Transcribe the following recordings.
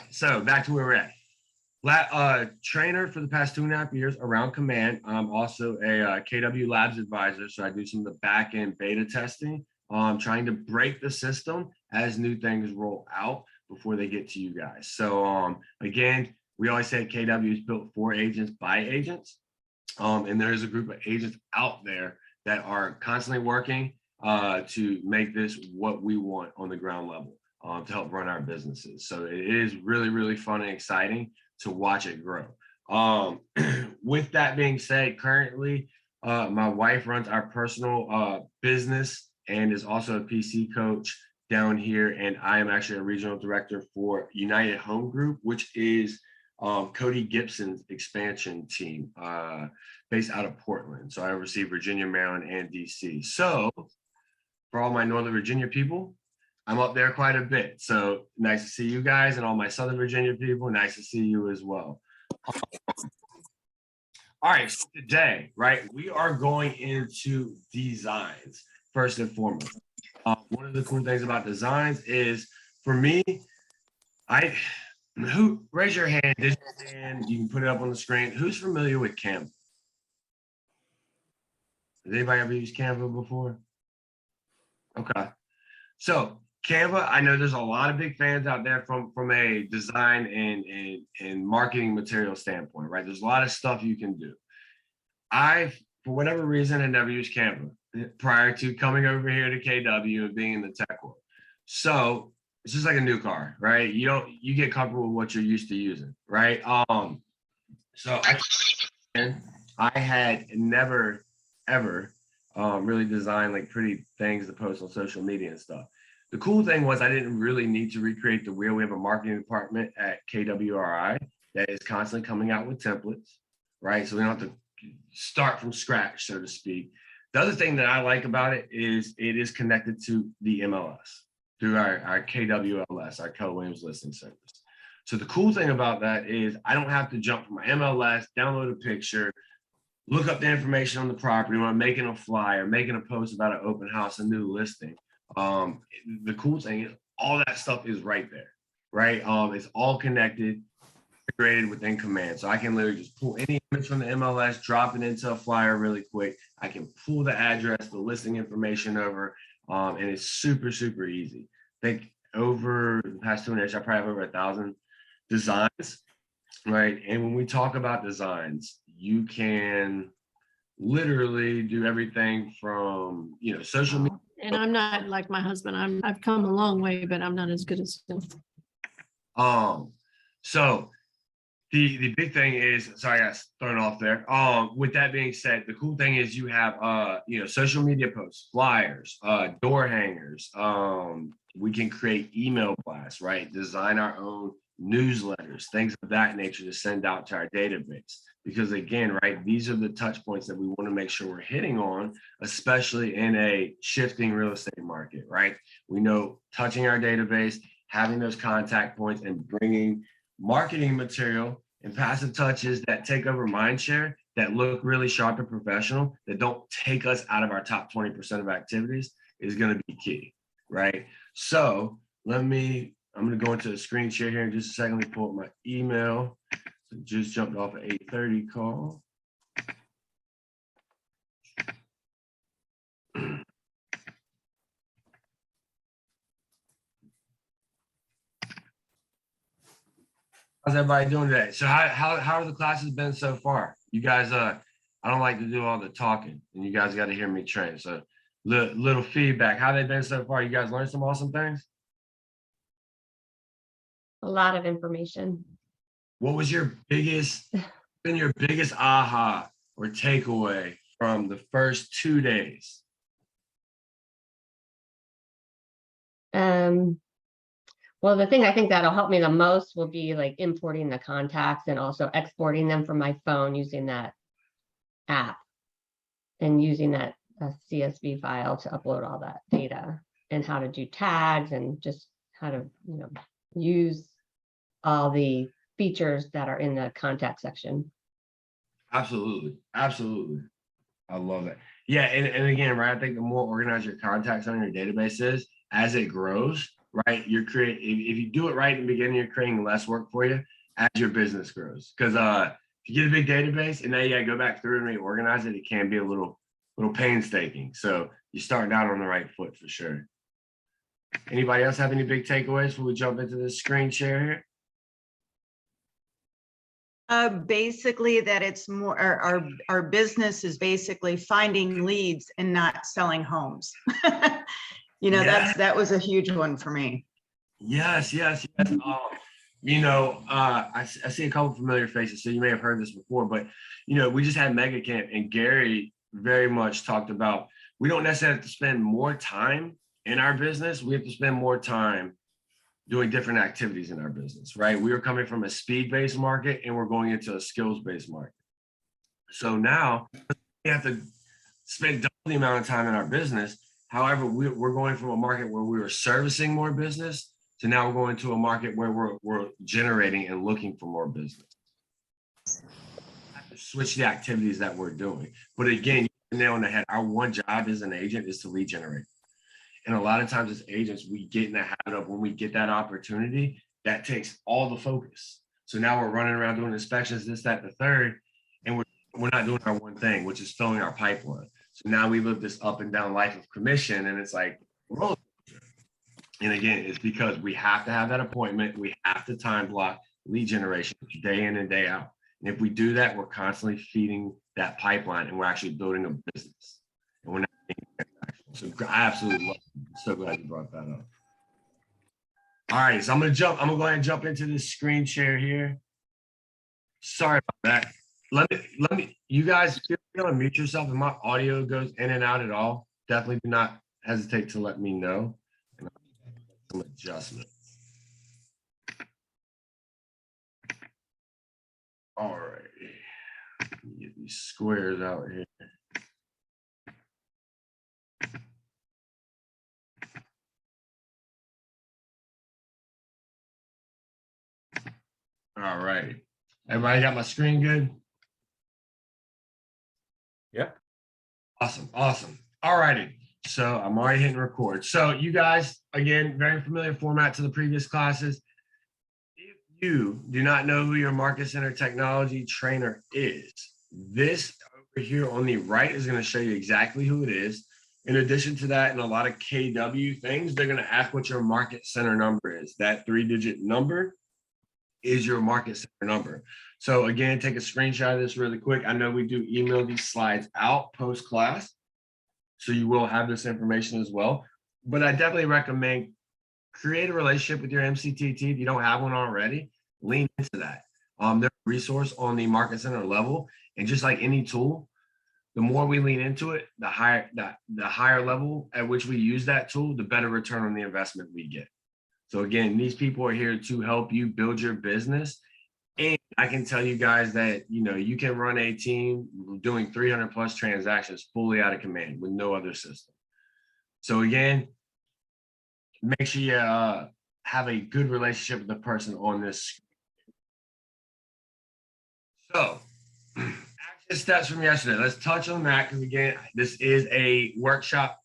So back to where we're at. Trainer for the past 2.5 years around Command. I'm also a KW Labs advisor, so I do some of the back end beta testing, trying to break the system as new things roll out before they get to you guys. So again, we always say KW is built for agents by agents, and there is a group of agents out there that are constantly working to make this what we want on the ground level, to help run our businesses. So it is really, really fun and exciting to watch it grow. With that being said, currently, my wife runs our personal business and is also a PC coach down here. And I am actually a regional director for United Home Group, which is Cody Gibson's expansion team based out of Portland. So I oversee Virginia, Maryland, and DC. So for all my Northern Virginia people, I'm up there quite a bit. So nice to see you guys, and all my Southern Virginia people, nice to see you as well. All right, so today, right, we are going into designs first and foremost. One of the cool things about designs is, for me, raise your hand, you can put it up on the screen. Who's familiar with Canva? Has anybody ever used Canva before? Okay. So Canva, I know there's a lot of big fans out there from a design and marketing material standpoint, right? There's a lot of stuff you can do. For whatever reason, had never used Canva prior to coming over here to KW and being in the tech world. So it's just like a new car, right? You get comfortable with what you're used to using, right? So I had never ever really designed like pretty things to post on social media and stuff. The cool thing was I didn't really need to recreate the wheel. We have a marketing department at KWRI that is constantly coming out with templates, right? So we don't have to start from scratch, so to speak. The other thing that I like about it is connected to the MLS through our KWLS, our Keller Williams listing service. So the cool thing about that is I don't have to jump from my MLS, download a picture, look up the information on the property when I'm making a flyer, making a post about an open house, a new listing. The cool thing is all that stuff is right there, right? It's all connected, integrated within Command. So I can literally just pull any image from the MLS, drop it into a flyer really quick. I can pull the address, the listing information over, and it's super, super easy. I think over the past 2 years, I probably have over 1,000 designs, right? And when we talk about designs, you can literally do everything from, social media. And I'm not like my husband. I've come a long way, but I'm not as good as him. So the big thing is, sorry, I got thrown off there. With that being said, the cool thing is you have social media posts, flyers, door hangers. We can create email blasts, right? Design our own newsletters, things of that nature to send out to our database. Because again, right, these are the touch points that we want to make sure we're hitting on, especially in a shifting real estate market, right? We know touching our database, having those contact points, and bringing marketing material and passive touches that take over mind share, that look really sharp and professional, that don't take us out of our top 20% of activities is going to be key, right? So I'm going to go into the screen share here in just a second. Let me pull up my email. So just jumped off an 8:30 call. How's everybody doing today? So how are the classes been so far? You guys, I don't like to do all the talking, and you guys got to hear me train. So little feedback. How they been so far? You guys learned some awesome things? A lot of information. What was your biggest aha or takeaway from the first 2 days? Well, the thing I think that'll help me the most will be like importing the contacts and also exporting them from my phone using that app and using that CSV file to upload all that data, and how to do tags and just how to, use all the features that are in the contact section. Absolutely. Absolutely. I love it. Yeah. And again, right, I think the more organized your contacts on your database is, as it grows, right? You're creating, if you do it right in the beginning, you're creating less work for you as your business grows. Because if you get a big database and now you gotta go back through and reorganize it, it can be a little painstaking. So you start down on the right foot for sure. Anybody else have any big takeaways before we jump into this screen share here? Basically that it's more, our business is basically finding leads and not selling homes. You know, Yeah. that was a huge one for me. Yes. You know, I see a couple familiar faces, so you may have heard this before, but you know, we just had Mega Camp and Gary very much talked about we don't necessarily have to spend more time in our business. We have to spend more time doing different activities in our business, right? We are coming from a speed-based market and we're going into a skills-based market. So now we have to spend double the amount of time in our business. However, we're going from a market where we were servicing more business to now we're going to a market where we're generating and looking for more business. Have to switch the activities that we're doing. But again, you nail on the head. Our one job as an agent is to lead generate. And a lot of times as agents, we get in the habit of when we get that opportunity, that takes all the focus. So now we're running around doing inspections, this, that, the third, and we're not doing our one thing, which is filling our pipeline. So now we live this up and down life of commission, and it's like, roller coaster. And again, it's because we have to have that appointment. We have to time block lead generation day in and day out. And if we do that, we're constantly feeding that pipeline and we're actually building a business. And we're not so I absolutely love it. So glad you brought that up. All right, so I'm gonna go ahead and jump into this screen share here. Sorry about that. Let me, you guys feel free to mute yourself if my audio goes in and out at all. Definitely do not hesitate to let me know. And I'll make some adjustments. All right, get these squares out here. All right. Everybody got my screen good? Yep. Awesome. All righty. So I'm already hitting record. So you guys, again, very familiar format to the previous classes. If you do not know who your Market Center technology trainer is, this over here on the right is going to show you exactly who it is. In addition to that, and a lot of KW things, they're going to ask what your Market Center number is. That 3-digit number is your Market Center number. So again, take a screenshot of this really quick. I know we do email these slides out post-class, so you will have this information as well. But I definitely recommend create a relationship with your MCTT. If you don't have one already, lean into that. There's a resource on the Market Center level, and just like any tool, the more we lean into it, the higher level at which we use that tool, the better return on the investment we get. So again, these people are here to help you build your business. And I can tell you guys that, you know, you can run a team doing 300 plus transactions fully out of command with no other system. So again, make sure you have a good relationship with the person on this. So action steps from yesterday. Let's touch on that because again, this is a workshop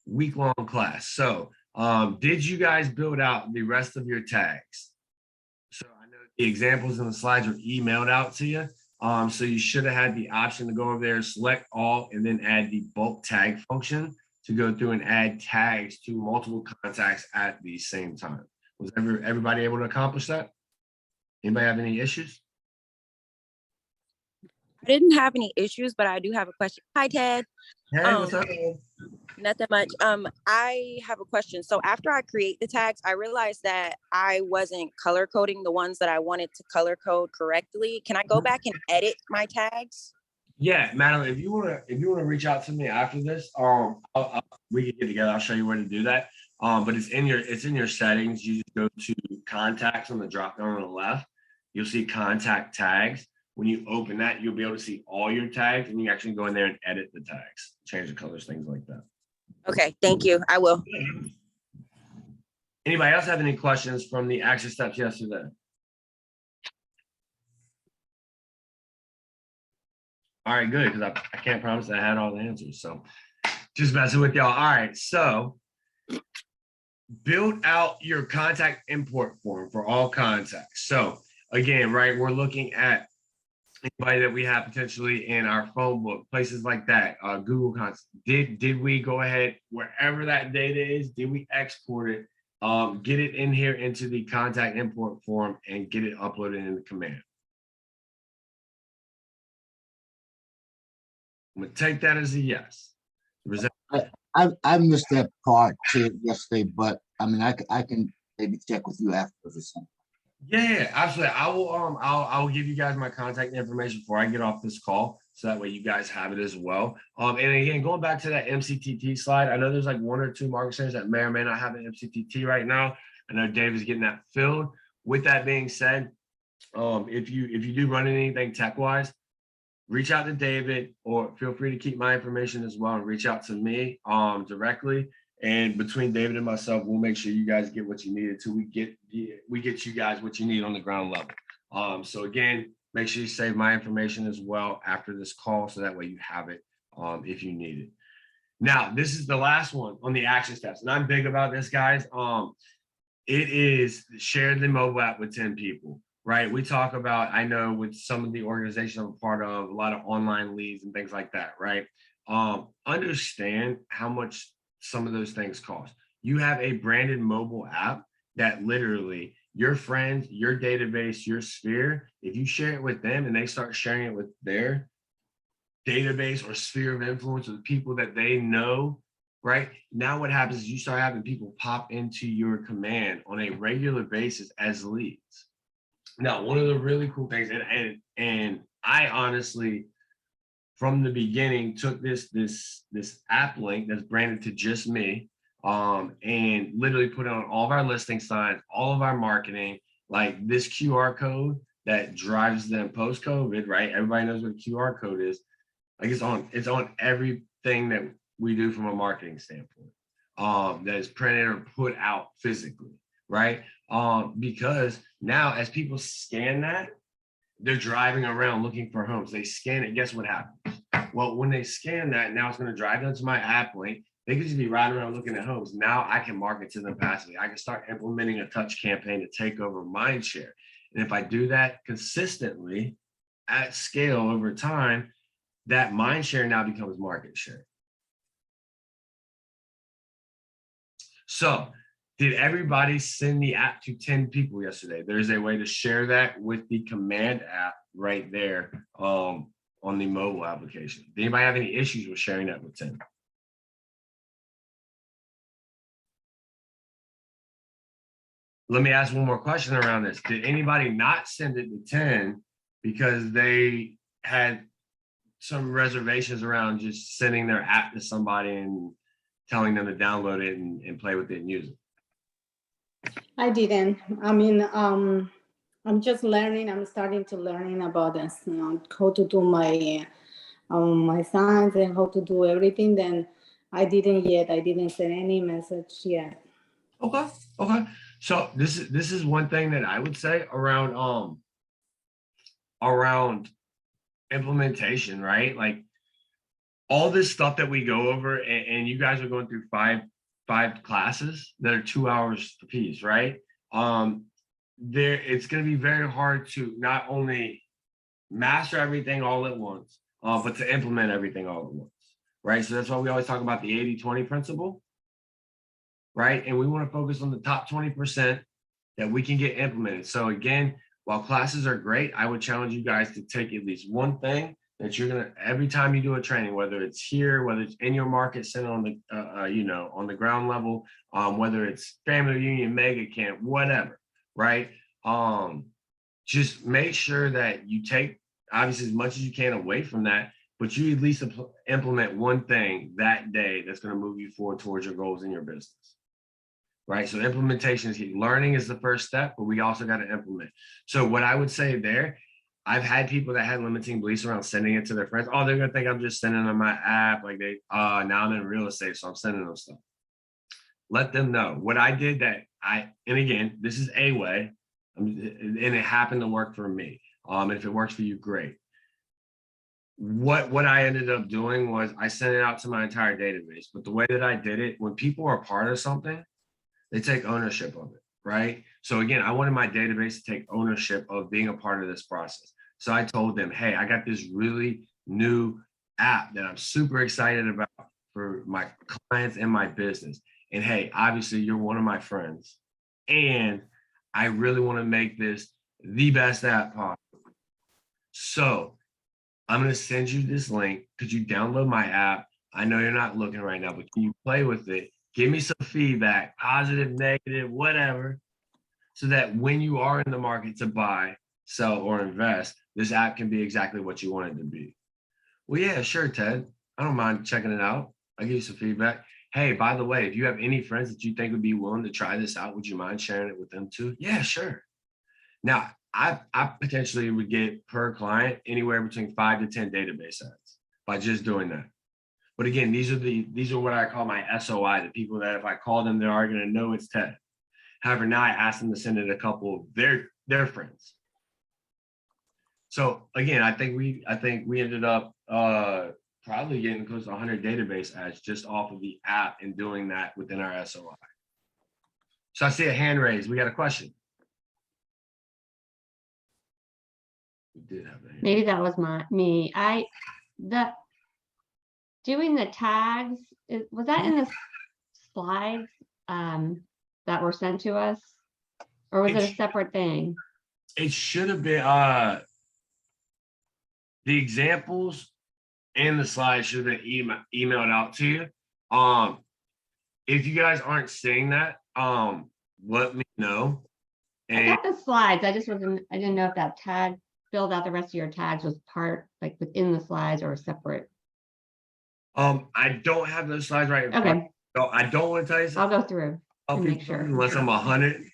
week-long class. So did you guys build out the rest of your tags? So I know the examples in the slides were emailed out to you. So you should have had the option to go over there, select all, and then add the bulk tag function to go through and add tags to multiple contacts at the same time. Was everybody able to accomplish that? Anybody have any issues? I didn't have any issues, but I do have a question. Hi, Ted. Hey, what's up? Nothing much. I have a question. So after I create the tags, I realized that I wasn't color coding the ones that I wanted to color code correctly. Can I go back and edit my tags? Yeah, Madeline, if you wanna reach out to me after this, we can get together. I'll show you where to do that. But it's in your settings. You just go to contacts on the drop down on the left. You'll see contact tags. When you open that, you'll be able to see all your tags, and you actually go in there and edit the tags, change the colors, things like that. Okay, thank you. I will. Anybody else have any questions from the action steps yesterday? All right, good, because I can't promise I had all the answers. So just messing with y'all. All right, so build out your contact import form for all contacts. So again, right, we're looking at anybody that we have potentially in our phone book, places like that, Google Contacts. Did we go ahead wherever that data is? Did we export it? Get it in here into the contact import form and get it uploaded in the command. I'm gonna take that as a yes. I missed that part too yesterday, but I mean, I can maybe check with you afterwards or something. Yeah, absolutely. I will give you guys my contact information before I get off this call, so that way you guys have it as well. And again, going back to that MCTT slide, I know there's like 1 or 2 market centers that may or may not have an MCTT right now. I know Dave is getting that filled. With that being said, if you do run into anything tech wise, reach out to David, or feel free to keep my information as well and reach out to me directly. And between David and myself, we'll make sure you guys get what you need until we get you guys what you need on the ground level. So again, make sure you save my information as well after this call, so that way you have it if you need it. Now, this is the last one on the action steps, and I'm big about this, guys. It is share the mobile app with 10 people. Right, we talk about, I know with some of the organizations I'm a part of, a lot of online leads and things like that, right? Understand how much some of those things cost. You have a branded mobile app that literally your friends, your database, your sphere, if you share it with them and they start sharing it with their database or sphere of influence with people that they know, right? Now what happens is you start having people pop into your command on a regular basis as leads. Now, one of the really cool things, and I honestly, from the beginning, took this app link that's branded to just me, and literally put it on all of our listing signs, all of our marketing, like this QR code that drives them post COVID, right? Everybody knows what a QR code is. Like it's on everything that we do from a marketing standpoint, that is printed or put out physically, right? Because now as people scan that, they're driving around looking for homes. They scan it, guess what happens? Well, when they scan that, now it's going to drive them to my app link. They could just be riding around looking at homes. Now I can market to them passively. I can start implementing a touch campaign to take over mind share. And if I do that consistently at scale over time, that mind share now becomes market share. So did everybody send the app to 10 people yesterday? There's a way to share that with the command app right there on the mobile application. Did anybody have any issues with sharing that with 10? Let me ask one more question around this. Did anybody not send it to 10 because they had some reservations around just sending their app to somebody and telling them to download it and play with it and use it? I didn't. I mean, I'm just learning. I'm starting to learning about this, how to do my my signs and how to do everything. Then I didn't yet. I didn't send any message yet. Okay. So this is one thing that I would say around implementation, right? Like all this stuff that we go over, and you guys are going through five classes that are 2 hours apiece, right? It's going to be very hard to not only master everything all at once, but to implement everything all at once, right? So that's why we always talk about the 80-20 principle, right? And we want to focus on the top 20% that we can get implemented. So again, while classes are great, I would challenge you guys to take at least one thing that you're gonna, every time you do a training, whether it's here, whether it's in your market center on the on the ground level, whether it's family reunion, mega camp, whatever, right? Just make sure that you take obviously as much as you can away from that, but you at least implement one thing that day that's going to move you forward towards your goals in your business. Right. So implementation is key. Learning is the first step, but we also got to implement. So what I would say there, I've had people that had limiting beliefs around sending it to their friends. Oh, they're going to think I'm just sending them my app. Like now I'm in real estate, so I'm sending them stuff. Let them know what I did and again, this is a way, and it happened to work for me. If it works for you, great. What I ended up doing was I sent it out to my entire database, but the way that I did it, when people are part of something, they take ownership of it, right? So again, I wanted my database to take ownership of being a part of this process. So I told them, hey, I got this really new app that I'm super excited about for my clients and my business. And hey, obviously you're one of my friends. And I really want to make this the best app possible. So I'm going to send you this link. Could you download my app? I know you're not looking right now, but can you play with it? Give me some feedback, positive, negative, whatever, so that when you are in the market to buy, sell, or invest, this app can be exactly what you want it to be. Well, yeah, sure, Ted. I don't mind checking it out. I'll give you some feedback. Hey, by the way, if you have any friends that you think would be willing to try this out, would you mind sharing it with them too? Yeah, sure. Now, I potentially would get per client anywhere between 5 to 10 database ads by just doing that. But again, these are what I call my SOI, the people that if I call them, they're already going to know it's Ted. However, now I ask them to send it a couple of their friends. So again, I think we ended up probably getting close to 100 database ads just off of the app and doing that within our SOI. So I see a hand raised. We got a question. We did have a hand. Maybe that was me. Doing the tags, was that in the slides that were sent to us? Or was it a separate thing? It should have been the examples and the slides should have been emailed out to you. If you guys aren't seeing that, let me know. I got the slides. I didn't know if that tag, build out the rest of your tags was part, like within the slides or separate. I don't have those slides right in front. Okay, So I don't want to tell you I'll something. go through. I'll and make be sure. unless I'm 100%,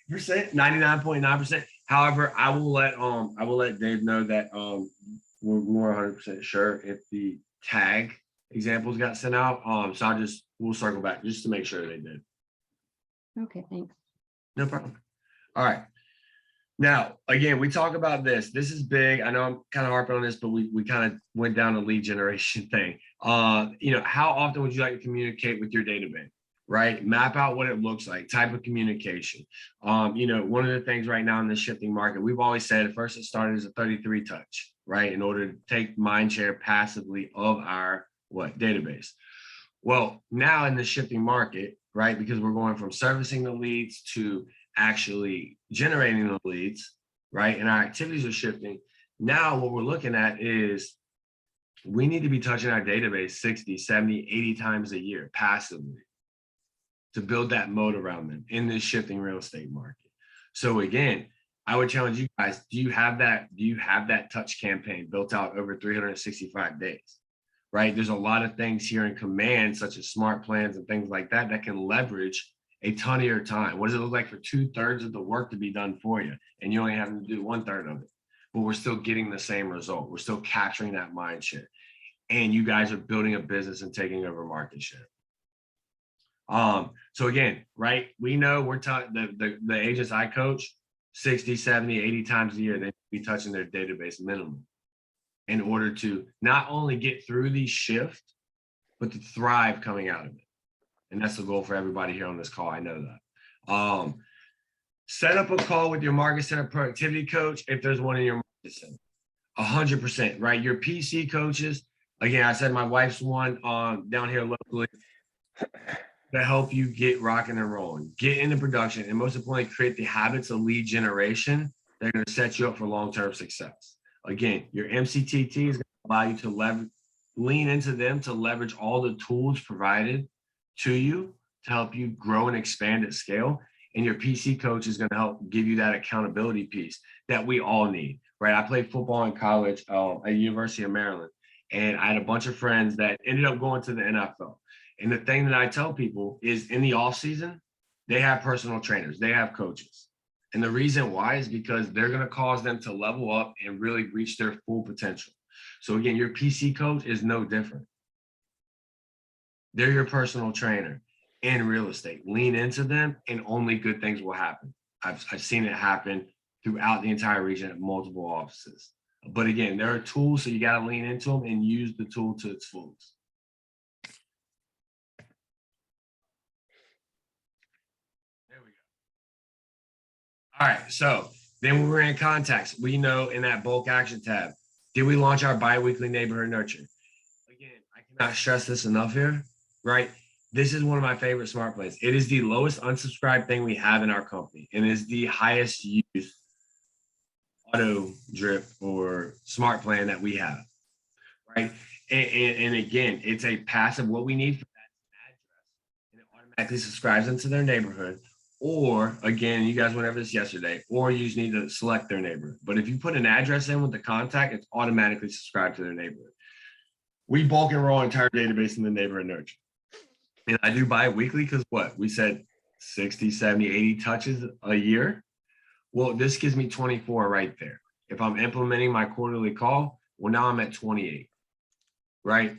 99.9%. However, I will let Dave know that we're more 100% sure if the tag examples got sent out. So we'll circle back just to make sure they did. Okay, thanks. No problem. All right. Now, again, we talk about this. This is big. I know I'm kind of harping on this, but we kind of went down the lead generation thing. How often would you like to communicate with your database? Right? Map out what it looks like, type of communication. One of the things right now in the shifting market, we've always said at first it started as a 33 touch, right? In order to take mind share passively of our database. Well, now in the shifting market, right? Because we're going from servicing the leads to actually generating the leads, right? And our activities are shifting. Now what we're looking at is we need to be touching our database 60, 70, 80 times a year passively to build that moat around them in this shifting real estate market. So again, I would challenge you guys, do you have that touch campaign built out over 365 days? Right? There's a lot of things here in Command, such as smart plans and things like that, that can leverage a ton of your time. What does it look like for 2/3 of the work to be done for you? And you only have to do 1/3 of it, but we're still getting the same result. We're still capturing that mind share. And you guys are building a business and taking over market share. So again, right, we know we're the agents I coach 60, 70, 80 times a year, they be touching their database minimum in order to not only get through the shift, but to thrive coming out of it. And that's the goal for everybody here on this call. I know that. Set up a call with your market center productivity coach if there's one in your market center. 100%, right? Your PC coaches, again, I said my wife's one down here locally to help you get rocking and rolling, get into production, and most importantly, create the habits of lead generation that are going to set you up for long-term success. Again, your MCTT is going to allow you to lean into them to leverage all the tools provided to you to help you grow and expand at scale. And your PC coach is going to help give you that accountability piece that we all need, right? I played football in college at University of Maryland, and I had a bunch of friends that ended up going to the NFL. And the thing that I tell people is in the off season, they have personal trainers, they have coaches. And the reason why is because they're going to cause them to level up and really reach their full potential. So again, your PC coach is no different. They're your personal trainer in real estate. Lean into them and only good things will happen. I've seen it happen throughout the entire region at multiple offices. But again, there are tools, so you got to lean into them and use the tool to its fullest. There we All right, so then when we're in contacts, we know in that bulk action tab, did we launch our biweekly neighborhood nurture? Again, I cannot stress this enough here, right? This is one of my favorite smart plans. It is the lowest unsubscribed thing we have in our company and is the highest use auto drip or smart plan that we have, right? And again, it's a passive, what we need for that is an address, and it automatically subscribes into their neighborhood. Or again, you guys went over this yesterday, or you just need to select their neighborhood. But if you put an address in with the contact, it's automatically subscribed to their neighborhood. We bulk enroll our entire database in the neighborhood nurture. And I do bi-weekly because what? We said 60, 70, 80 touches a year. Well, this gives me 24 right there. If I'm implementing my quarterly call, well, now I'm at 28, right?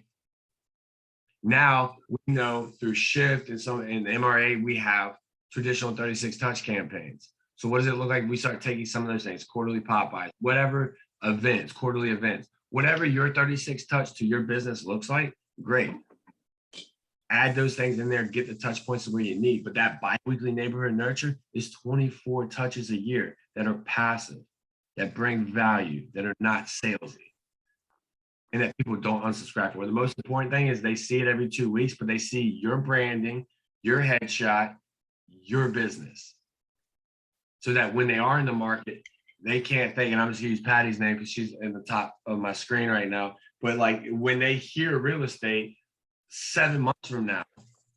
Now we know through Shift and some in MRA, we have traditional 36 touch campaigns. So what does it look like? We start taking some of those things, quarterly pop-bys, whatever events, quarterly events, whatever your 36 touch to your business looks like, great. Add those things in there, get the touch points to where you need. But that bi-weekly neighborhood nurture is 24 touches a year that are passive, that bring value, that are not salesy, and that people don't unsubscribe for. The most important thing is they see it every 2 weeks, but they see your branding, your headshot, your business. So that when they are in the market, they can't think, and I'm just gonna use Patty's name because she's in the top of my screen right now. But like when they hear real estate 7 months from now,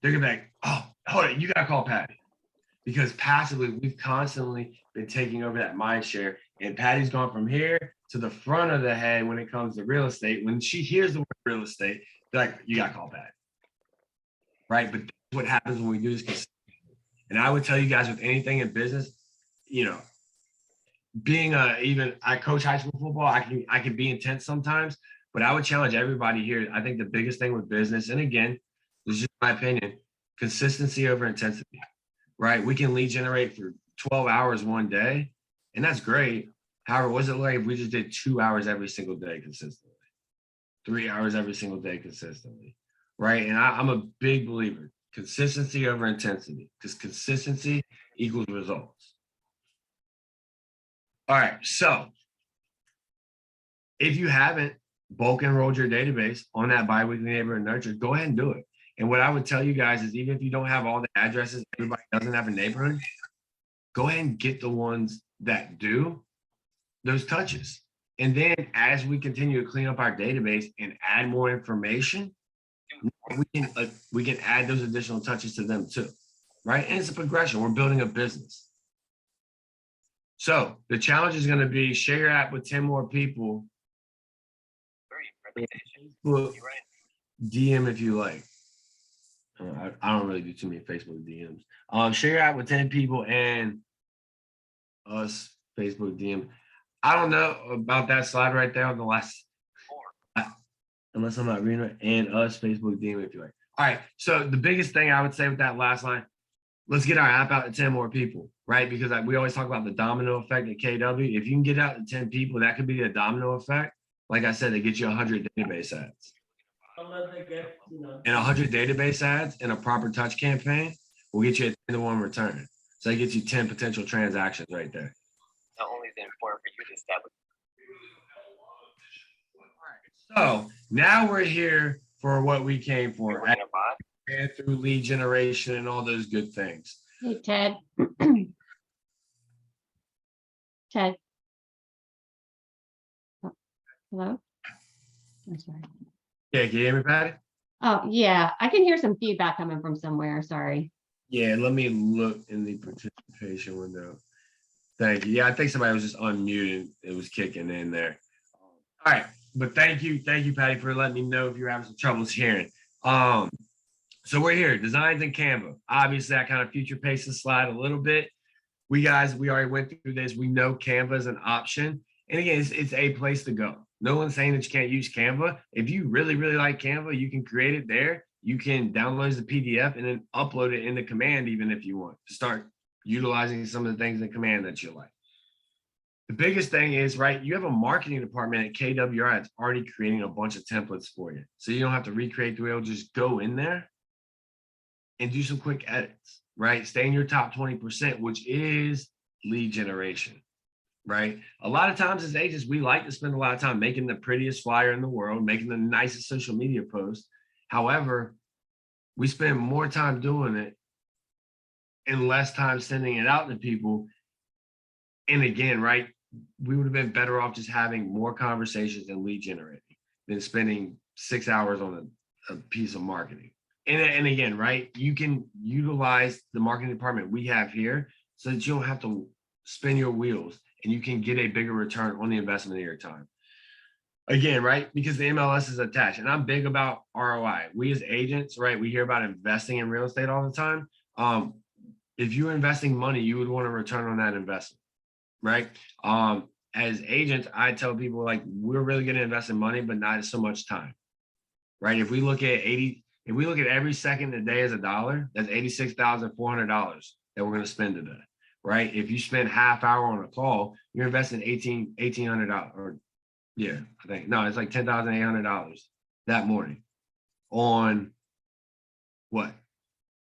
they're gonna be like, oh, hold it, you gotta call Patty. Because passively, we've constantly been taking over that mind share. And Patty's gone from here to the front of the head when it comes to real estate. When she hears the word real estate, they're like, you gotta call Patty. Right? But that's what happens when we do this. And I would tell you guys with anything in business, you know, being even I coach high school football, I can be intense sometimes, but I would challenge everybody here. I think the biggest thing with business, and again, this is just my opinion, consistency over intensity, right? We can lead generate for 12 hours one day, and that's great. However, what's it like if we just did 2 hours every single day consistently, 3 hours every single day consistently, right? And I'm a big believer, consistency over intensity, because consistency equals results. All right, so if you haven't bulk enrolled your database on that biweekly neighborhood nurture, go ahead and do it. And what I would tell you guys is even if you don't have all the addresses, everybody doesn't have a neighborhood, go ahead and get the ones that do those touches. And then as we continue to clean up our database and add more information, we can add those additional touches to them too, right? And it's a progression. We're building a business. So the challenge is going to be share your app with 10 more people. Facebook DM if you like. I don't really do too many Facebook DMs. Share your app with 10 people and us Facebook DM. I don't know about that slide right there on the last, unless I'm not reading it, and us Facebook DM if you like. All right. So the biggest thing I would say with that last line, let's get our app out to 10 more people, right? Because we always talk about the domino effect at KW. If you can get out to 10 people, that could be a domino effect. Like I said, they get you 100 database ads. And 100 database ads in a proper touch campaign will get you a 10-to-1 return. So that gets you 10 potential transactions right there. Not only is it important for you to establish. All right, so now we're here for what we came for, and through lead generation and all those good things. Hey, Ted. Ted. Oh, hello? I'm sorry. Yeah, can you hear me, Patty? Oh, yeah, I can hear some feedback coming from somewhere, sorry. Yeah, let me look in the participation window. Thank you. Yeah, I think somebody was just unmuted. It was kicking in there. All right, but thank you, Patty, for letting me know if you're having some troubles hearing. So we're here, designs in Canva. Obviously, I kind of future paced the slide a little bit. We already went through this. We know Canva is an option. And again, it's a place to go. No one's saying that you can't use Canva. If you really, really like Canva, you can create it there. You can download the PDF and then upload it into Command even if you want to start utilizing some of the things in Command that you like. The biggest thing is, right, you have a marketing department at KWI that's already creating a bunch of templates for you. So you don't have to recreate the wheel, just go in there and do some quick edits, right? Stay in your top 20%, which is lead generation, right? A lot of times as agents, we like to spend a lot of time making the prettiest flyer in the world, making the nicest social media post. However, we spend more time doing it and less time sending it out to people. And again, right, we would have been better off just having more conversations and lead generating than spending 6 hours on a piece of marketing. And again, right, you can utilize the marketing department we have here so that you don't have to spin your wheels and you can get a bigger return on the investment of your time. Again, right, because the MLS is attached, and I'm big about ROI. We as agents, right, we hear about investing in real estate all the time. If you're investing money, you would want a return on that investment, right? As agents, I tell people like we're really going to invest in money, but not so much time, right? If we look at every second of the day as $1, that's $86,400 that we're going to spend today, right? If you spend half hour on a call, you're investing $1,800, or yeah, I think no, it's like $10,800 that morning on what?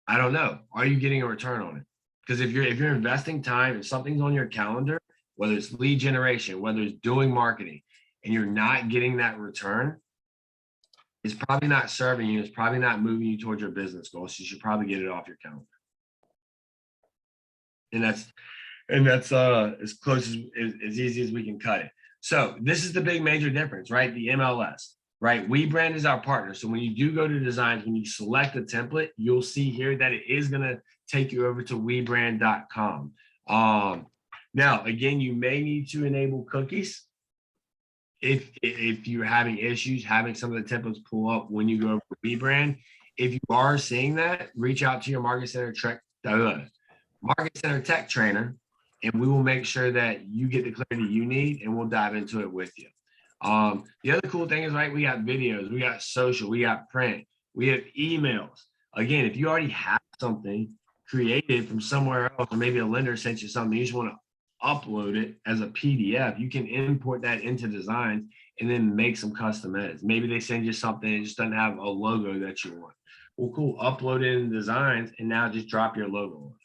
I don't know. Are you getting a return on it? Because if you're investing time and something's on your calendar, whether it's lead generation, whether it's doing marketing, and you're not getting that return, it's probably not serving you. It's probably not moving you towards your business goals. So you should probably get it off your calendar. And that's as close as easy as we can cut it. So this is the big major difference, right? The MLS, right? WeBrand is our partner. So when you do go to designs, when you select a template, you'll see here that it is going to take you over to webrand.com. Now, again, you may need to enable cookies if you're having issues having some of the templates pull up when you go over to WeBrand. If you are seeing that, reach out to your Market Center Tech trainer, and we will make sure that you get the clarity you need, and we'll dive into it with you. The other cool thing is, right, we got videos, we got social, we got print, we have emails. Again, if you already have something created from somewhere else, or maybe a lender sent you something, you just want to upload it as a PDF, you can import that into designs and then make some custom edits. Maybe they send you something, it just doesn't have a logo that you want. Well, cool, upload it in designs and now just drop your logo on it.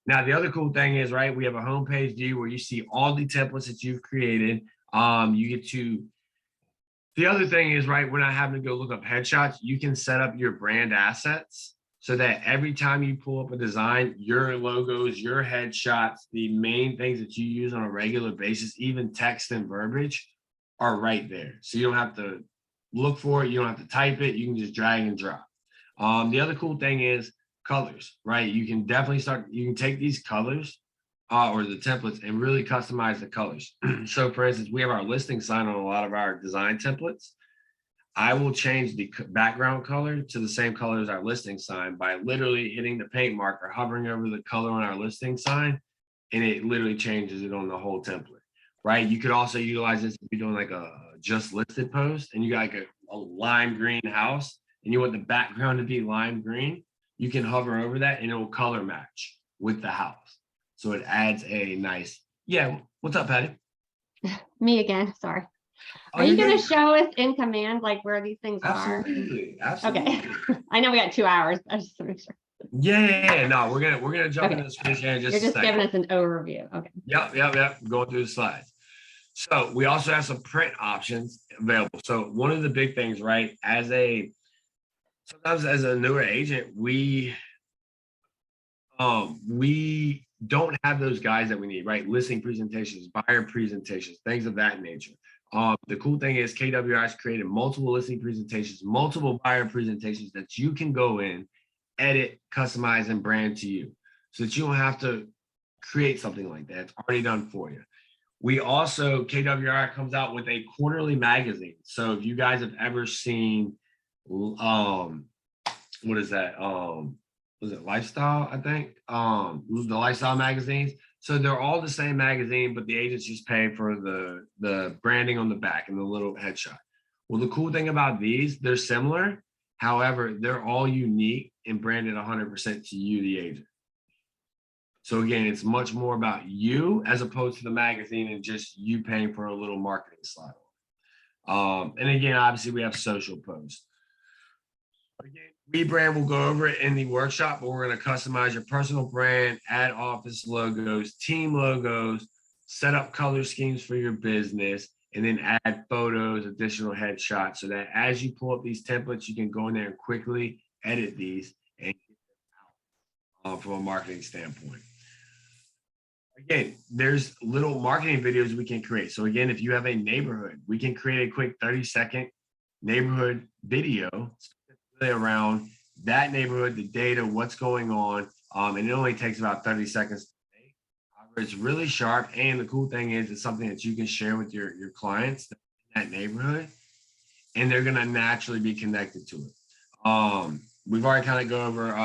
Now, the other cool thing is, right, we have a homepage view where you see all the templates that you've created. You get to, the other thing is, right, we're not having to go look up headshots. You can set up your brand assets so that every time you pull up a design, your logos, your headshots, the main things that you use on a regular basis, even text and verbiage, are right there. So you don't have to look for it. You don't have to type it. You can just drag and drop. The other cool thing is colors, right? You can definitely you can take these colors or the templates and really customize the colors. So for instance, we have our listing sign on a lot of our design templates. I will change the background color to the same color as our listing sign by literally hitting the paint marker, hovering over the color on our listing sign, and it literally changes it on the whole template, right? You could also utilize this if you're doing like a just listed post and you got like a lime green house and you want the background to be lime green. You can hover over that and it will color match with the house. So it adds a nice, yeah. What's up, Patty? Me again, sorry. Oh, Are you you're going good. to show us in command, like where these things Absolutely, absolutely. are? Okay. I know we got 2 hours. I just want to make sure. Yeah. No, we're gonna jump Okay. into the screen share in just You're a just second. giving us an overview. Okay. Yep. Going through the slides. So we also have some print options available. So one of the big things, right, sometimes as a newer agent, we don't have those guys that we need, right? Listing presentations, buyer presentations, things of that nature. The cool thing is KWI has created multiple listing presentations, multiple buyer presentations that you can go in, edit, customize, and brand to you so that you don't have to create something like that. It's already done for you. We also, KWI comes out with a quarterly magazine. So if you guys have ever seen, what is that? Was it Lifestyle, I think? The Lifestyle magazines. So they're all the same magazine, but the agents just pay for the branding on the back and the little headshot. Well, the cool thing about these, they're similar. However, they're all unique and branded 100% to you, the agent. So again, it's much more about you as opposed to the magazine and just you paying for a little marketing slide. And again, obviously we have social posts. Again, rebrand, we'll go over it in the workshop, but we're going to customize your personal brand, add office logos, team logos, set up color schemes for your business, and then add photos, additional headshots, so that as you pull up these templates, you can go in there and quickly edit these and get them out from a marketing standpoint. Again, there's little marketing videos we can create. So again, if you have a neighborhood, we can create a quick 30-second neighborhood video around that neighborhood, the data, what's going on. And it only takes about 30 seconds to make. It's really sharp. And the cool thing is it's something that you can share with your clients in that neighborhood, and they're going to naturally be connected to it. We've already kind of go over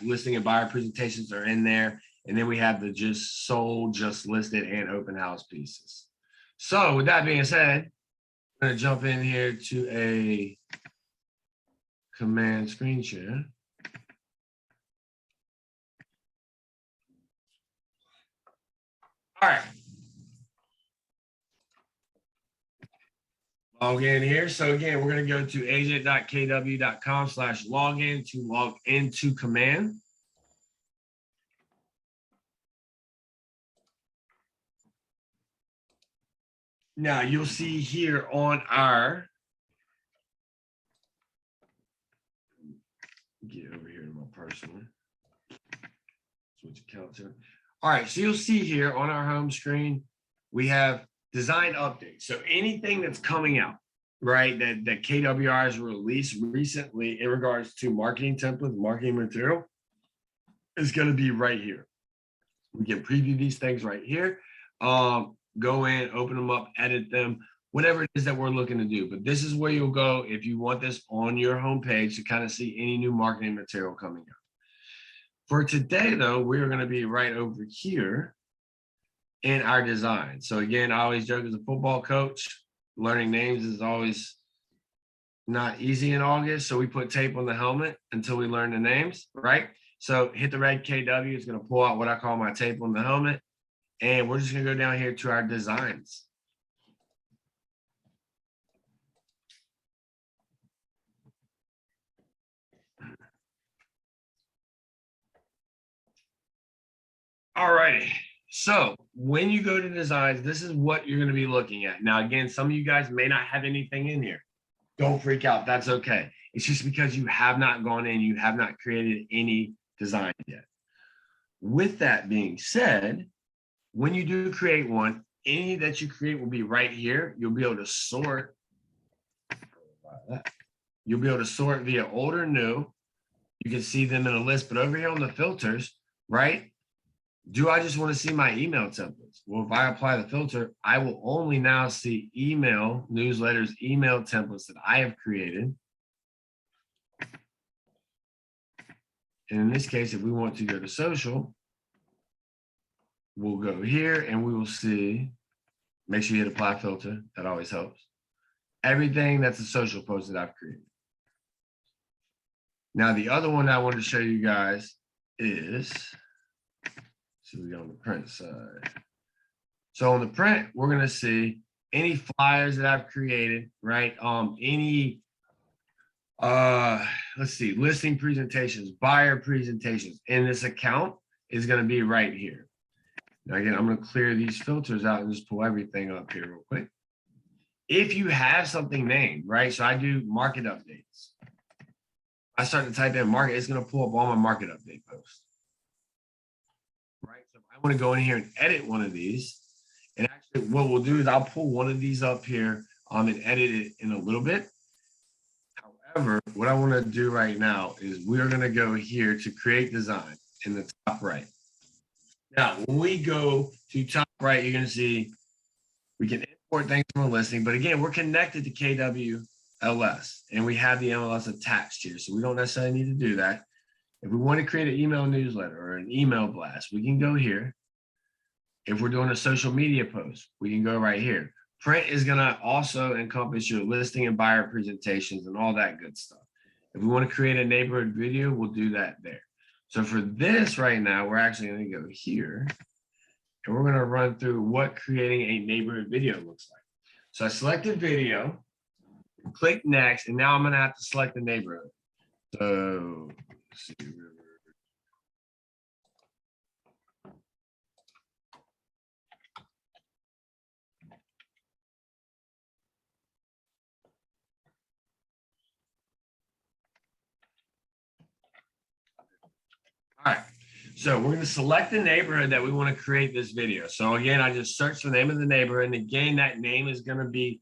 listing and buyer presentations are in there. And then we have the just sold, just listed, and open house pieces. So with that being said, I'm going to jump in here to a command screen share. All right. Log in here. So again, we're going to go to agent.kw.com/login to log into command. Now you'll see here on our, get over here to my personal, switch accounts here. All right, so you'll see here on our home screen, we have design updates. So anything that's coming out, right, that KWR has released recently in regards to marketing templates, marketing material, is going to be right here. We can preview these things right here. Go in, open them up, edit them, whatever it is that we're looking to do. But this is where you'll go if you want this on your homepage to kind of see any new marketing material coming up. For today, though, we're going to be right over here in our design. So again, I always joke as a football coach, learning names is always not easy in August. So we put tape on the helmet until we learn the names, right? So hit the red KW, it's going to pull out what I call my tape on the helmet. And we're just going to go down here to our designs. All righty. So when you go to designs, this is what you're going to be looking at. Now, again, some of you guys may not have anything in here. Don't freak out. That's okay. It's just because you have not gone in, you have not created any design yet. With that being said, when you do create one, any that you create will be right here. You'll be able to sort. You'll be able to sort via old or new. You can see them in a list, but over here on the filters, right? Do I just want to see my email templates? Well, if I apply the filter, I will only now see email, newsletters, email templates that I have created. And in this case, if we want to go to social, we'll go here and we will see, make sure you hit apply filter. That always helps. Everything that's a social post that I've created. Now, the other one I wanted to show you guys is, see, we go on the print side. So on the print, we're going to see any flyers that I've created, right? Any, let's see, listing presentations, buyer presentations, and this account is going to be right here. Now, again, I'm going to clear these filters out and just pull everything up here real quick. If you have something named, right? So I do market updates. I start to type in market, it's going to pull up all my market update posts. Right? So I want to go in here and edit one of these. And actually what we'll do is I'll pull one of these up here and edit it in a little bit. However, what I want to do right now is we're going to go here to create design in the top right. Now, when we go to top right, you're going to see we can import things from a listing. But again, we're connected to KWLS and we have the MLS attached here. So we don't necessarily need to do that. If we want to create an email newsletter or an email blast, we can go here. If we're doing a social media post, we can go right here. Print is going to also encompass your listing and buyer presentations and all that good stuff. If we want to create a neighborhood video, we'll do that there. So for this right now, we're actually going to go here and we're going to run through what creating a neighborhood video looks like. So I selected video, click next, and now I'm going to have to select the neighborhood. So, let's see. All right, so we're going to select the neighborhood that we want to create this video. So again, I just search the name of the neighborhood, and again, that name is going to be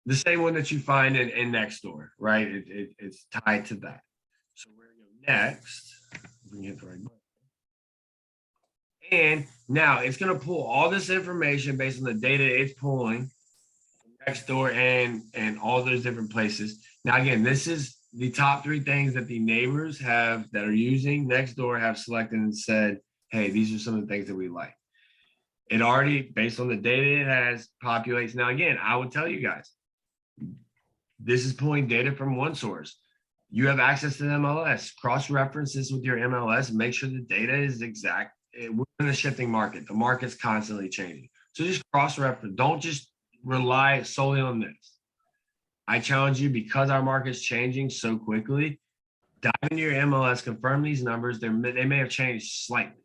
the same one that you find in Nextdoor, right? It's tied to that. So we're going to go next. We can hit the right button. And now it's going to pull all this information based on the data it's pulling from Nextdoor and all those different places. Now, again, this is the top 3 things that the neighbors have that are using Nextdoor have selected and said, hey, these are some of the things that we like. It already, based on the data it has, populates. Now, again, I would tell you guys, this is pulling data from one source. You have access to the MLS. Cross-reference this with your MLS. Make sure the data is exact. We're in a shifting market. The market's constantly changing. So just cross-reference. Don't just rely solely on this. I challenge you, because our market's changing so quickly, dive into your MLS, confirm these numbers. They may have changed slightly.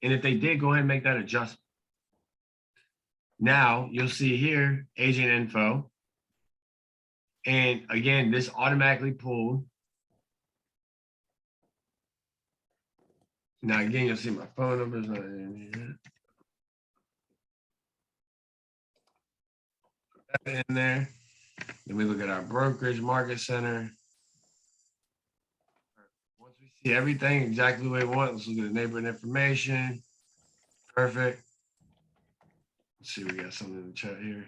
And if they did, go ahead and make that adjustment. Now you'll see here, agent info. And again, this automatically pulled. Now, again, you'll see my phone number is not in here. Put that in there. Then we look at our brokerage market center. Once we see everything exactly the way we want, let's look at the neighborhood information. Perfect. Let's see, we got something in the chat here.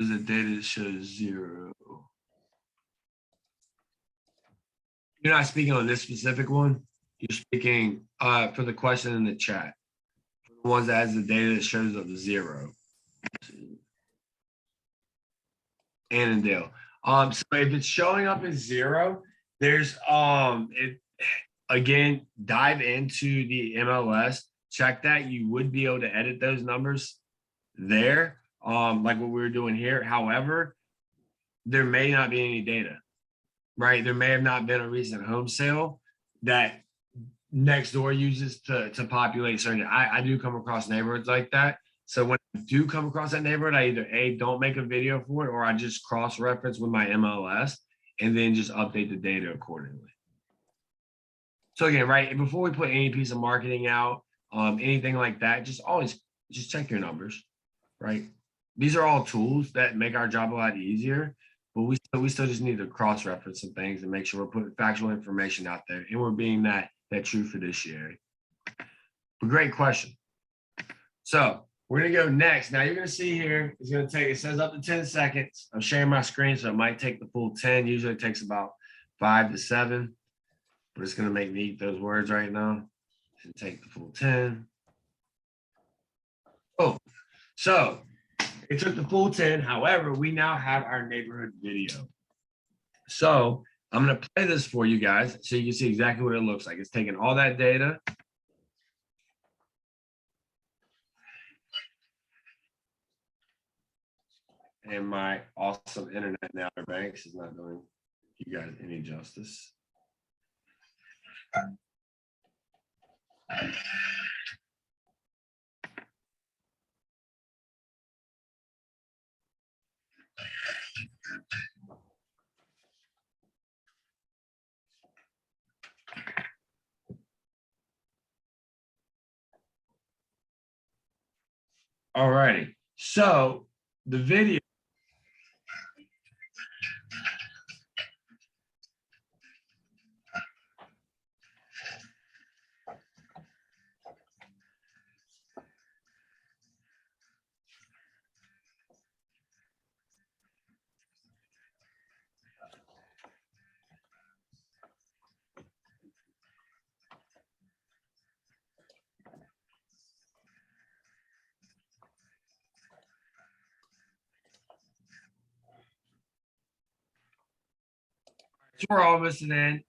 Is the data that shows 0. You're not speaking on this specific one. You're speaking for the question in the chat. For the ones that has the data that shows up 0. Annandale. So if it's showing up as 0, there's again, dive into the MLS, check that. You would be able to edit those numbers there, like what we were doing here. However, there may not be any data, right? There may have not been a recent home sale that Nextdoor uses to populate certain. I do come across neighborhoods like that. So when I do come across that neighborhood, I either don't make a video for it, or I just cross-reference with my MLS and then just update the data accordingly. So again, right, before we put any piece of marketing out, anything like that, just always just check your numbers, right? These are all tools that make our job a lot easier, but we still just need to cross-reference some things and make sure we're putting factual information out there and we're being that true fiduciary. But great question. So we're gonna go next. Now you're gonna see here, it's gonna take, it says up to 10 seconds. I'm sharing my screen, so it might take the full 10. Usually it takes about 5 to 7, but it's gonna make me eat those words right now and take the full 10. Oh, so it took the full 10. However, we now have our neighborhood video. So I'm gonna play this for you guys so you can see exactly what it looks like. It's taking all that data. And my awesome internet in Outer Banks is not doing you guys any justice. All righty. So the video. We're almost in.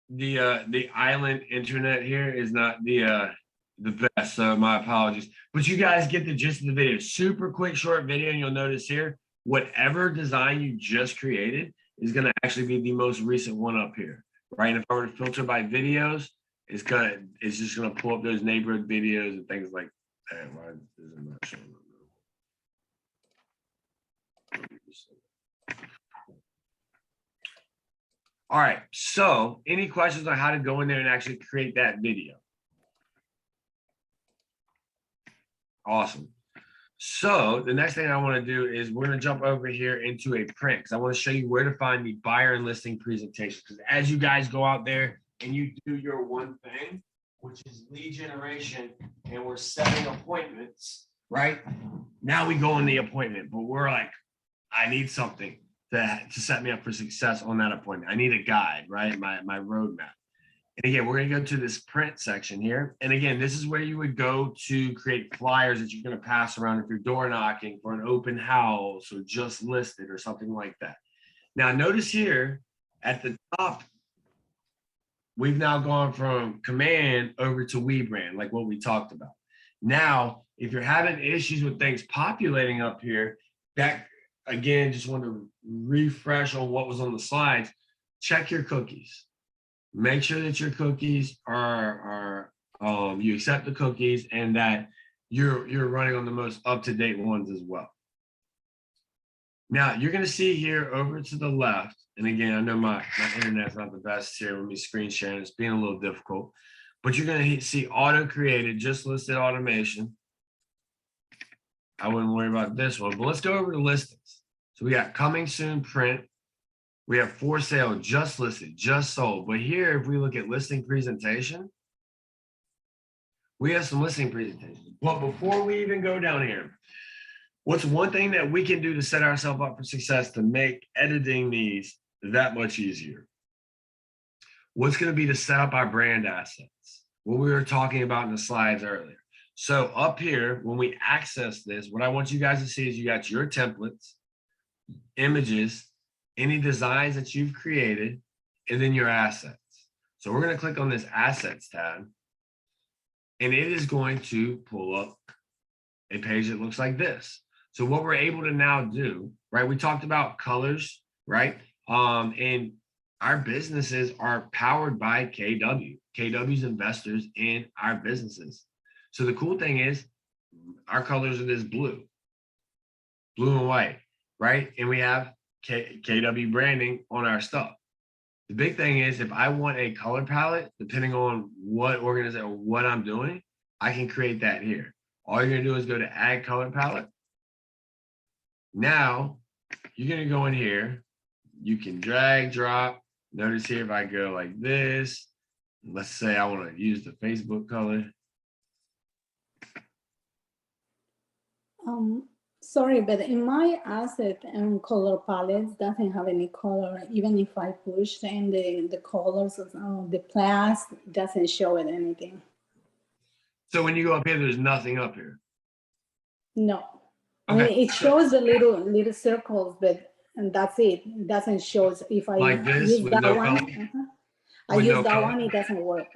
The island internet here is not the best, so my apologies. But you guys get the gist of the video. Super quick, short video, and you'll notice here whatever design you just created is gonna actually be the most recent one up here, right? And if I were to filter by videos, it's just gonna pull up those neighborhood videos and things like that. Why is it not showing up now? All right, so any questions on how to go in there and actually create that video? Awesome. So the next thing I want to do is we're going to jump over here into a print because I want to show you where to find the buyer and listing presentation. Because as you guys go out there and you do your one thing, which is lead generation, and we're setting appointments, right? Now we go in the appointment, but we're like, I need something to set me up for success on that appointment. I need a guide, right? My roadmap. And again, we're going to go to this print section here. And again, this is where you would go to create flyers that you're going to pass around if you're door knocking for an open house or just listed or something like that. Now, notice here at the top, we've now gone from command over to WeBrand, like what we talked about. Now, if you're having issues with things populating up here, that again, just want to refresh on what was on the slides. Check your cookies. Make sure that your cookies are you accept the cookies and that you're running on the most up-to-date ones as well. Now you're going to see here over to the left, and again, I know my internet's not the best here with me screen sharing. It's being a little difficult, but you're going to see auto created, just listed automation. I wouldn't worry about this one, but let's go over to listings. So we got coming soon print. We have for sale, just listed, just sold. But here, if we look at listing presentation, we have some listing presentations. But before we even go down here, what's one thing that we can do to set ourselves up for success to make editing these that much easier? What's going to be to set up our brand assets? What we were talking about in the slides earlier. So up here, when we access this, what I want you guys to see is you got your templates, images, any designs that you've created, and then your assets. So we're going to click on this assets tab, and it is going to pull up a page that looks like this. So what we're able to now do, right? We talked about colors, right? And our businesses are powered by KW. KW's investors in our businesses. So the cool thing is our colors are this blue and white, right? And we have KW branding on our stuff. The big thing is if I want a color palette, depending on what organization or what I'm doing, I can create that here. All you're gonna do is go to add color palette. Now you're gonna go in here, you can drag, drop. Notice here if I go like this, let's say I wanna use the Facebook color. Sorry, but in my asset and color palettes doesn't have any color. Even if I push and the colors of the plus doesn't show it anything. So when you go up here, there's nothing up here. No, I mean Okay. it shows the little circles, but and that's it. It doesn't show if I Like this, use with that no one. color? I With use no that color? one. It doesn't work.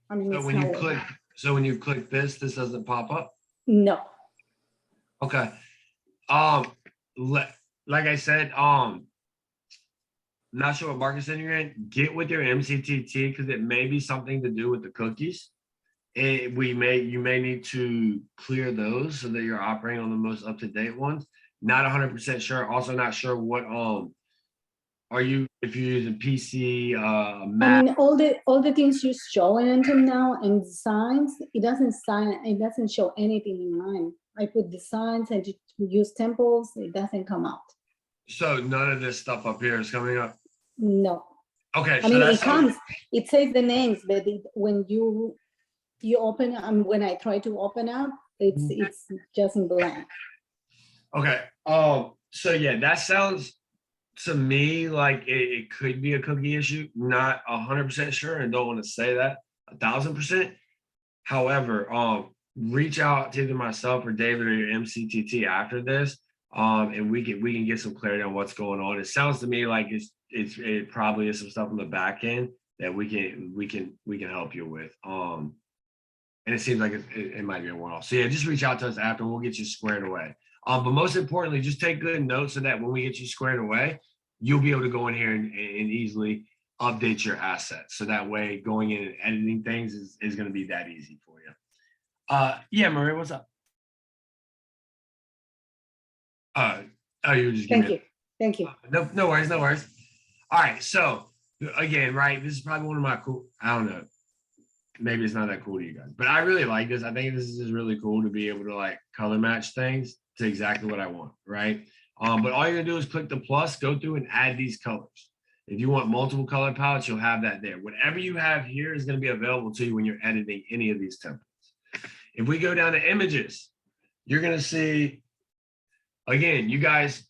I mean, So it's when not you working. click, so when you click this doesn't pop up? No. Okay. Like I said, not sure what market center you're in. Get with your MCTT because it may be something to do with the cookies. You may need to clear those so that you're operating on the most up-to-date ones. Not 100% sure. Also not sure what are you, if you're using PC, Mac. I mean, all the things you're showing until now and designs, it doesn't show anything in mine. I put designs and use temples, it doesn't come out. So none of this stuff up here is coming up. No. Okay. I So mean, it that's comes, it says the names, but when you open, when I try to open up, it's just in blank. okay. So yeah, that sounds to me like it could be a cookie issue. Not 100% sure, and don't want to say that 1,000%. However, reach out to either myself or David or your MCTT after this, and we can get some clarity on what's going on. It sounds to me like it probably is some stuff on the back end that we can help you with. And it seems like it might be a one-off. So yeah, just reach out to us after and we'll get you squared away. But most importantly, just take good notes so that when we get you squared away, you'll be able to go in here and easily update your assets. So that way going in and editing things is going to be that easy for you. Yeah, Maria, what's up? Oh, you were just giving Thank me you. Thank you. no worries, no worries. All right, so again, right, this is probably one of my cool, I don't know, maybe it's not that cool to you guys, but I really like this. I think this is really cool to be able to like color match things to exactly what I want, right? But all you're gonna do is click the plus, go through and add these colors. If you want multiple color palettes, you'll have that there. Whatever you have here is gonna be available to you when you're editing any of these templates. If we go down to images, you're gonna see, again, you guys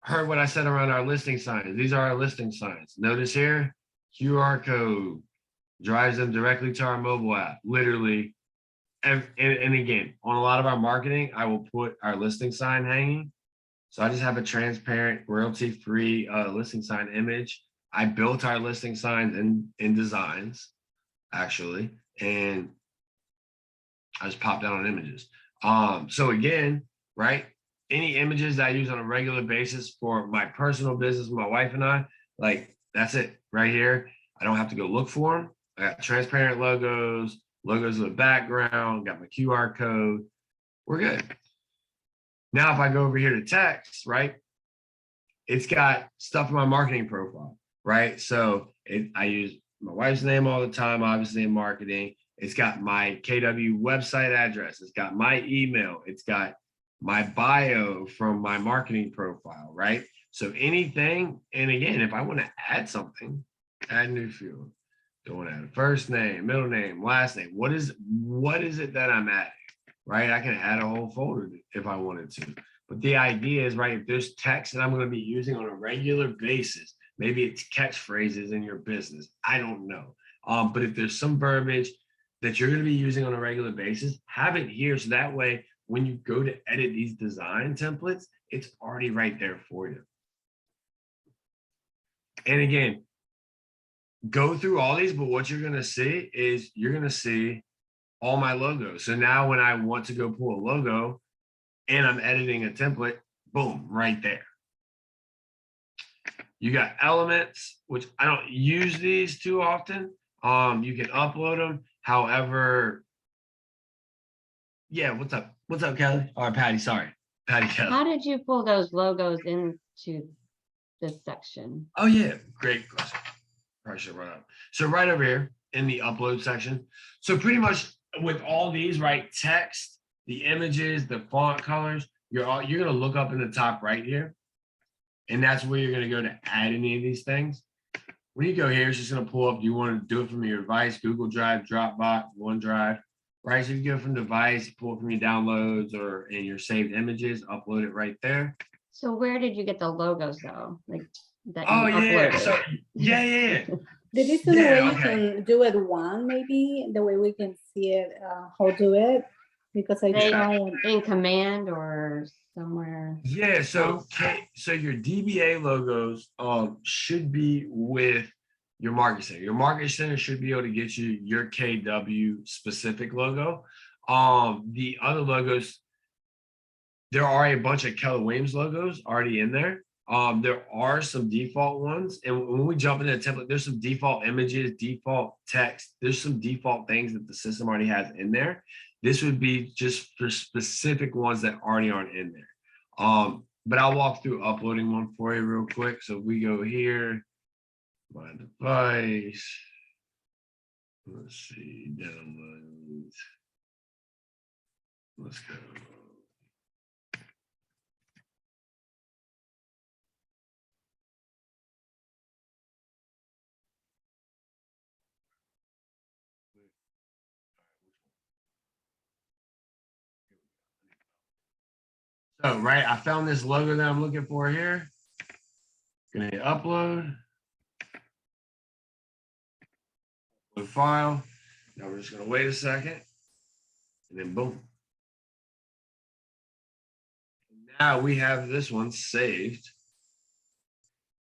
heard what I said around our listing signs. These are our listing signs. Notice here, QR code drives them directly to our mobile app, literally. And again, on a lot of our marketing, I will put our listing sign hanging. So I just have a transparent, royalty-free listing sign image. I built our listing signs in Designs, actually, and I just popped out on images. So again, right? Any images that I use on a regular basis for my personal business, my wife and I, like that's it right here. I don't have to go look for them. I got transparent logos, logos of the background, got my QR code. We're good. Now, if I go over here to text, right, it's got stuff in my marketing profile, right? So I use my wife's name all the time, obviously in marketing. It's got my KW website address. It's got my email. It's got my bio from my marketing profile, right? So anything, and again, if I want to add something, add new field. Don't want to add a first name, middle name, last name. What is it that I'm adding, right? I can add a whole folder if I wanted to. But the idea is, right, if there's text that I'm going to be using on a regular basis, maybe it's catchphrases in your business, I don't know. But if there's some verbiage that you're going to be using on a regular basis, have it here so that way when you go to edit these design templates, it's already right there for you. And again, go through all these, but what you're going to see is you're going to see all my logos. So now when I want to go pull a logo and I'm editing a template, boom, right there. You got elements, which I don't use these too often. You can upload them. However, yeah, what's up? What's up, Kelly? Or Patty, sorry. Patty Kelly. How did you pull those logos into this section? Oh, yeah, great question. Probably should run up. So right over here in the upload section. So pretty much with all these, right, text, the images, the font colors, you're gonna look up in the top right here. And that's where you're gonna go to add any of these things. When you go here, it's just gonna pull up, do you want to do it from your device, Google Drive, Dropbox, OneDrive, right? So you go from device, pull it from your downloads or in your saved images, upload it right there. So where did you get the logos though? Like that you Oh, yeah. uploaded? So, yeah. There is a Yeah, way you okay. can do it one, maybe the way we can see it, how to do it, because I They- try. In command or somewhere? Yeah, so so your DBA logos should be with your market center. Your market center should be able to get you your KW specific logo. The other logos, there are a bunch of Keller Williams logos already in there. There are some default ones, and when we jump into the template, there's some default images, default text. There's some default things that the system already has in there. This would be just for specific ones that already aren't in there. But I'll walk through uploading one for you real quick. So we go here, my device. Let's see, downloads. Let's go. So, right, I found this logo that I'm looking for here. Gonna hit upload. Upload file. Now we're just gonna wait a second. And then boom. Now we have this one saved.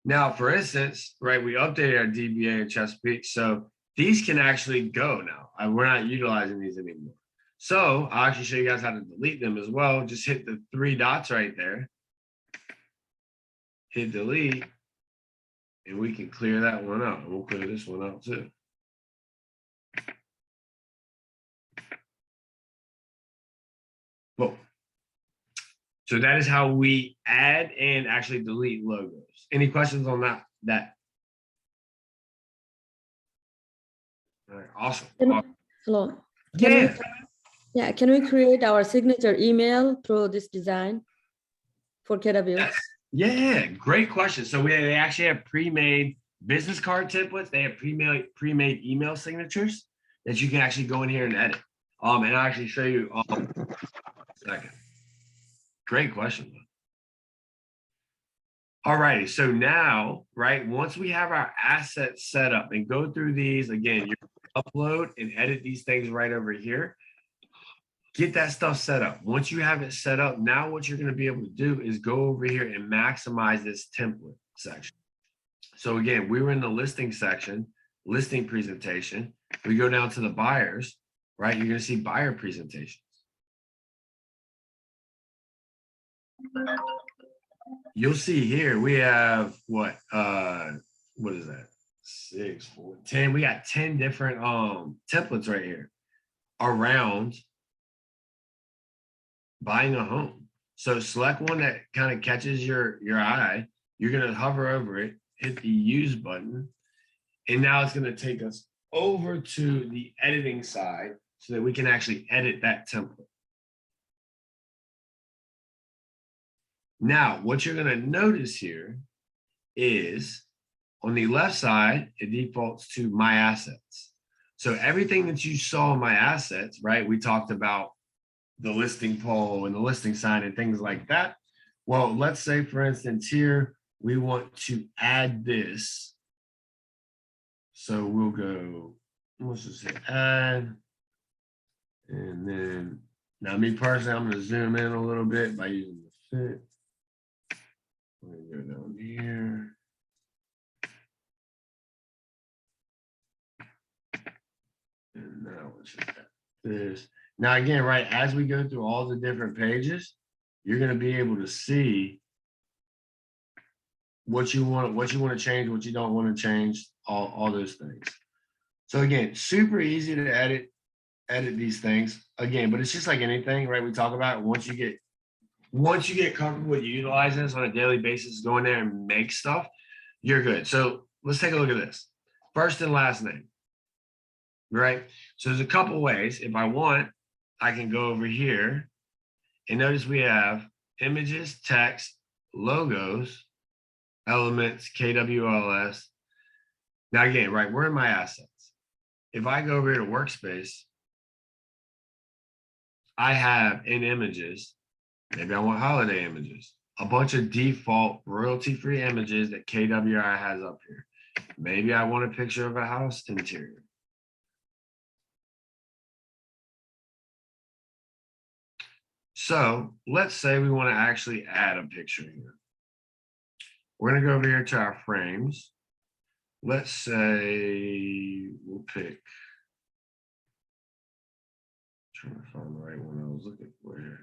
Now, for instance, right, we updated our DBA in Chesapeake. So these can actually go now. We're not utilizing these anymore. So I'll actually show you guys how to delete them as well. Just hit the 3 dots right there. Hit delete. And we can clear that one out. We'll clear this one out too. Boom. So that is how we add and actually delete logos. Any questions on that? All right, awesome. Hello. Can Yeah. Yeah, can we create our signature email through this design for KW? Yes. Yeah, great question. So they actually have pre-made business card templates. They have pre-made email signatures that you can actually go in here and edit. And I'll actually show you second. Great question. All righty. So now, right, once we have our assets set up and go through these, again, you upload and edit these things right over here. Get that stuff set up. Once you have it set up, now what you're going to be able to do is go over here and maximize this template section. So again, we were in the listing section, listing presentation. We go down to the buyers, right? You're going to see buyer presentations. You'll see here we have what is that? 6, 4, 10. We got 10 different templates right here around buying a home. So select one that kind of catches your eye. You're going to hover over it, hit the use button, and now it's going to take us over to the editing side so that we can actually edit that template. Now, what you're going to notice here is on the left side, it defaults to my assets. So everything that you saw in my assets, right? We talked about the listing pole and the listing sign and things like that. Well, let's say, for instance, here, we want to add this. So we'll go, let's just hit add. And then, now me personally, I'm going to zoom in a little bit by using the fit. I'm going to go down here. And now let's just add this. Now, again, right, as we go through all the different pages, you're going to be able to see what you want to change, what you don't want to change, all those things. So again, super easy to edit these things. Again, but it's just like anything, right? We talk about once you get comfortable with utilizing this on a daily basis, go in there and make stuff, you're good. So let's take a look at this. First and last name, right? So there's a couple ways. If I want, I can go over here and notice we have images, text, logos, elements, KWLS. Now again, right, we're in my assets. If I go over here to workspace, I have in images, maybe I want holiday images, a bunch of default royalty-free images that KWI has up here. Maybe I want a picture of a house interior. So let's say we want to actually add a picture here. We're going to go over here to our frames. Let's say we'll pick, trying to find the right one I was looking for here.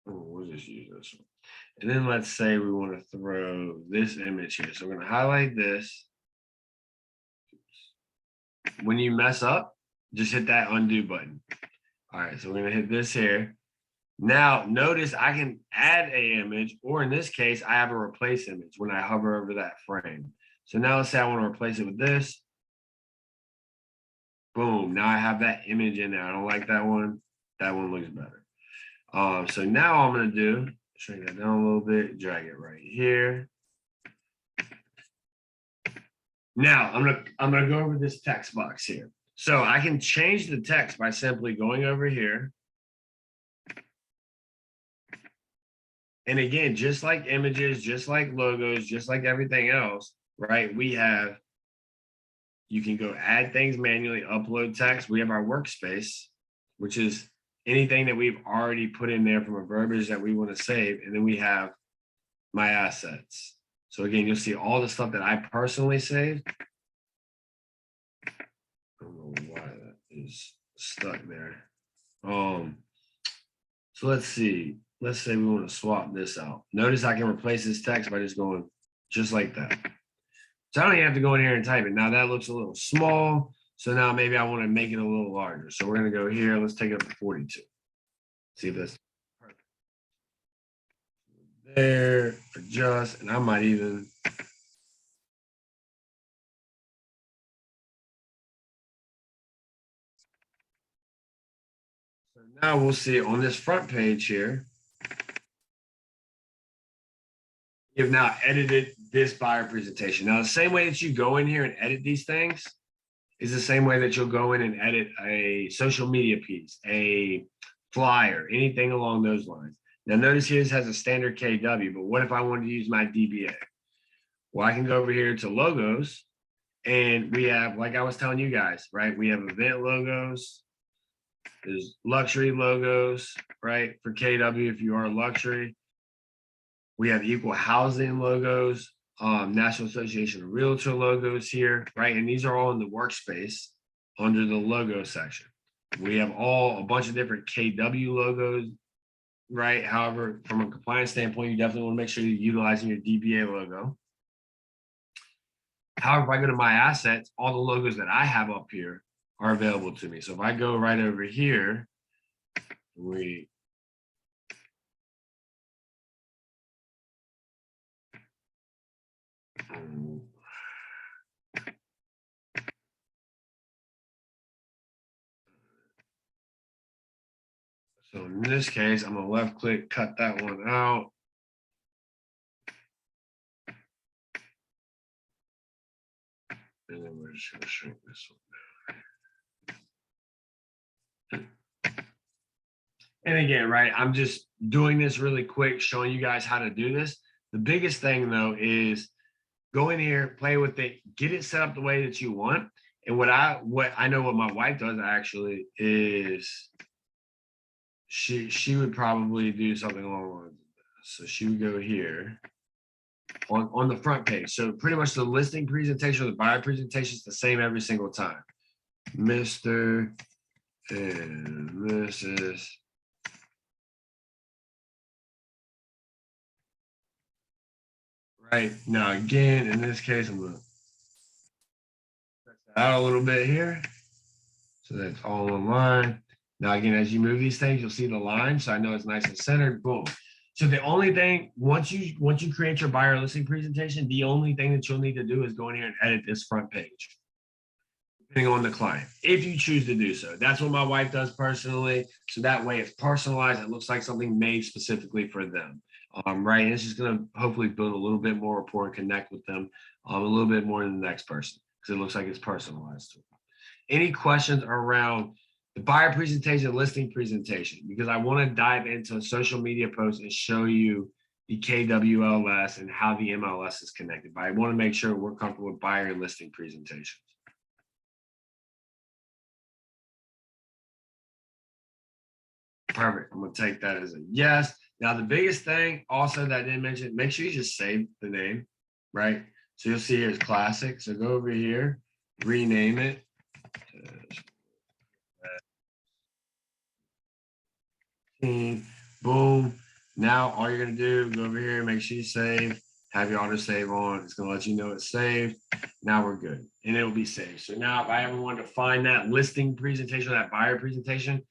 Oh, we'll just use this one. And then let's say we want to throw this image here. So we're going to highlight this. When you mess up, just hit that undo button. All right, so we're going to hit this here. Now, notice I can add an image, or in this case, I have a replace image when I hover over that frame. So now let's say I want to replace it with this. Boom, now I have that image in there. I don't like that one. That one looks better. So now all I'm going to do, shrink that down a little bit, drag it right here. Now I'm gonna go over this text box here. So I can change the text by simply going over here. And again, just like images, just like logos, just like everything else, right? You can go add things manually, upload text. We have our workspace, which is anything that we've already put in there from a verbiage that we want to save. And then we have my assets. So again, you'll see all the stuff that I personally saved. I don't know why that is stuck there. So let's see. Let's say we want to swap this out. Notice I can replace this text by just going just like that. So I don't even have to go in here and type it. Now that looks a little small. So now maybe I want to make it a little larger. So we're going to go here. Let's take it up to 42. See if that's perfect. There, adjust, and I might even. So now we'll see on this front page here. You've now edited this buyer presentation. Now, the same way that you go in here and edit these things is the same way that you'll go in and edit a social media piece, a flyer, anything along those lines. Now, notice here this has a standard KW, but what if I wanted to use my DBA? Well, I can go over here to logos, and we have, like I was telling you guys, right? We have event logos, there's luxury logos, right? For KW, if you are luxury. We have equal housing logos, National Association of Realtor logos here, right? And these are all in the workspace under the logo section. We have a bunch of different KW logos, right? However, from a compliance standpoint, you definitely want to make sure you're utilizing your DBA logo. However, if I go to my assets, all the logos that I have up here are available to me. So if I go right over here, so in this case, I'm gonna left click, cut that one out. And then we're just gonna shrink this one down. And again, right, I'm just doing this really quick, showing you guys how to do this. The biggest thing though is go in here, play with it, get it set up the way that you want. And what I know what my wife does actually is she would probably do something along the lines of this. So she would go here on the front page. So pretty much the listing presentation or the buyer presentation is the same every single time. Mr. and Mrs. Right now, again, in this case, I'm gonna stretch that out a little bit here. So that's all in line. Now, again, as you move these things, you'll see the line. So I know it's nice and centered. Boom. So the only thing, once you create your buyer listing presentation, the only thing that you'll need to do is go in here and edit this front page, depending on the client, if you choose to do so. That's what my wife does personally. So that way it's personalized. It looks like something made specifically for them. Right. And it's just going to hopefully build a little bit more rapport and connect with them a little bit more than the next person, because it looks like it's personalized to them. Any questions around the buyer presentation, listing presentation? Because I want to dive into a social media post and show you the KWLS and how the MLS is connected. But I want to make sure we're comfortable with buyer and listing presentations. Perfect. I'm going to take that as a yes. Now, the biggest thing also that I didn't mention, make sure you just save the name, right? So you'll see here is classic. So go over here, rename it. Boom. Now all you're going to do, go over here, make sure you save, have your auto save on. It's going to let you know it's saved. Now we're good. And it'll be saved. So now if I ever wanted to find that listing presentation, that buyer presentation,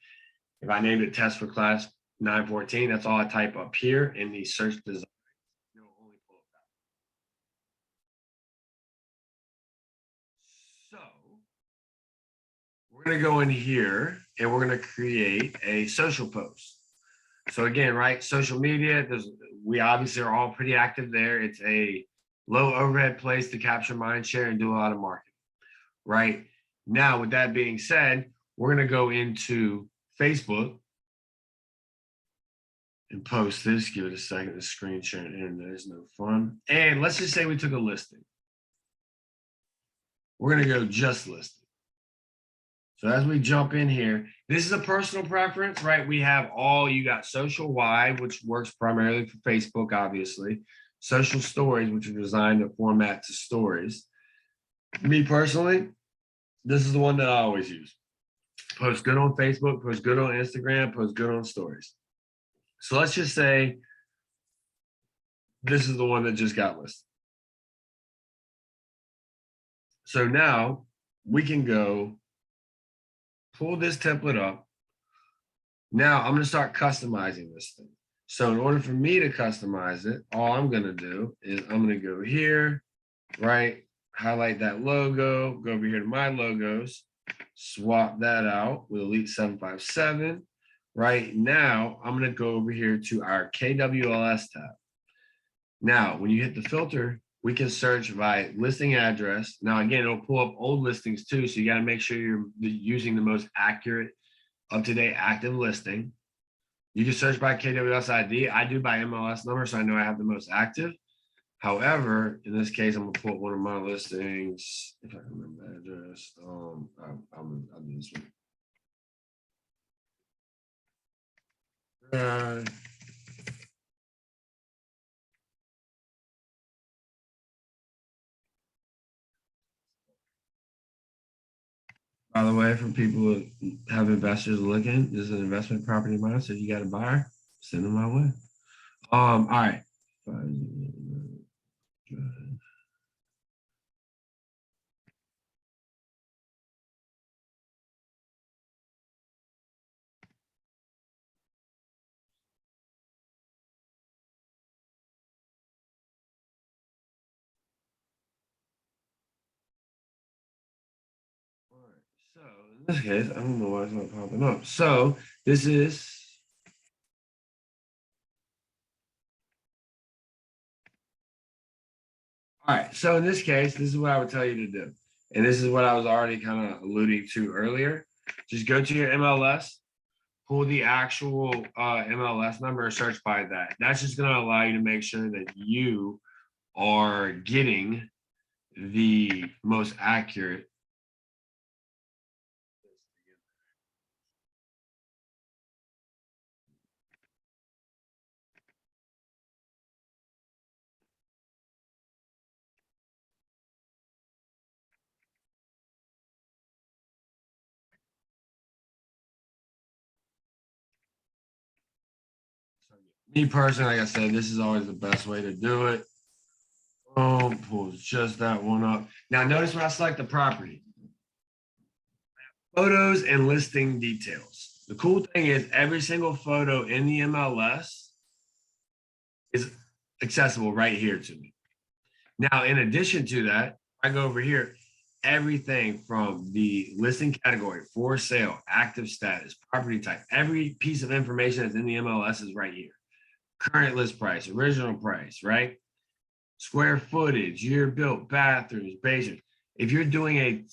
if I named it test for class 914, that's all I type up here in the search design. It'll only pull up that. So we're going to go in here and we're going to create a social post. So again, right, social media, we obviously are all pretty active there. It's a low overhead place to capture mind share and do a lot of marketing, right? Now, with that being said, we're going to go into Facebook and post this. Give it a second. The screen sharing internet is no fun. And let's just say we took a listing. We're going to go just listing. So as we jump in here, this is a personal preference, right? We have you got social wide, which works primarily for Facebook, obviously. social stories, which are designed to format to stories. Me personally, this is the one that I always use. Post good on Facebook, post good on Instagram, post good on stories. So let's just say this is the one that just got listed. So now we can go pull this template up. Now I'm going to start customizing this thing. So in order for me to customize it, all I'm going to do is I'm going to go here, right? Highlight that logo, go over here to my logos, swap that out with Elite 757. Right now, I'm going to go over here to our KWLS tab. Now, when you hit the filter, we can search by listing address. Now, again, it'll pull up old listings too. So you got to make sure you're using the most accurate, up-to-date active listing. You can search by KWS ID. I do by MLS number, so I know I have the most active. However, in this case, I'm gonna pull up one of my listings. If I can remember the address, I'll do this one. By the way, for people who have investors looking, this is an investment property of mine. So you got a buyer, send them my way. All right. So in this case, I don't know why it's not popping up. So this is all right. So in this case, this is what I would tell you to do. And this is what I was already kind of alluding to earlier. Just go to your MLS, pull the actual MLS number, search by that. That's just going to allow you to make sure that you are getting the most accurate. Me personally, like I said, this is always the best way to do it. Pulls just that one up. Now notice when I select the property, photos and listing details. The cool thing is every single photo in the MLS is accessible right here to me. Now, in addition to that, I go over here, everything from the listing category, for sale, active status, property type, every piece of information that's in the MLS is right here. Current list price, original price, right? Square footage, year built, bathrooms, basements. If you're doing a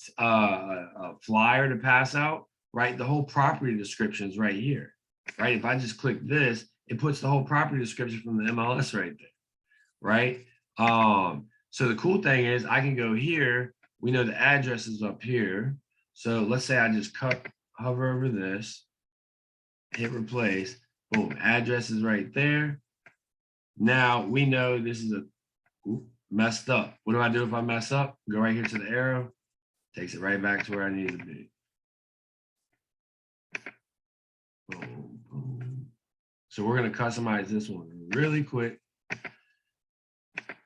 flyer to pass out, right, the whole property description is right here, right? If I just click this, it puts the whole property description from the MLS right there, right? So the cool thing is I can go here. We know the address is up here. So let's say I just hover over this, hit replace, boom, address is right there. Now we know this is messed up. What do I do if I mess up? Go right here to the arrow, takes it right back to where I need to be. Boom, boom. So we're going to customize this one really quick.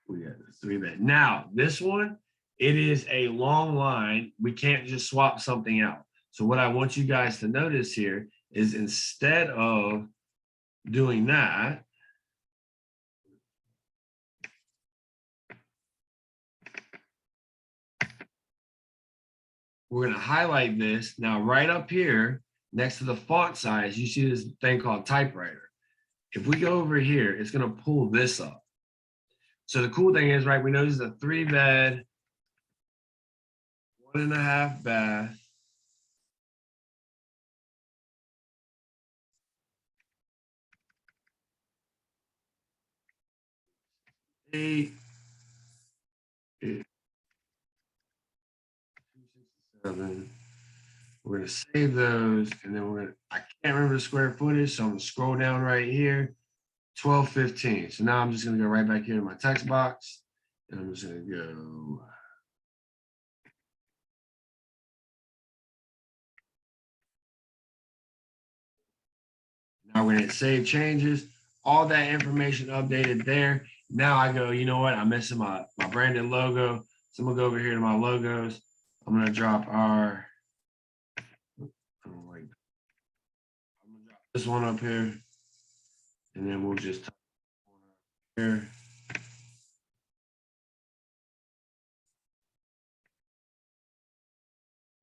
We got 3-bed. Now, this one, it is a long line. We can't just swap something out. So what I want you guys to notice here is instead of doing that, we're going to highlight this. Now, right up here, next to the font size, you see this thing called typewriter. If we go over here, it's going to pull this up. So the cool thing is, right, we know this is a 3-bed, 1.5 bath. Eight, 267. We're going to save those, and then I can't remember the square footage, so I'm going to scroll down right here. 12:15. So now I'm just gonna go right back here in my text box. And I'm just gonna go. Now we're gonna hit save changes, all that information updated there. Now I go, you know what? I'm missing my branded logo. So I'm gonna go over here to my logos. I'm gonna drop our, I'm gonna drop this one up here. And then we'll just here.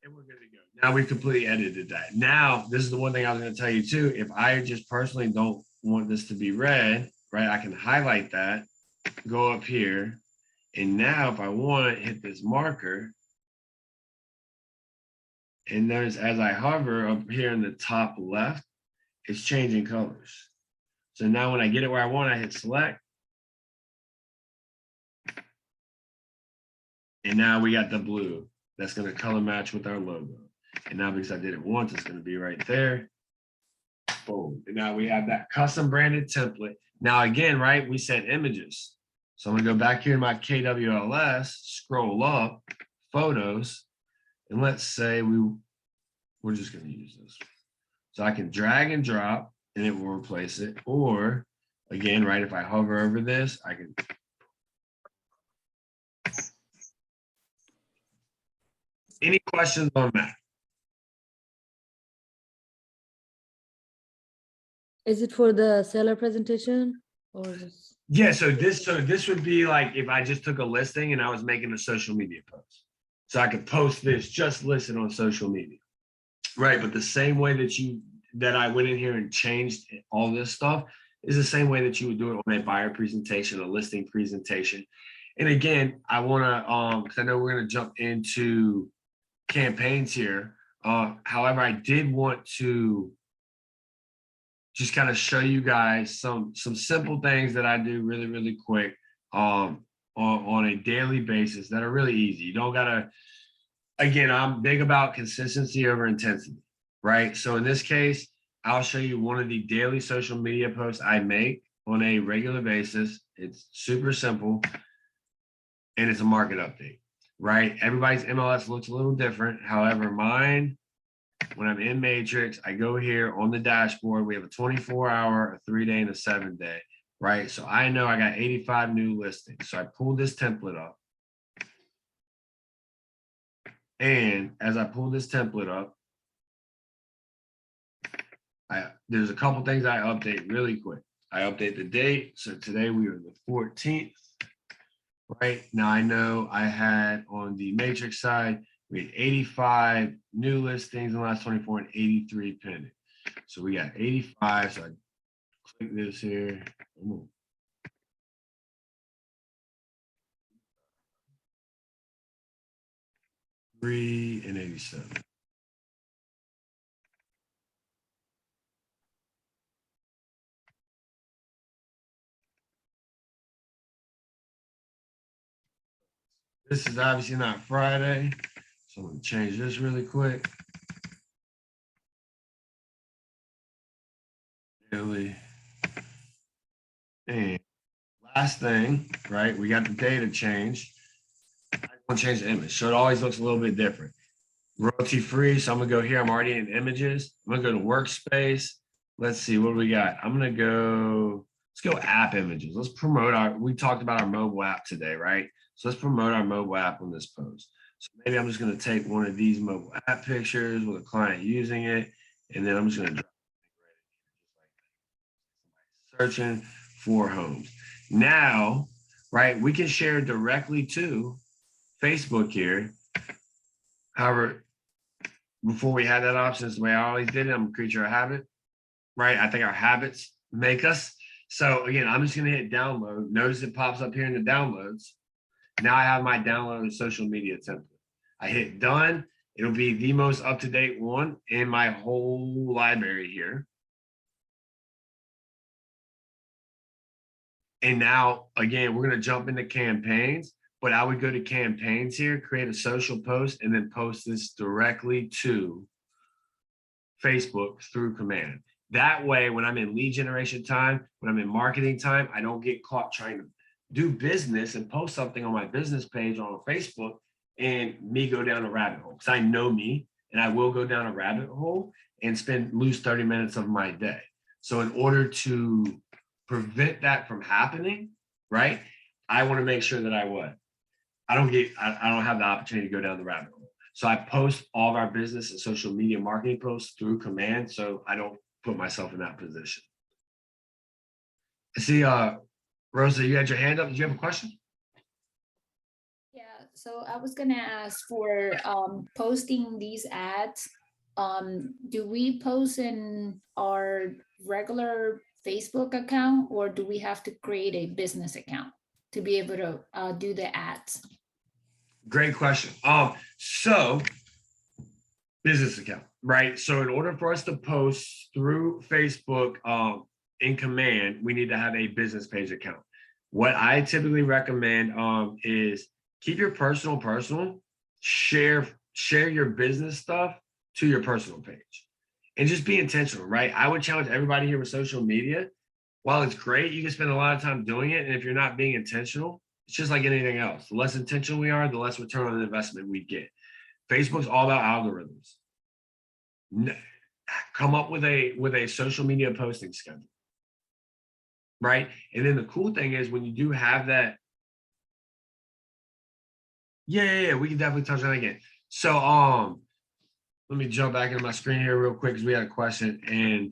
And we're good to go. Now we've completely edited that. Now, this is the one thing I was going to tell you too. If I just personally don't want this to be red, right, I can highlight that, go up here. And now if I want to hit this marker, and notice as I hover up here in the top left, it's changing colors. So now when I get it where I want, I hit select. And now we got the blue. That's going to color match with our logo. And now because I did it once, it's going to be right there. Boom. And now we have that custom branded template. Now again, right, we said images. So I'm going to go back here in my KWLS, scroll up, photos, and let's say we're just going to use this. So I can drag and drop and it will replace it. Or again, right, if I hover over this, I can. Any questions on that? Is it for the seller presentation or just? Yeah, so this would be like if I just took a listing and I was making a social media post. So I could post this, just list it on social media. Right, but the same way that I went in here and changed all this stuff is the same way that you would do it on a buyer presentation, a listing presentation. And again, I want to because I know we're going to jump into campaigns here. However, I did want to just kind of show you guys some simple things that I do really, really quick on a daily basis that are really easy. You don't gotta, again, I'm big about consistency over intensity, right? So in this case, I'll show you one of the daily social media posts I make on a regular basis. It's super simple and it's a market update. Right? Everybody's MLS looks a little different. However, mine, when I'm in Matrix, I go here on the dashboard. We have a 24-hour, a 3-day, and a 7-day, right? So I know I got 85 new listings. So I pulled this template up. And as I pull this template up, there's a couple things I update really quick. I update the date. So today we are the 14th. Right now, I know I had on the Matrix side, we had 85 new listings in the last 24 and 83 pending. So we got 85. So I click this here. 3 and 87. This is obviously not Friday, so I'm going to change this really quick. Daily. And last thing, right? We got the data change. I'm going to change the image, so it always looks a little bit different. Royalty free, so I'm going to go here. I'm already in images. I'm going to go to workspace. Let's see, what do we got? I'm going to go, let's go app images. Let's promote we talked about our mobile app today, right? So let's promote our mobile app on this post. So maybe I'm just going to take one of these mobile app pictures with a client using it, and then I'm just going to drop searching for homes. Now, right, we can share directly to Facebook here. However, before we had that option, it's the way I always did it. I'm a creature of habit, right? I think our habits make us. So again, I'm just going to hit download. Notice it pops up here in the downloads. Now I have my downloaded social media template. I hit done. It'll be the most up-to-date one in my whole library here. And now, again, we're going to jump into campaigns, but I would go to campaigns here, create a social post, and then post this directly to Facebook through command. That way, when I'm in lead generation time, when I'm in marketing time, I don't get caught trying to do business and post something on my business page on Facebook and me go down a rabbit hole. Because I know me and I will go down a rabbit hole and lose 30 minutes of my day. So in order to prevent that from happening, right, I want to make sure that I don't have the opportunity to go down the rabbit hole. So I post all of our business and social media marketing posts through Command, so I don't put myself in that position. I see, Rosa, you had your hand up. Did you have a question? Yeah, so I was gonna ask for posting these ads. Do we post in our regular Facebook account, or do we have to create a business account to be able to do the ads? Great question. So business account, right? So in order for us to post through Facebook in Command, we need to have a business page account. What I typically recommend is keep your personal, share your business stuff to your personal page, and just be intentional, right? I would challenge everybody here with social media. While it's great, you can spend a lot of time doing it, and if you're not being intentional, it's just like anything else. The less intentional we are, the less return on investment we get. Facebook's all about algorithms. Come up with a social media posting schedule, right? And then the cool thing is when you do have that, yeah, we can definitely touch on that again. So let me jump back into my screen here real quick because we had a question. And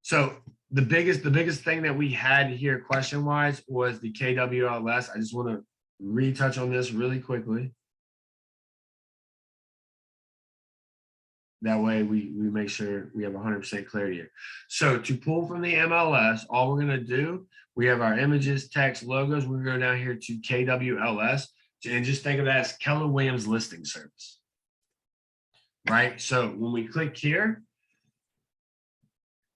so the biggest thing that we had here question wise was the KWLS. I just want to retouch on this really quickly. That way we make sure we have 100% clarity here. So to pull from the MLS, all we're going to do, we have our images, text, logos. We're going to go down here to KWLS and just think of that as Keller Williams Listing Service. Right? So when we click here,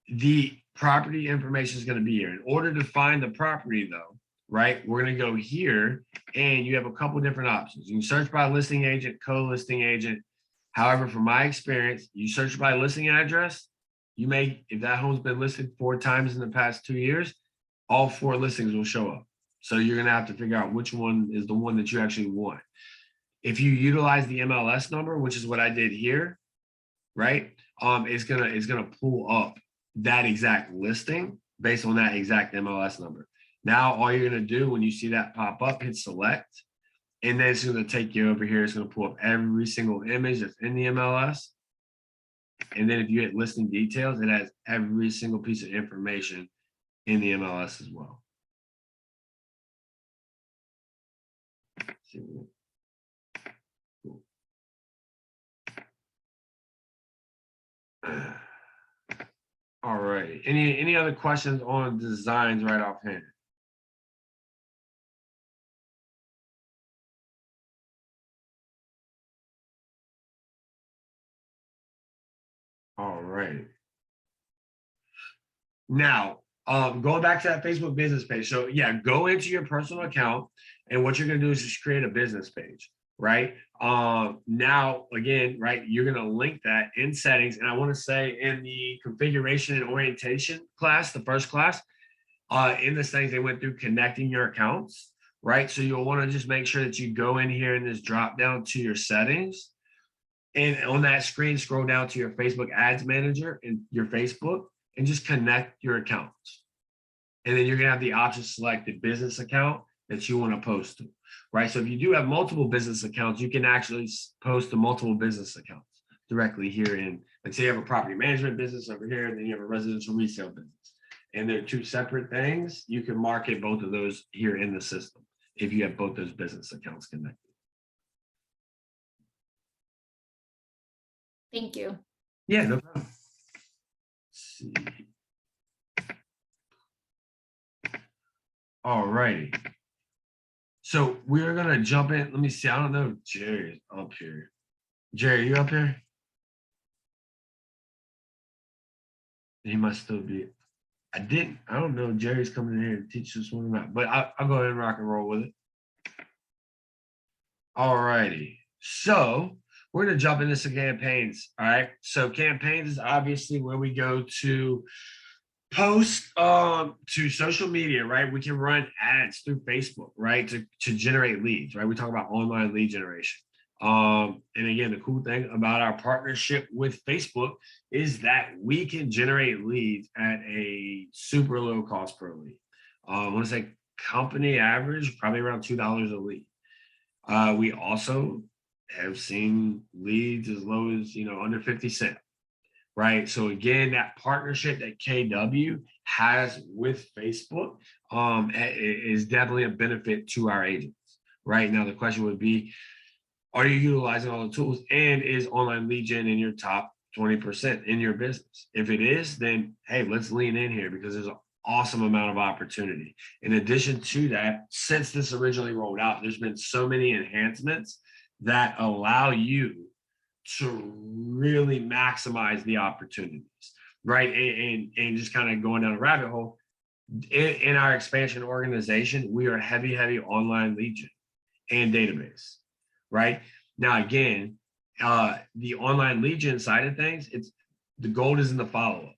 the property information is going to be here. In order to find the property though, right, we're going to go here and you have a couple different options. You can search by listing agent, co-listing agent. However, from my experience, you search by listing address, you may, if that home's been listed 4 times in the past 2 years, all 4 listings will show up. So you're going to have to figure out which one is the one that you actually want. If you utilize the MLS number, which is what I did here, right? It's gonna pull up that exact listing based on that exact MLS number. Now, all you're gonna do when you see that pop up, hit select, and then it's gonna take you over here. It's gonna pull up every single image that's in the MLS. And then if you hit listing details, it has every single piece of information in the MLS as well. All right. Any other questions on designs right offhand? All right. Now, going back to that Facebook business page. So yeah, go into your personal account, and what you're gonna do is just create a business page, right? Now, again, right, you're gonna link that in settings, and I want to say in the configuration and orientation class, the first class, in the settings, they went through connecting your accounts, right? So you'll want to just make sure that you go in here in this drop down to your settings, and on that screen, scroll down to your Facebook Ads Manager and your Facebook, and just connect your accounts. And then you're gonna have the option to select the business account that you want to post to, right? So if you do have multiple business accounts, you can actually post to multiple business accounts directly here in, let's say you have a property management business over here, and then you have a residential resale business. And they're 2 separate things. You can market both of those here in the system if you have both those business accounts connected. Thank you. Yeah, no problem. Let's see. All righty. So we're gonna jump in. Let me see. I don't know if Jerry is up here. Jerry, you up here? He must still be. I don't know if Jerry's coming in here to teach us one or not, but I'll go ahead and rock and roll with it. All righty. So we're going to jump into some campaigns. All right. So campaigns is obviously where we go to post to social media, right? We can run ads through Facebook, right? To generate leads, right? We talk about online lead generation. And again, the cool thing about our partnership with Facebook is that we can generate leads at a super low cost per lead. I want to say company average, probably around $2 a lead. We also have seen leads as low as, under 50 cents, right? So again, that partnership that KW has with Facebook is definitely a benefit to our agents, right? Now, the question would be, are you utilizing all the tools, and is online lead gen in your top 20% in your business? If it is, then hey, let's lean in here because there's an awesome amount of opportunity. In addition to that, since this originally rolled out, there's been so many enhancements that allow you to really maximize the opportunities, right? And just kind of going down a rabbit hole, in our expansion organization, we are heavy online lead gen and database. Right now, again, the online lead gen side of things, it's the gold is in the follow-up,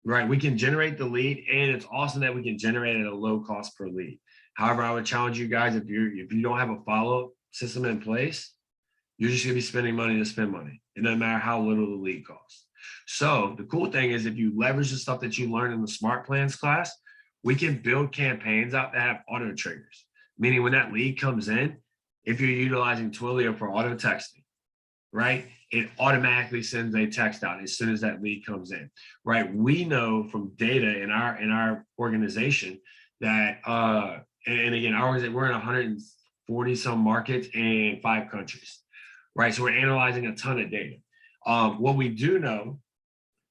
right? We can generate the lead, and it's awesome that we can generate at a low cost per lead. However, I would challenge you guys, if you don't have a follow-up system in place, you're just gonna be spending money to spend money. It doesn't matter how little the lead costs. So the cool thing is, if you leverage the stuff that you learned in the Smart Plans class, we can build campaigns out that have auto triggers, meaning when that lead comes in, if you're utilizing Twilio for auto texting, right, it automatically sends a text out as soon as that lead comes in, right? We know from data in our organization that, and again, we're in 140 some markets in 5 countries, right? So we're analyzing a ton of data. What we do know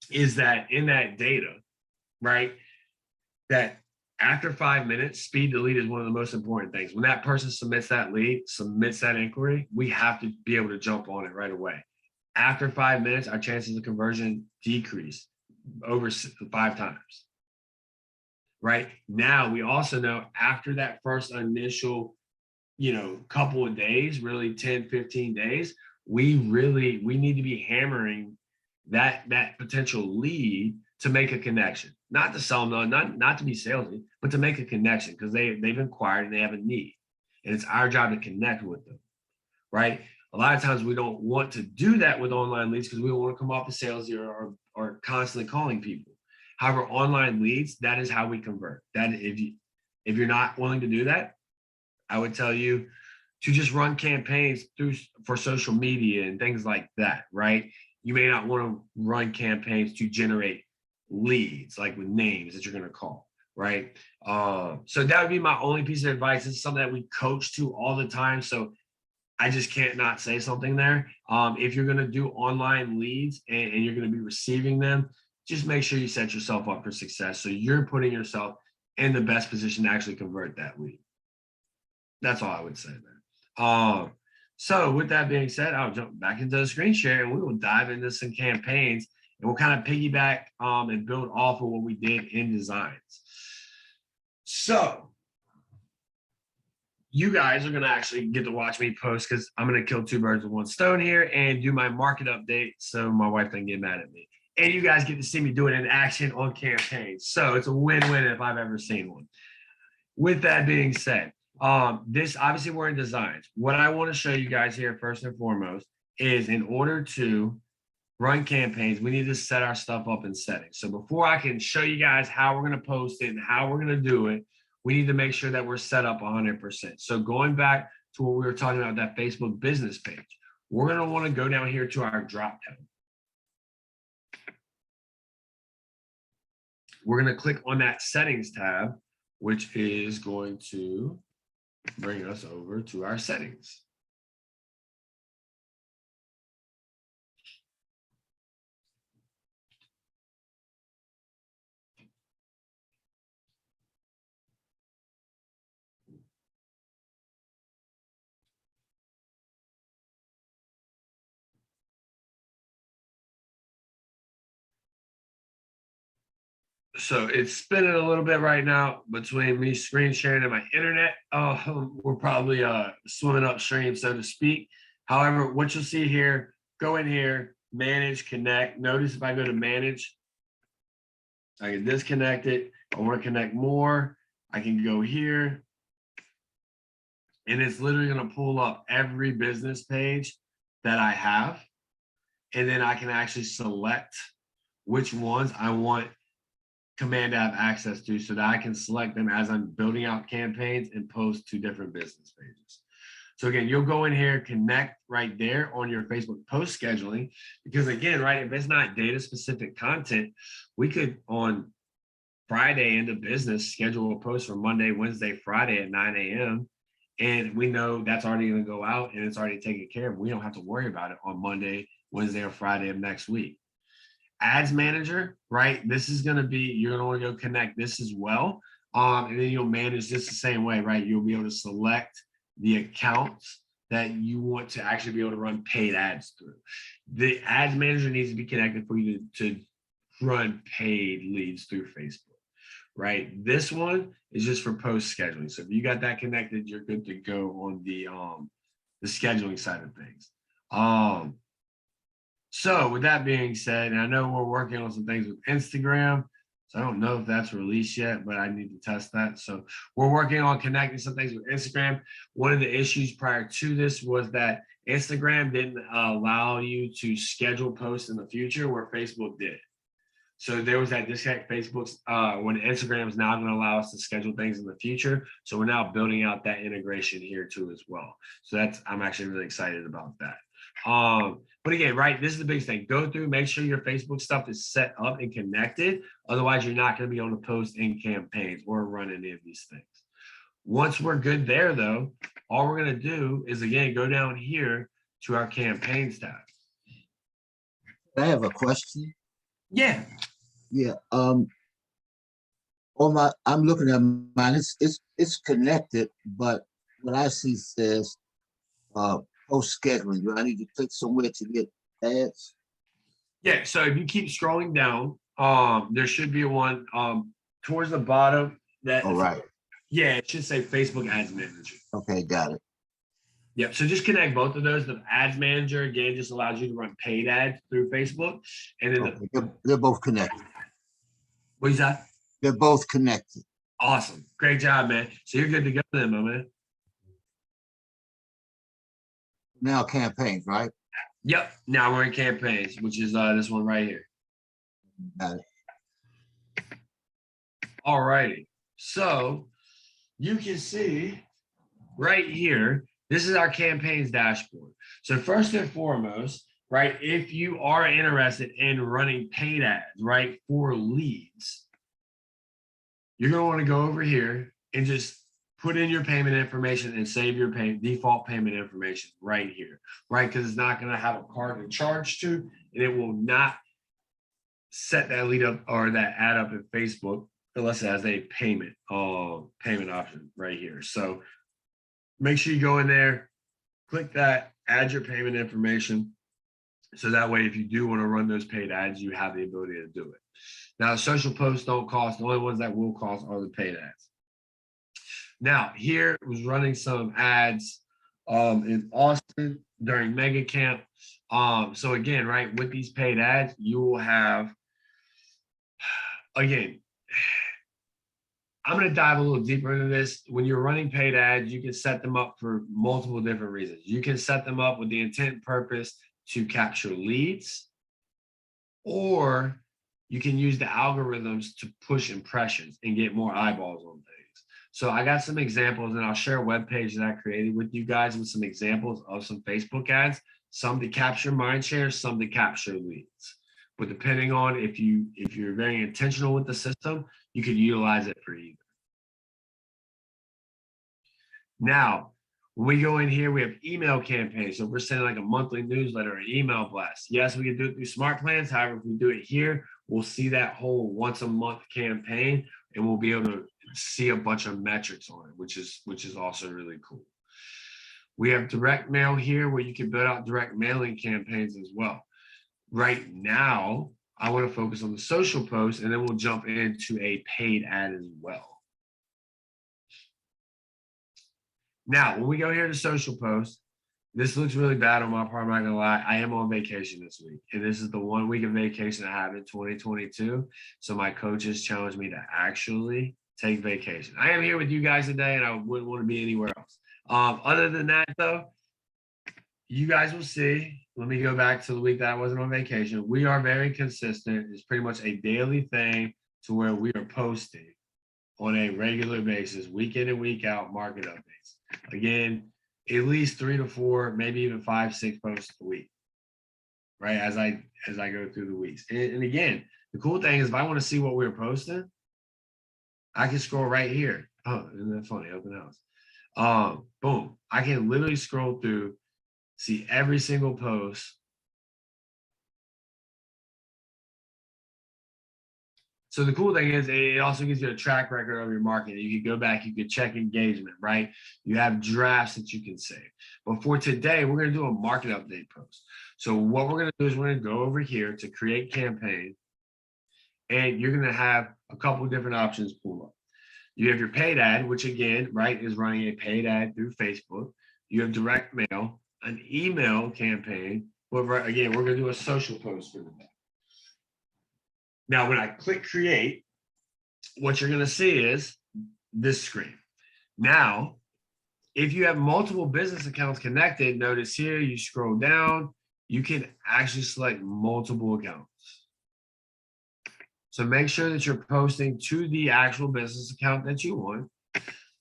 is that in that data, right, that after 5 minutes, speed to lead is one of the most important things. When that person submits that lead, submits that inquiry, we have to be able to jump on it right away. After 5 minutes, our chances of conversion decrease over 5 times. Right now, we also know after that first initial, couple of days, really 10, 15 days, we need to be hammering that potential lead to make a connection, not to sell them, not to be salesy, but to make a connection because they've inquired and they have a need, and it's our job to connect with them, right? A lot of times we don't want to do that with online leads because we don't want to come off as salesy or constantly calling people. However, online leads, that is how we convert. That if you're not willing to do that, I would tell you to just run campaigns for social media and things like that, right? You may not want to run campaigns to generate leads, like with names that you're going to call, right? So that would be my only piece of advice. This is something that we coach to all the time. So I just can't not say something there. If you're going to do online leads and you're going to be receiving them, just make sure you set yourself up for success. So you're putting yourself in the best position to actually convert that lead. That's all I would say there. So with that being said, I'll jump back into the screen share and we will dive into some campaigns, and we'll kind of piggyback and build off of what we did in designs. So you guys are going to actually get to watch me post because I'm going to kill 2 birds with 1 stone here and do my market update so my wife doesn't get mad at me. And you guys get to see me do it in action on campaigns. So it's a win-win if I've ever seen one. With that being said, this obviously we're in designs. What I want to show you guys here first and foremost is, in order to run campaigns, we need to set our stuff up in settings. So before I can show you guys how we're going to post it and how we're going to do it, we need to make sure that we're set up 100%. So going back to what we were talking about, that Facebook business page, we're going to want to go down here to our drop down. We're going to click on that settings tab, which is going to bring us over to our settings. So it's spinning a little bit right now between me screen sharing and my internet. We're probably swimming upstream, so to speak. However, what you'll see here, go in here, manage, connect. Notice if I go to manage, I can disconnect it. I want to connect more. I can go here. And it's literally going to pull up every business page that I have. And then I can actually select which ones I want Command to have access to so that I can select them as I'm building out campaigns and post to different business pages. So again, you'll go in here, connect right there on your Facebook post scheduling, because again, right, if it's not data specific content, we could on Friday into business schedule a post for Monday, Wednesday, Friday at 9 a.m. And we know that's already going to go out and it's already taken care of. We don't have to worry about it on Monday, Wednesday, or Friday of next week. Ads manager, right? This is going to be, you're going to want to go connect this as well. And then you'll manage this the same way, right? You'll be able to select the accounts that you want to actually be able to run paid ads through. The ads manager needs to be connected for you to run paid leads through Facebook, right? This one is just for post scheduling. So if you got that connected, you're good to go on the scheduling side of things. So with that being said, and I know we're working on some things with Instagram. So I don't know if that's released yet, but I need to test that. So we're working on connecting some things with Instagram. One of the issues prior to this was that Instagram didn't allow you to schedule posts in the future where Facebook did. So there was that disconnect. Facebook's when Instagram is now going to allow us to schedule things in the future. So we're now building out that integration here too as well. So I'm actually really excited about that. But again, right, this is the biggest thing. Go through, make sure your Facebook stuff is set up and connected. Otherwise, you're not going to be able to post in campaigns or run any of these things. Once we're good there, though, all we're going to do is, again, go down here to our campaigns tab. I have a question. Yeah. Yeah. I'm looking at mine. It's connected, but what I see says post scheduling. Do I need to click somewhere to get ads? Yeah. So if you keep scrolling down, there should be one towards the bottom that. All right. Yeah, it should say Facebook Ads Manager. Okay, got it. Yep. So just connect both of those. The Ads Manager again just allows you to run paid ads through Facebook, and then Okay, they're both connected. what is that? They're both connected. Awesome. Great job, man. So you're good to go then, my man. Now campaigns, right? Yep. Now we're in campaigns, which is this one right here. Got it. All righty. So you can see right here, this is our campaigns dashboard. So first and foremost, right, if you are interested in running paid ads, right, for leads, you're going to want to go over here and just put in your payment information and save your default payment information right here, right? Because it's not going to have a card to charge to, and it will not set that lead up or that ad up in Facebook unless it has a payment option right here. So make sure you go in there, click that, add your payment information. So that way, if you do want to run those paid ads, you have the ability to do it. Now, social posts don't cost. The only ones that will cost are the paid ads. Now, here was running some ads in Austin during Mega Camp. So again, right, with these paid ads, you will have, again, I'm going to dive a little deeper into this. When you're running paid ads, you can set them up for multiple different reasons. You can set them up with the intent and purpose to capture leads, or you can use the algorithms to push impressions and get more eyeballs on things. So I got some examples, and I'll share a web page that I created with you guys with some examples of some Facebook ads, some to capture mind share, some to capture leads. But depending on if you're very intentional with the system, you could utilize it for either. Now, when we go in here, we have email campaigns. So if we're sending like a monthly newsletter or email blast. Yes, we can do it through Smart Plans. However, if we do it here, we'll see that whole once a month campaign, and we'll be able to see a bunch of metrics on it, which is also really cool. We have direct mail here where you can build out direct mailing campaigns as well. Right now, I want to focus on the social posts, and then we'll jump into a paid ad as well. Now, when we go here to social posts, this looks really bad on my part, I'm not gonna lie. I am on vacation this week, and this is the 1 week of vacation I have in 2022. So my coaches challenged me to actually take vacation. I am here with you guys today, and I wouldn't want to be anywhere else. Other than that, though, you guys will see. Let me go back to the week that I wasn't on vacation. We are very consistent. It's pretty much a daily thing to where we are posting on a regular basis, week in and week out, market updates. Again, at least 3 to 4, maybe even 5, 6 posts a week, right? As I go through the weeks. And again, the cool thing is if I want to see what we're posting, I can scroll right here. Oh, isn't that funny? Open house. Boom. I can literally scroll through, see every single post. So the cool thing is it also gives you a track record of your marketing. You can go back, you can check engagement, right? You have drafts that you can save. But for today, we're going to do a market update post. So what we're going to do is we're going to go over here to create campaign, and you're going to have a couple of different options pull up. You have your paid ad, which again, right, is running a paid ad through Facebook. You have direct mail, an email campaign. But again, we're going to do a social post for today. Now, when I click create, what you're going to see is this screen. Now, if you have multiple business accounts connected, notice here, you scroll down, you can actually select multiple accounts. So make sure that you're posting to the actual business account that you want.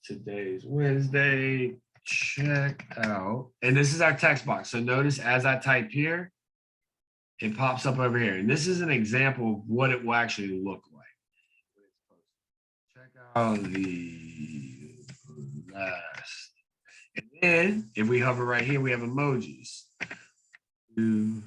Today's Wednesday, check out. And this is our text box. So notice as I type here, it pops up over here. And this is an example of what it will actually look like. Check out the last. And then if we hover right here, we have emojis. And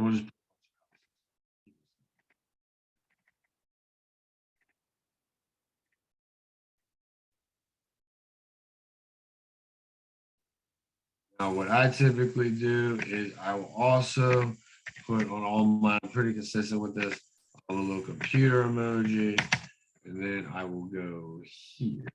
we'll just now what I typically do is I will also put on all mine, I'm pretty consistent with this, a little computer emoji, and then I will go here.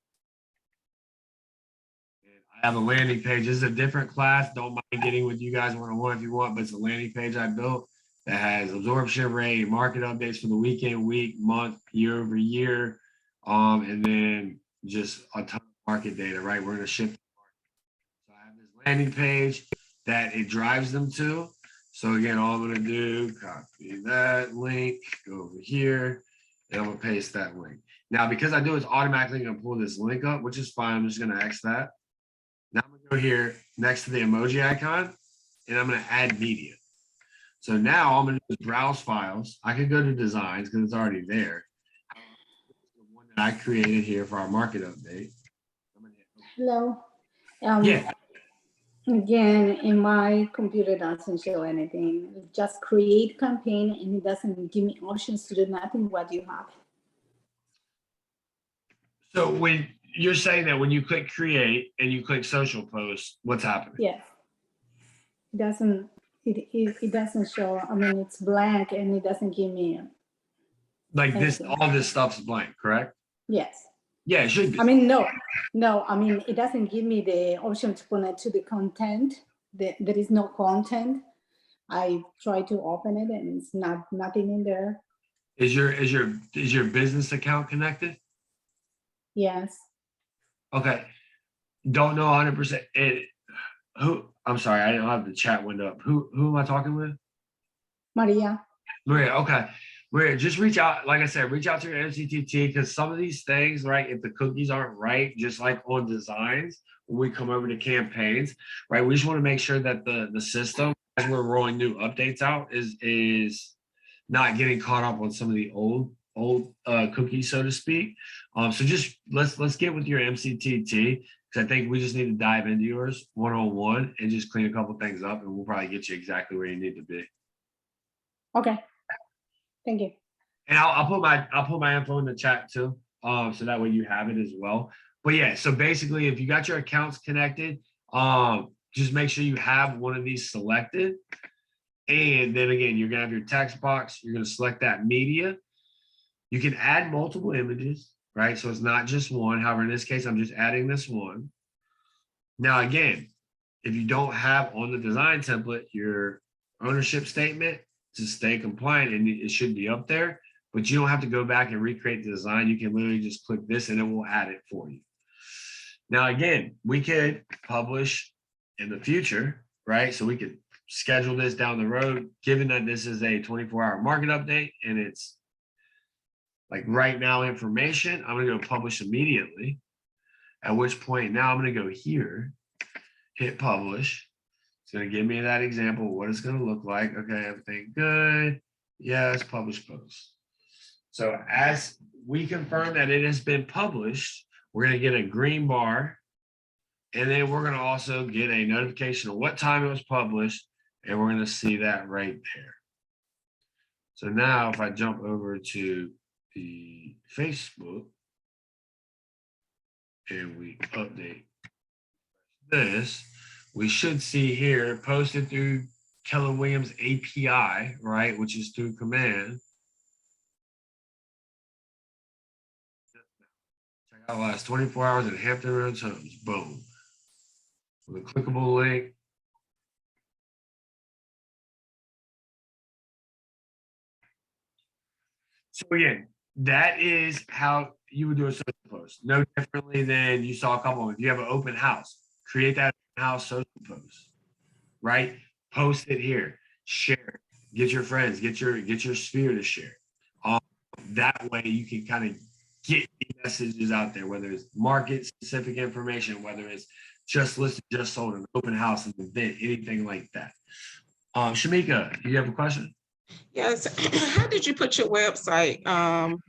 I have a landing page. This is a different class. Don't mind getting with you guys one-on-one if you want, but it's a landing page I built that has absorption rate, market updates for the weekend, week, month, year over year, and then just a ton of market data, right? We're going to shift. So I have this landing page that it drives them to. So again, all I'm going to do, copy that link, go over here, and I'm going to paste that link. Now, because I do, it's automatically going to pull this link up, which is fine. I'm just going to X that. Now I'm going to go here next to the emoji icon, and I'm going to add media. So now I'm going to do browse files. I could go to designs because it's already there. The one that I created here for our market update. Hello. Yeah. Again, in my computer doesn't show anything. Just create campaign and it doesn't give me options to do nothing. What do you have? So when you're saying that when you click create and you click social post, what's happening? Yes. It doesn't. It doesn't show. I mean, it's blank and it doesn't give me. Like this, anything. all this stuff's blank, correct? Yes. Yeah, it should be. I mean, no. I mean, it doesn't give me the option to connect to the content. There is no content. I try to open it and it's nothing in there. Is your business account connected? Yes. Okay. Don't know 100%. Who? I'm sorry, I don't have the chat window up. Who am I talking with? Maria. Maria. Okay. Maria, just reach out. Like I said, reach out to your MCTT because some of these things, right? If the cookies aren't right, just like on designs, when we come over to campaigns, right? We just want to make sure that the system, as we're rolling new updates out, is not getting caught up on some of the old cookies, so to speak. So just let's get with your MCTT because I think we just need to dive into yours one-on-one and just clean a couple things up, and we'll probably get you exactly where you need to be. Okay. Thank you. And I'll put my info in the chat too, so that way you have it as well. But yeah, so basically, if you got your accounts connected, just make sure you have one of these selected. And then again, you're gonna have your text box, you're gonna select that media. You can add multiple images, right? So it's not just one. However, in this case, I'm just adding this one. Now, again, if you don't have on the design template your ownership statement to stay compliant, and it should be up there, but you don't have to go back and recreate the design. You can literally just click this and it will add it for you. Now, again, we could publish in the future, right? So we could schedule this down the road, given that this is a 24-hour market update and it's like right now information, I'm gonna go publish immediately. At which point now I'm gonna go here, hit publish. It's gonna give me that example of what it's gonna look like. Okay, everything good. Yes, publish post. So as we confirm that it has been published, we're gonna get a green bar. And then we're gonna also get a notification of what time it was published. And we're gonna see that right there. So now if I jump over to the Facebook and we update this, we should see here posted through Keller Williams API, right, which is through command. Check out last 24 hours at Hampton Roads Homes, boom. With a clickable link. So again, that is how you would do a social post. No differently than you saw a couple of. If you have an open house, create that open house social post, right? Post it here, share it, get your friends, get your sphere to share. That way you can kind of get messages out there, whether it's market specific information, whether it's just listed, just sold, an open house, an event, anything like that. Shamika, do you have a question? Yes. How did you put your website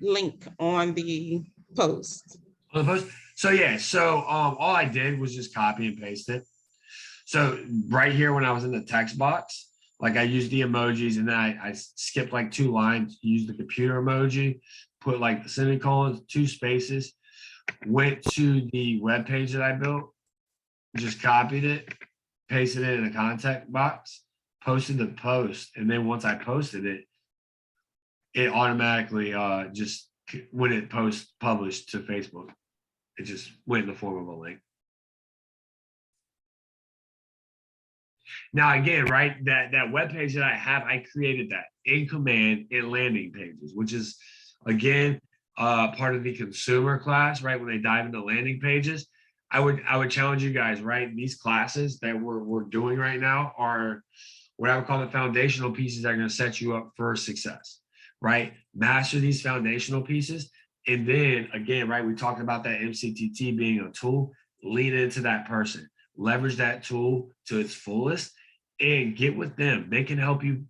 link on the post? On the post? So yeah, so all I did was just copy and paste it. So right here when I was in the text box, like I used the emojis and then I skipped like 2 lines, used the computer emoji, put like the semicolons, 2 spaces, went to the web page that I built, just copied it, pasted it in the contact box, posted the post, and then once I posted it, it automatically just when it published to Facebook, it just went in the form of a link. Now again, right, that web page that I have, I created that in command in landing pages, which is again part of the consumer class, right? When they dive into landing pages, I would challenge you guys, right? These classes that we're doing right now are what I would call the foundational pieces that are going to set you up for success, right? Master these foundational pieces. And then again, right, we talked about that MCTT being a tool. Lean into that person, leverage that tool to its fullest and get with them. They can help you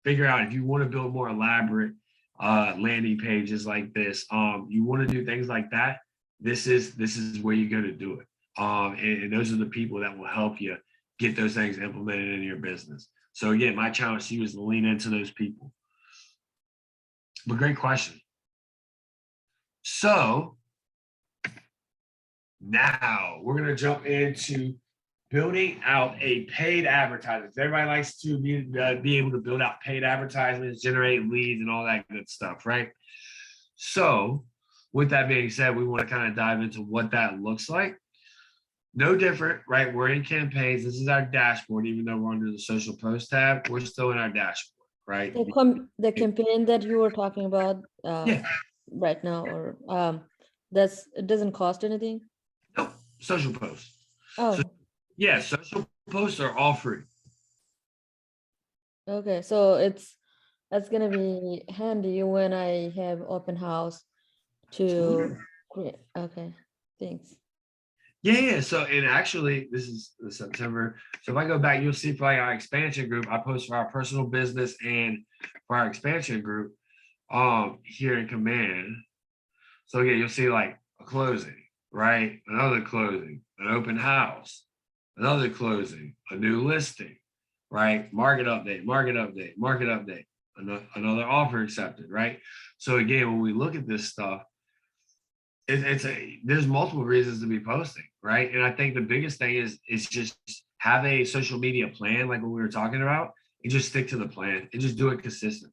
figure out if you want to build more elaborate landing pages like this. You want to do things like that. This is where you go to do it. And those are the people that will help you get those things implemented in your business. So again, my challenge to you is to lean into those people. But great question. So now we're going to jump into building out a paid advertisement. Everybody likes to be able to build out paid advertisements, generate leads and all that good stuff, right? So with that being said, we want to kind of dive into what that looks like. No different, right? We're in campaigns. This is our dashboard. Even though we're under the social post tab, we're still in our dashboard, right? The campaign that you were talking about Yeah. right now, or it doesn't cost anything? No, social posts. Oh, Yeah, social posts are all free. okay. So that's gonna be handy when I have open house to create. Okay, thanks. Yeah. So, and actually, this is September. So if I go back, you'll see for like our expansion group, I post for our personal business and for our expansion group here in command. So again, you'll see like a closing, right? Another closing, an open house, another closing, a new listing, right? Market update, market update, market update, another offer accepted, right? So again, when we look at this stuff, there's multiple reasons to be posting, right? And I think the biggest thing is just have a social media plan, like what we were talking about, and just stick to the plan and just do it consistently.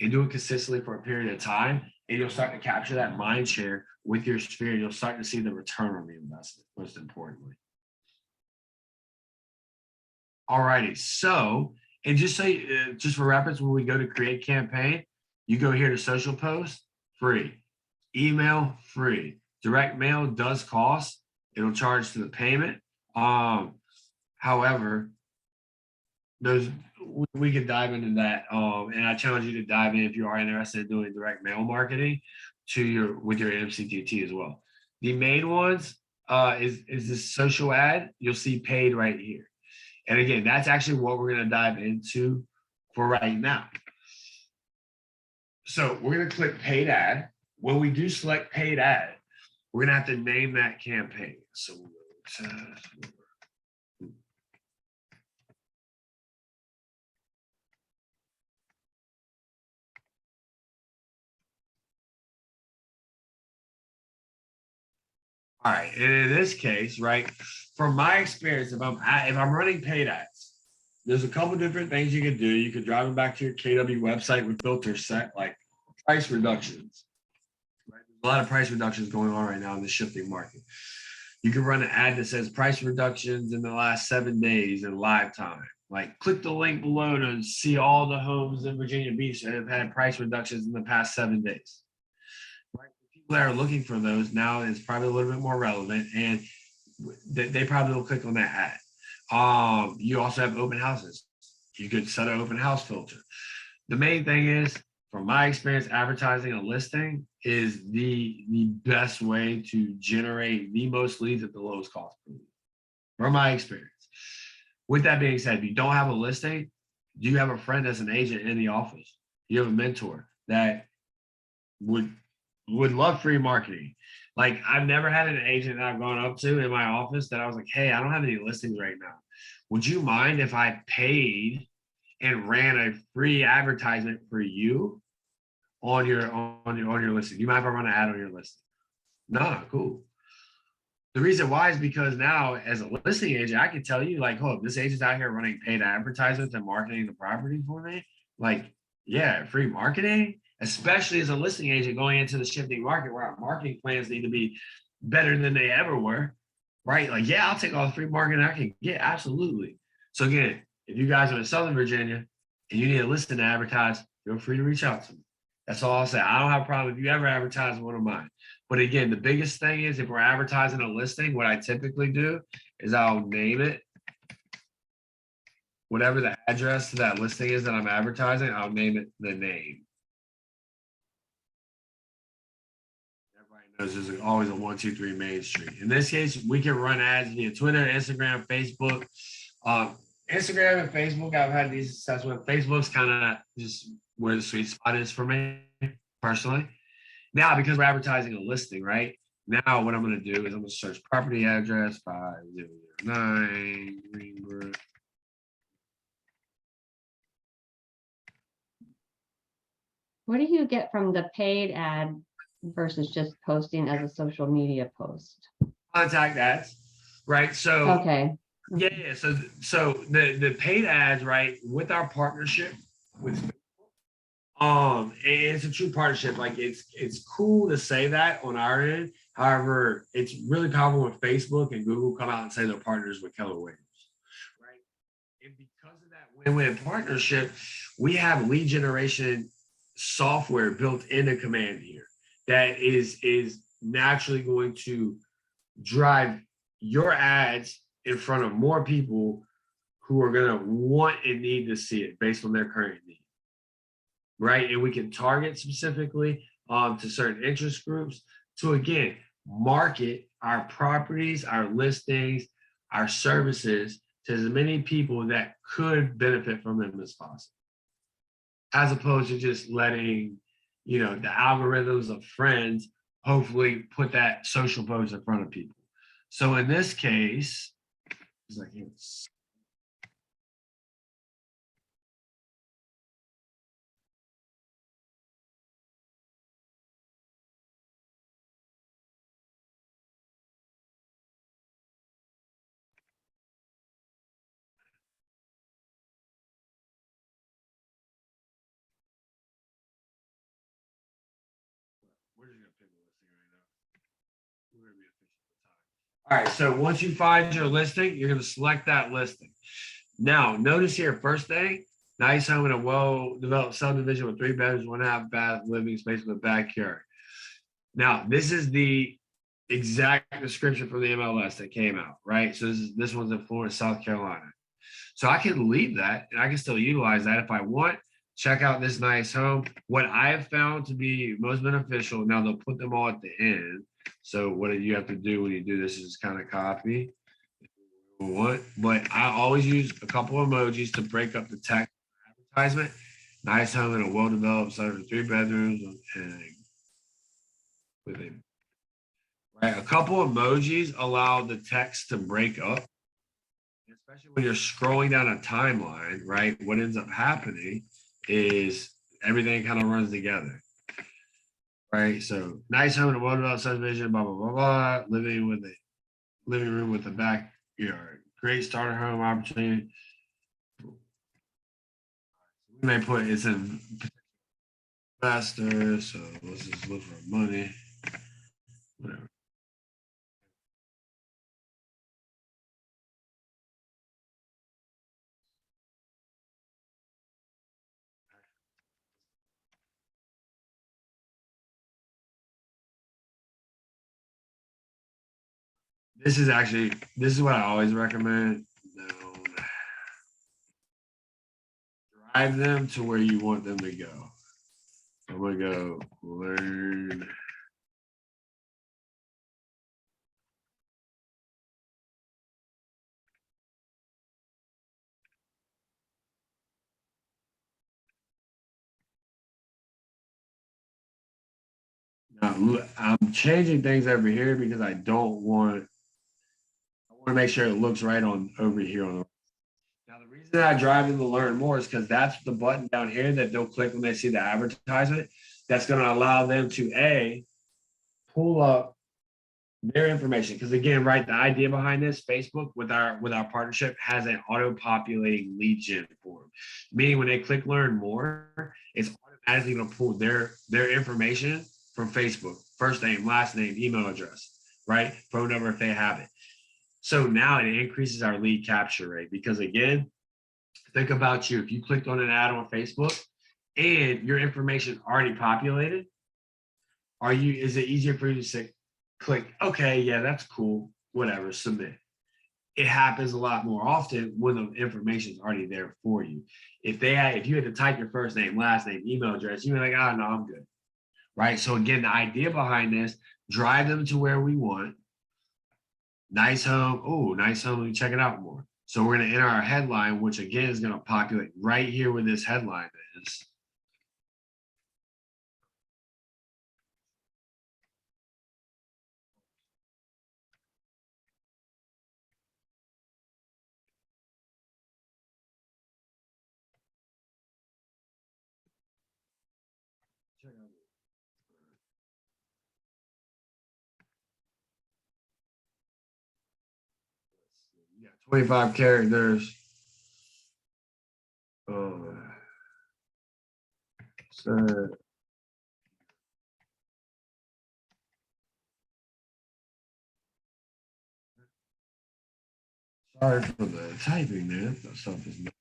And do it consistently for a period of time, and you'll start to capture that mind share with your sphere. You'll start to see the return on the investment, most importantly. All righty, so, and just say, just for reference, when we go to create campaign, you go here to social post, free. Email, free. Direct mail does cost. It'll charge to the payment. However, we could dive into that. And I challenge you to dive in if you are interested in doing direct mail marketing with your MCTT as well. The main ones is this social ad. You'll see paid right here. And again, that's actually what we're going to dive into for right now. So we're going to click paid ad. When we do select paid ad, we're going to have to name that campaign. So all right, and in this case, right, from my experience, if I'm running paid ads, there's a couple different things you could do. You could drive them back to your KW website with filters set, like price reductions. Right? There's a lot of price reductions going on right now in the shifting market. You can run an ad that says price reductions in the last 7 days in live time. Like, click the link below to see all the homes in Virginia Beach that have had price reductions in the past 7 days. That are looking for those now is probably a little bit more relevant, and they probably will click on that ad. You also have open houses. You could set an open house filter. The main thing is, from my experience, advertising a listing is the best way to generate the most leads at the lowest cost per lead, from my experience. With that being said, if you don't have a listing, do you have a friend as an agent in the office? Do you have a mentor that would love free marketing? Like, I've never had an agent that I've gone up to in my office that I was like, hey, I don't have any listings right now. Would you mind if I paid and ran a free advertisement for you on your listing? You mind if I run an ad on your listing? No, cool. The reason why is because now, as a listing agent, I can tell you, like, oh, this agent's out here running paid advertisements and marketing the property for me. Like, yeah, free marketing, especially as a listing agent going into the shifting market where our marketing plans need to be better than they ever were, right? Like, yeah, I'll take all the free marketing I can get, absolutely. So again, if you guys are in Southern Virginia and you need a listing to advertise, feel free to reach out to me. That's all I'll say. I don't have a problem if you ever advertise one of mine. But again, the biggest thing is, if we're advertising a listing, what I typically do is I'll name it. Whatever the address to that listing is that I'm advertising, I'll name it the name. Everybody knows there's always a 123 Main Street. In this case, we can run ads via Twitter, Instagram, Facebook. Instagram and Facebook, I've had these success with. Facebook's kind of just where the sweet spot is for me, personally. Now, because we're advertising a listing, right? Now, what I'm going to do is I'm going to search property address 5009 Greenbrook. What do you get from the paid ad versus just posting as a social media post? Contact ads, right? So, okay. Yeah. So the paid ads, right, with our partnership with it's a true partnership. Like, it's cool to say that on our end. However, it's really powerful when Facebook and Google come out and say they're partners with Keller Williams, right? And because of that win-win partnership, we have lead generation software built into Command here that is naturally going to drive your ads in front of more people who are going to want and need to see it based on their current need. Right? And we can target specifically to certain interest groups to, again, market our properties, our listings, our services to as many people that could benefit from them as possible, as opposed to just letting, the algorithms of friends hopefully put that social post in front of people. So in this case, it's like, We're just gonna pick a listing right now. We're gonna be efficient with time. All right, so once you find your listing, you're gonna select that listing. Now, notice here, first thing, nice home in a well-developed subdivision with 3 bedrooms, 1.5 bath, living space with a backyard. Now, this is the exact description from the MLS that came out, right? So this one's in Florence, South Carolina. So I can leave that and I can still utilize that if I want. Check out this nice home. What I have found to be most beneficial, now they'll put them all at the end. So what you have to do when you do this is just kind of copy what, but I always use a couple emojis to break up the text advertisement. Nice home in a well-developed side, 3 bedrooms and with a right. A couple emojis allow the text to break up, especially when you're scrolling down a timeline, right? What ends up happening is everything kind of runs together, right? So nice home in a well-developed subdivision, blah, blah, blah, blah, living room with a backyard, great starter home opportunity. We may put it's an investor, so let's just look for money, whatever. This is what I always recommend. No. Drive them to where you want them to go. I'm gonna go learn. Now, I'm changing things over here because I want to make sure it looks right on over here on the. Now, the reason I drive them to learn more is because that's the button down here that they'll click when they see the advertisement. That's going to allow them to pull up their information. Because again, right, the idea behind this, Facebook with our partnership has an auto-populating lead gen form. Meaning when they click learn more, it's automatically going to pull their information from Facebook, first name, last name, email address, right? Phone number if they have it. So now it increases our lead capture rate because again, think about you. If you clicked on an ad on Facebook and your information already populated, is it easier for you to say, click, okay, yeah, that's cool, whatever, submit. It happens a lot more often when the information is already there for you. If you had to type your first name, last name, email address, you'd be like, oh no, I'm good. Right. So again, the idea behind this, drive them to where we want. Nice home. Oh, nice home. Let me check it out more. So we're going to enter our headline, which again is going to populate right here where this headline is. Check out. Yeah, 25 characters. So sorry for the typing, man. That stuff is not.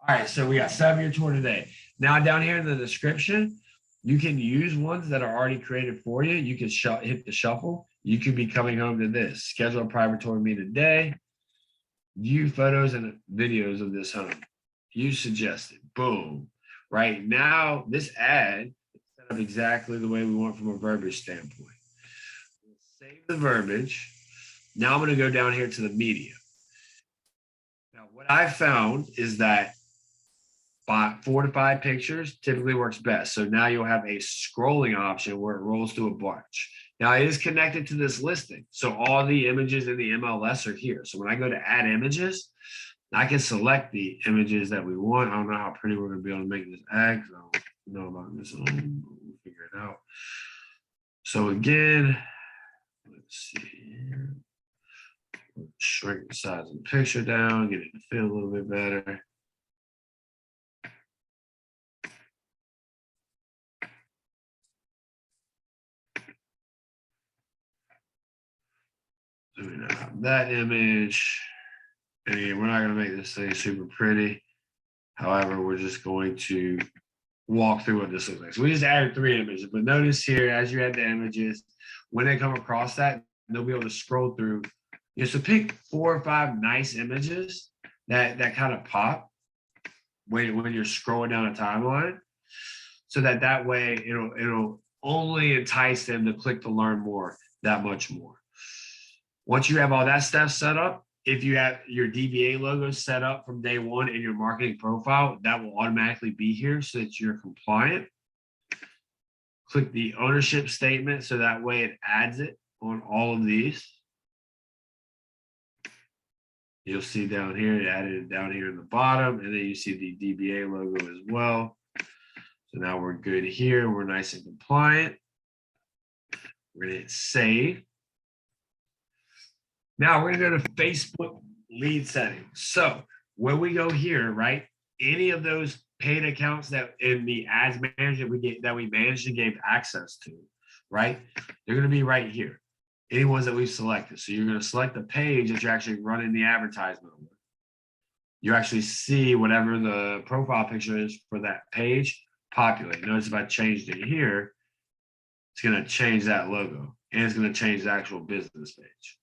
All right, so we got 7-year tour today. Now down here in the description, you can use ones that are already created for you. You can hit the shuffle. You could be coming home to this. Schedule a private tour with me today. View photos and videos of this home. You suggested. Boom. Right now, this ad is set up exactly the way we want from a verbiage standpoint. We'll save the verbiage. Now I'm going to go down here to the media. Now, what I found is that 4 to 5 pictures typically works best. So now you'll have a scrolling option where it rolls through a bunch. Now it is connected to this listing. So all the images in the MLS are here. So when I go to add images, I can select the images that we want. I don't know how pretty we're going to be able to make this ad because I don't know about this. We'll figure it out. So again, let's see here. Shrink the size of the picture down, get it to feel a little bit better. So we now have that image. And again, we're not gonna make this thing super pretty. However, we're just going to walk through what this looks like. So we just added 3 images, but notice here, as you add the images, when they come across that, they'll be able to scroll through. So pick 4 or 5 nice images that kind of pop when you're scrolling down a timeline, so that way it'll only entice them to click to learn more that much more. Once you have all that stuff set up, if you have your DBA logo set up from day one in your marketing profile, that will automatically be here so that you're compliant. Click the ownership statement so that way it adds it on all of these. You'll see down here, it added it down here in the bottom, and then you see the DBA logo as well. So now we're good here. We're nice and compliant. We're gonna hit save. Now we're gonna go to Facebook lead settings. So when we go here, right, any of those paid accounts that in the ads manager that we managed and gave access to, right, they're gonna be right here. Any ones that we've selected. So you're gonna select the page that you're actually running the advertisement with. You actually see whatever the profile picture is for that page populate. Notice if I changed it here, it's gonna change that logo and it's gonna change the actual business page.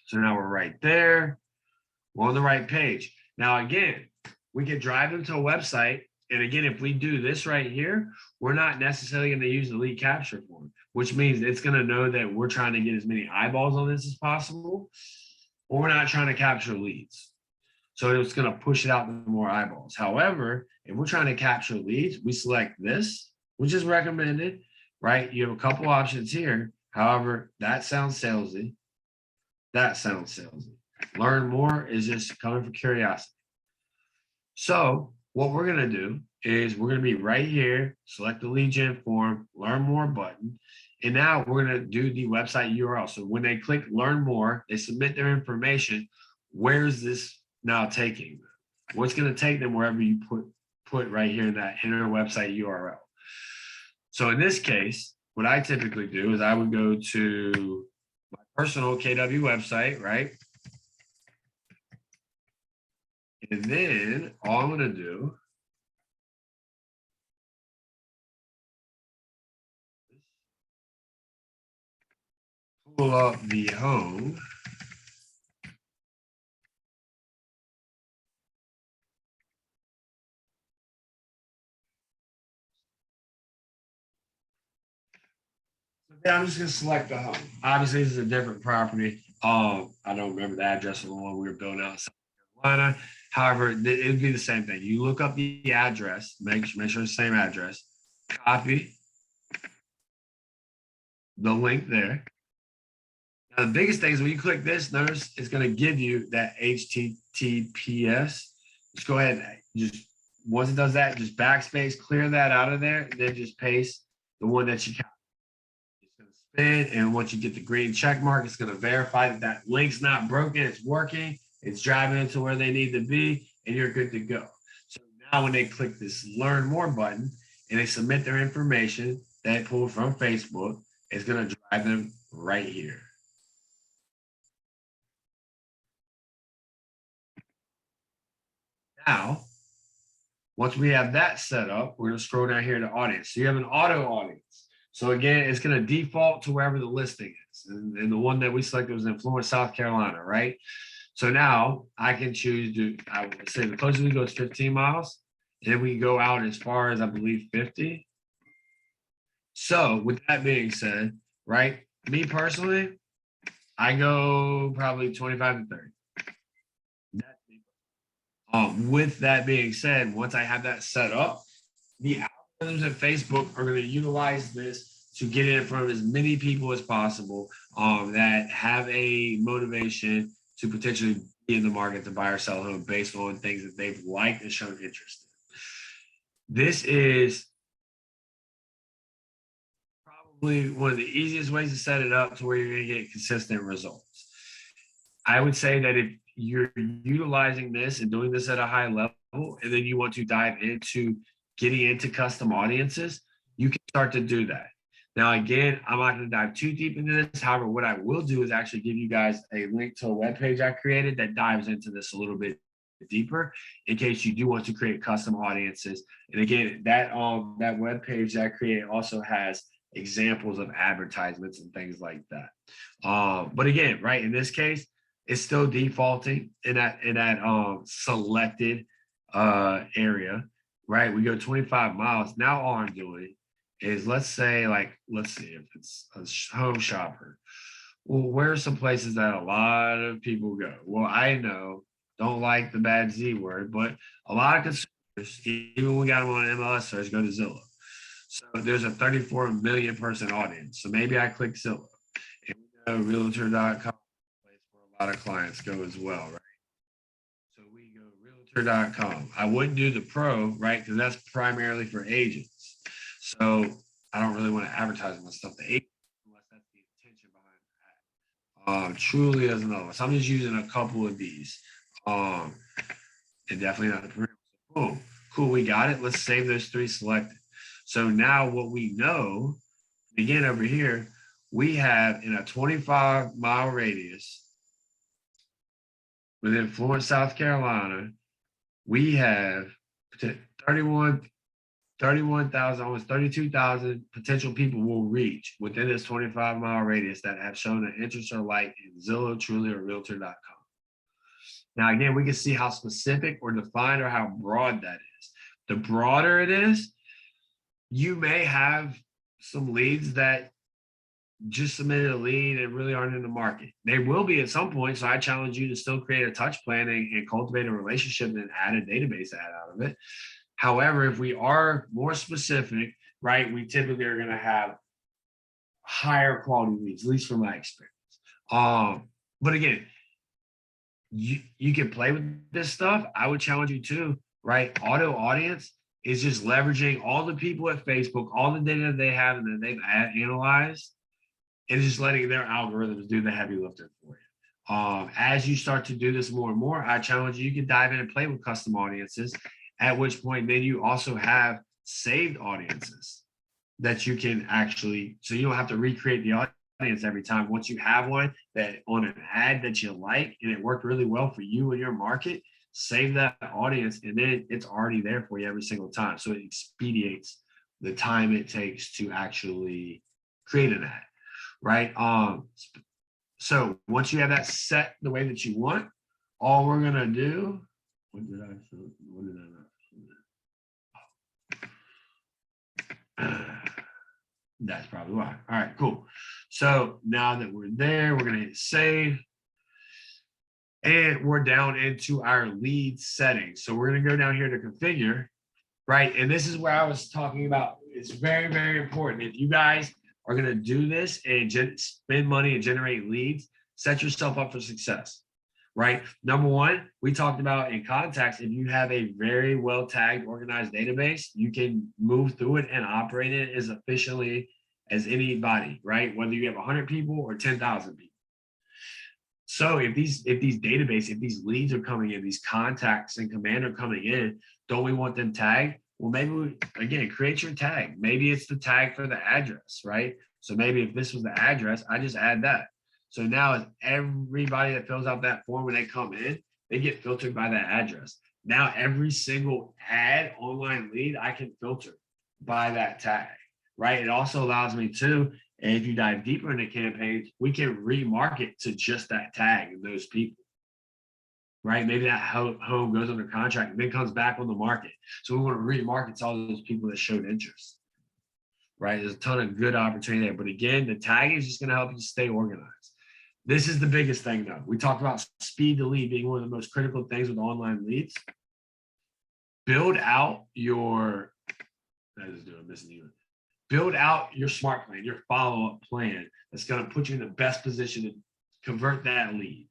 So now we're right there. We're on the right page. Now, again, we can drive them to a website. And again, if we do this right here, we're not necessarily going to use the lead capture form, which means it's going to know that we're trying to get as many eyeballs on this as possible, or we're not trying to capture leads. So it's going to push it out to more eyeballs. However, if we're trying to capture leads, we select this, which is recommended, right? You have a couple options here. However, that sounds salesy. That sounds salesy. Learn more is just coming for curiosity. So what we're going to do is we're going to be right here, select the lead gen form, learn more button. And now we're going to do the website URL. So when they click learn more, they submit their information. Where's this now taking them? What's going to take them wherever you put right here in that inner website URL. So in this case, what I typically do is I would go to my personal KW website, right? And then all I'm going to do is pull up the home. Yeah, I'm just going to select the home. Obviously, this is a different property. I don't remember the address of the one we were building out in South Carolina. However, it would be the same thing. You look up the address, make sure it's the same address, copy the link there. Now, the biggest thing is when you click this, notice it's going to give you that HTTPS. Just go ahead and just once it does that, just backspace, clear that out of there, and then just paste the one that you copied. And once you get the green check mark, it's going to verify that that link's not broken, it's working, it's driving into where they need to be, and you're good to go. So now when they click this learn more button and they submit their information that they pulled from Facebook, it's going to drive them right here. Now, once we have that set up, we're going to scroll down here to audience. So you have an auto audience. So again, it's going to default to wherever the listing is. And the one that we selected was in Florence, South Carolina, right? So now I can choose to, I would say the closest we go is 15 miles. And then we can go out as far as I believe 50. So with that being said, right, me personally, I go probably 25 to 30. With that being said, once I have that set up, the algorithms at Facebook are going to utilize this to get it in front of as many people as possible that have a motivation to potentially be in the market to buy or sell a home based on things that they've liked and shown interest in. This is probably one of the easiest ways to set it up to where you're going to get consistent results. I would say that if you're utilizing this and doing this at a high level, and then you want to dive into getting into custom audiences, you can start to do that. Now, again, I'm not going to dive too deep into this. However, what I will do is actually give you guys a link to a webpage I created that dives into this a little bit deeper in case you do want to create custom audiences. And again, that webpage that I created also has examples of advertisements and things like that. But again, right, in this case, it's still defaulting in that selected area, right? We go 25 miles. Now all I'm doing is let's see if it's a home shopper. Well, where are some places that a lot of people go? Well, I know, don't like the bad Z word, but a lot of consumers, even when we got them on MLS search, go to Zillow. So there's a 34 million person audience. So maybe I click Zillow. And we know realtor.com, place where a lot of clients go as well, right? So we go realtor.com. I wouldn't do the pro, right? Because that's primarily for agents. So I don't really want to advertise my stuff to agents unless that's the intention behind that. Truly as another one. So I'm just using a couple of these. And definitely not the premier. Boom. Cool, we got it. Let's save those 3 selected. So now what we know, again over here, we have in a 25-mile radius within Florence, South Carolina, we have 31,000, almost 32,000 potential people will reach within this 25-mile radius that have shown an interest or like in Zillow, Truly, or Realtor.com. Now, again, we can see how specific or defined or how broad that is. The broader it is, you may have some leads that just submitted a lead and really aren't in the market. They will be at some point. So I challenge you to still create a touch plan and cultivate a relationship and add a database ad out of it. However, if we are more specific, right, we typically are going to have higher quality leads, at least from my experience. But again, you can play with this stuff. I would challenge you too, right? Auto audience is just leveraging all the people at Facebook, all the data they have and that they've analyzed, and just letting their algorithms do the heavy lifting for you. As you start to do this more and more, I challenge you, you can dive in and play with custom audiences, at which point then you also have saved audiences that you can actually, so you don't have to recreate the audience every time. Once you have one that on an ad that you like and it worked really well for you and your market, save that audience and then it's already there for you every single time. So it expedites the time it takes to actually create an ad, right? So once you have that set the way that you want, all we're gonna do, what did I not? That's probably why. All right, cool. So now that we're there, we're gonna hit save. And we're down into our lead settings. So we're gonna go down here to configure, right? And this is where I was talking about. It's very, very important. If you guys are gonna do this and spend money and generate leads, set yourself up for success, right? Number one, we talked about in contacts, if you have a very well tagged, organized database, you can move through it and operate it as efficiently as anybody, right? Whether you have 100 people or 10,000 people. So if these leads are coming in, these contacts and command are coming in, don't we want them tagged? Well, maybe again, create your tag. Maybe it's the tag for the address, right? So maybe if this was the address, I just add that. So now everybody that fills out that form when they come in, they get filtered by that address. Now every single ad online lead, I can filter by that tag, right? It also allows me to, and if you dive deeper into campaigns, we can remarket to just that tag and those people, right? Maybe that home goes under contract and then comes back on the market. So we want to remarket to all those people that showed interest, right? There's a ton of good opportunity there. But again, the tag is just going to help you stay organized. This is the biggest thing though. We talked about speed to lead being one of the most critical things with online leads. Build out your, build out your smart plan, your follow-up plan that's going to put you in the best position to convert that lead.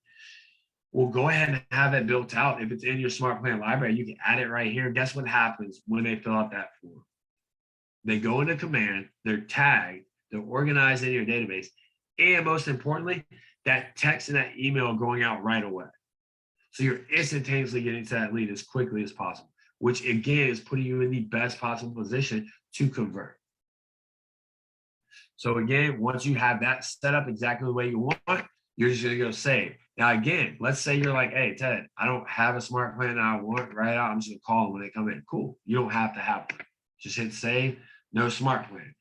Well, go ahead and have that built out. If it's in your smart plan library, you can add it right here. Guess what happens when they fill out that form? They go into command, they're tagged, they're organized in your database, and most importantly, that text and that email going out right away. So you're instantaneously getting to that lead as quickly as possible, which again is putting you in the best possible position to convert. So again, once you have that set up exactly the way you want, you're just gonna go save. Now, again, let's say you're like, hey, Ted, I don't have a smart plan that I want right out. I'm just gonna call them when they come in. Cool. You don't have to have one. Just hit save, no smart plan.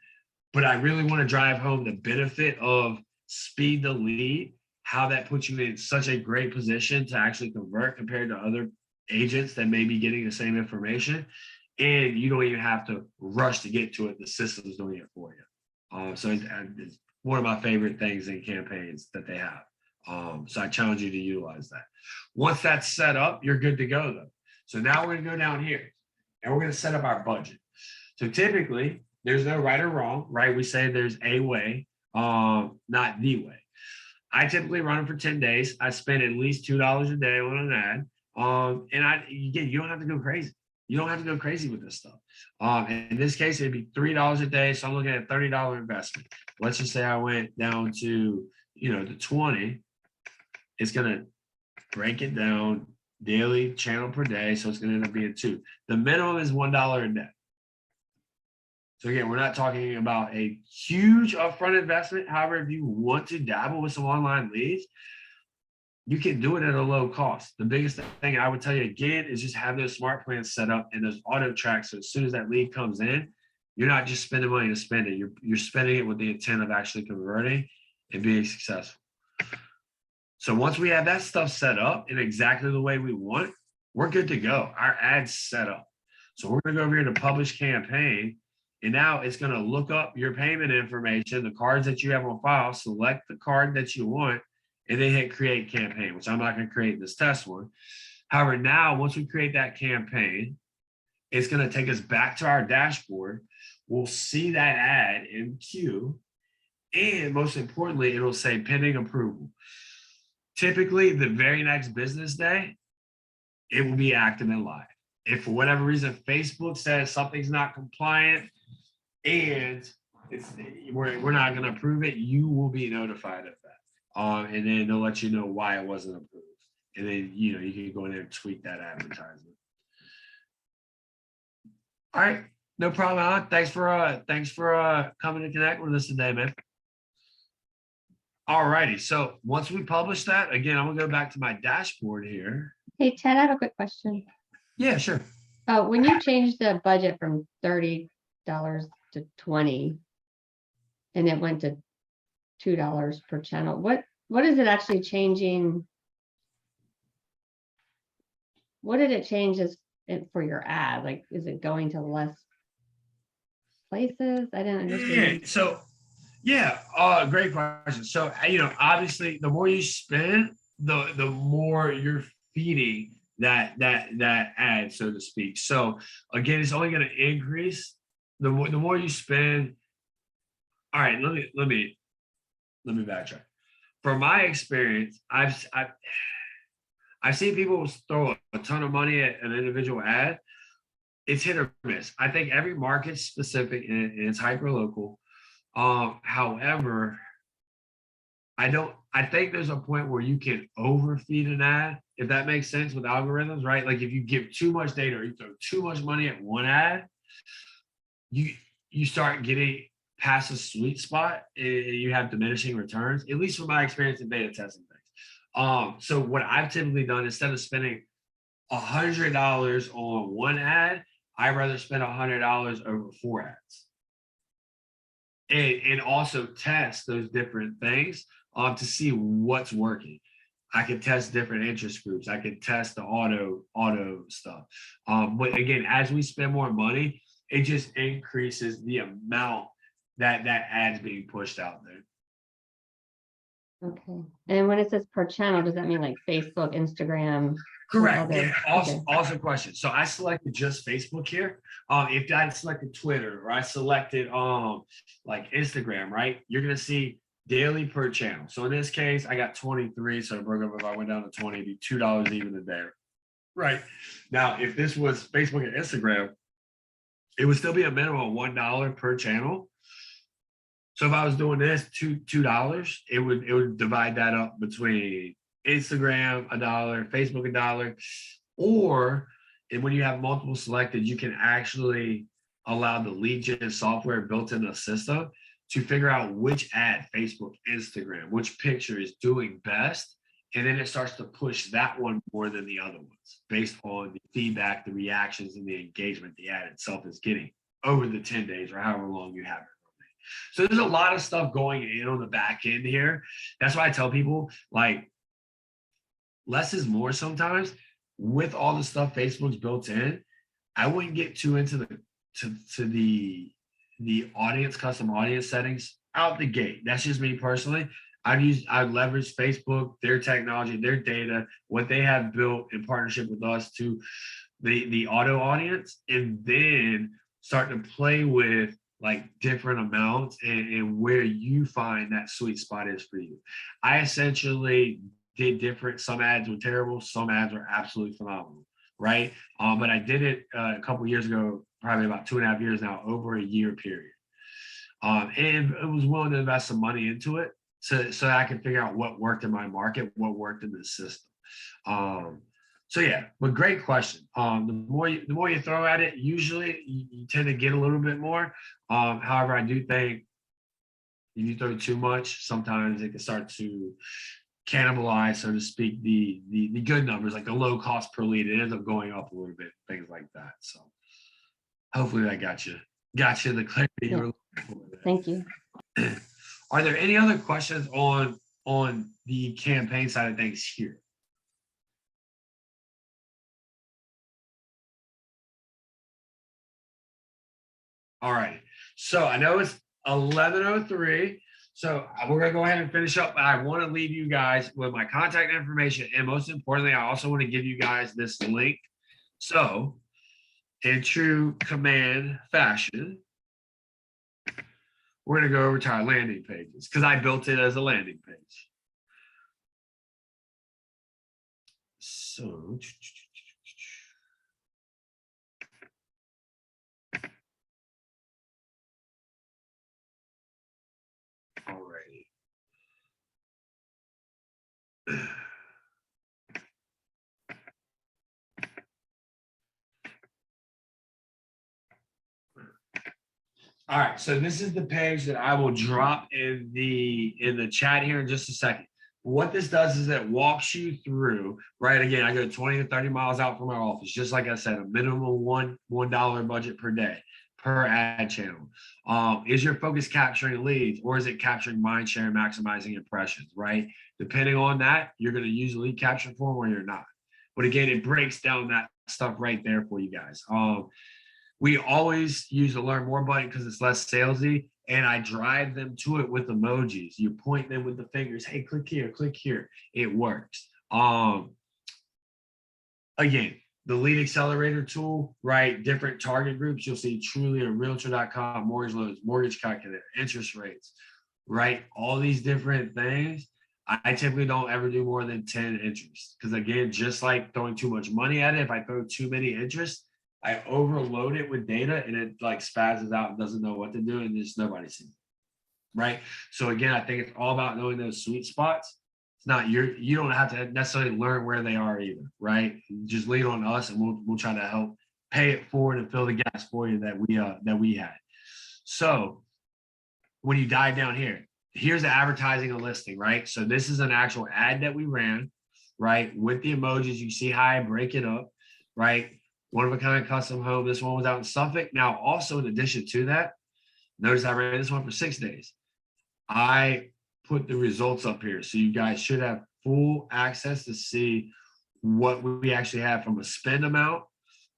But I really want to drive home the benefit of speed to lead, how that puts you in such a great position to actually convert compared to other agents that may be getting the same information. And you don't even have to rush to get to it. The system's doing it for you. So it's one of my favorite things in campaigns that they have. So I challenge you to utilize that. Once that's set up, you're good to go though. So now we're gonna go down here and we're gonna set up our budget. So typically there's no right or wrong, right? We say there's a way, not the way. I typically run them for 10 days. I spend at least $2 a day on an ad. And again, you don't have to go crazy. You don't have to go crazy with this stuff. In this case, it'd be $3 a day. So I'm looking at a $30 investment. Let's just say I went down to, the 20. It's going to break it down daily channel per day. So it's going to end up being 2. The minimum is $1 a day. So again, we're not talking about a huge upfront investment. However, if you want to dabble with some online leads, you can do it at a low cost. The biggest thing I would tell you again is just have those smart plans set up and those auto tracks. So as soon as that lead comes in, you're not just spending money to spend it. You're spending it with the intent of actually converting and being successful. So once we have that stuff set up in exactly the way we want, we're good to go. Our ad's set up. So we're gonna go over here to publish campaign. And now it's going to look up your payment information, the cards that you have on file, select the card that you want, and then hit create campaign, which I'm not going to create this test one. However, now once we create that campaign, it's going to take us back to our dashboard. We'll see that ad in queue. And most importantly, it'll say pending approval. Typically, the very next business day, it will be active and live. If for whatever reason Facebook says something's not compliant and we're not going to approve it, you will be notified of that. And then they'll let you know why it wasn't approved. And then you can go in there and tweak that advertisement. All right, no problem, Alan. Thanks for coming to connect with us today, man. All righty. So once we publish that, again, I'm gonna go back to my dashboard here. Hey, Ted, I have a quick question. Yeah, sure. When you changed the budget from $30 to 20 and it went to $2 per channel, what is it actually changing? What did it change for your ad? Like, is it going to less places? I didn't understand. Yeah, so great question. So obviously the more you spend, the more you're feeding that ad, so to speak. So again, it's only going to increase the more you spend. All right, let me backtrack. From my experience, I've seen people throw a ton of money at an individual ad. It's hit or miss. I think every market's specific and it's hyper local. However, I think there's a point where you can overfeed an ad, if that makes sense with algorithms, right? Like if you give too much data or you throw too much money at one ad, you start getting past a sweet spot and you have diminishing returns, at least from my experience in beta testing things. So what I've typically done, instead of spending $100 on one ad, I'd rather spend $100 over 4 ads. And also test those different things to see what's working. I can test different interest groups. I can test the auto stuff. But again, as we spend more money, it just increases the amount that ad's being pushed out there. Okay. And when it says per channel, does that mean like Facebook, Instagram? Correct. Yeah. Awesome question. So I selected just Facebook here. If I selected Twitter or I selected like Instagram, right? You're gonna see daily per channel. So in this case, I got 23. So if I went down to 20, it'd be $2 even a day. Right. Now, if this was Facebook and Instagram, it would still be a minimum of $1 per channel. So if I was doing this $2, it would divide that up between Instagram $1, Facebook $1, or and when you have multiple selected, you can actually allow the lead gen software built in the system to figure out which ad, Facebook, Instagram, which picture is doing best. And then it starts to push that one more than the other ones based on the feedback, the reactions, and the engagement the ad itself is getting over the 10 days or however long you have it. So there's a lot of stuff going in on the back end here. That's why I tell people, like, less is more sometimes. With all the stuff Facebook's built in, I wouldn't get too into the audience, custom audience settings out the gate. That's just me personally. I'd leverage Facebook, their technology, their data, what they have built in partnership with us to the auto audience, and then start to play with like different amounts and where you find that sweet spot is for you. I essentially did different. Some ads were terrible, some ads were absolutely phenomenal, right? But I did it a couple of years ago, probably about 2.5 years now, over a year period. And I was willing to invest some money into it so I could figure out what worked in my market, what worked in the system. So yeah, but great question. The more you throw at it, usually you tend to get a little bit more. However, I do think if you throw too much, sometimes it can start to cannibalize, so to speak, the good numbers, like the low cost per lead. It ends up going up a little bit, things like that. So hopefully that got you the clarity you were looking for there. Thank you. Are there any other questions on the campaign side of things here? All right, so I know it's 11:03, so we're gonna go ahead and finish up. But I want to leave you guys with my contact information, and most importantly, I also want to give you guys this link. So, in true command fashion, we're gonna go over to our landing pages because I built it as a landing page. So. Alrighty. All right, so this is the page that I will drop in the chat here in just a second. What this does is it walks you through, right? Again, I go 20 to 30 miles out from our office, just like I said, a minimum $1 budget per day per ad channel. Is your focus capturing leads, or is it capturing mind share and maximizing impressions, right? Depending on that, you're going to use a lead capture form or you're not. But again, it breaks down that stuff right there for you guys. We always use the learn more button because it's less salesy, and I drive them to it with emojis. You point them with the fingers, hey, click here, click here. It works. Again, the lead accelerator tool, right? Different target groups. You'll see Trulia, Realtor.com, mortgage loans, mortgage calculator, interest rates, right? All these different things. I typically don't ever do more than 10 interests because, again, just like throwing too much money at it, if I throw too many interests, I overload it with data and it like spazzes out and doesn't know what to do, and just nobody sees it, right? So again, I think it's all about knowing those sweet spots. It's not you don't have to necessarily learn where they are either, right? Just lean on us, and we'll try to help pay it forward and fill the gaps for you that we had. So when you dive down here, here's the advertising and listing, right? So this is an actual ad that we ran, right? With the emojis, you see how I break it up, right? One of a kind custom home. This one was out in Suffolk. Now, also in addition to that, notice I ran this one for 6 days. I put the results up here, so you guys should have full access to see what we actually have from a spend amount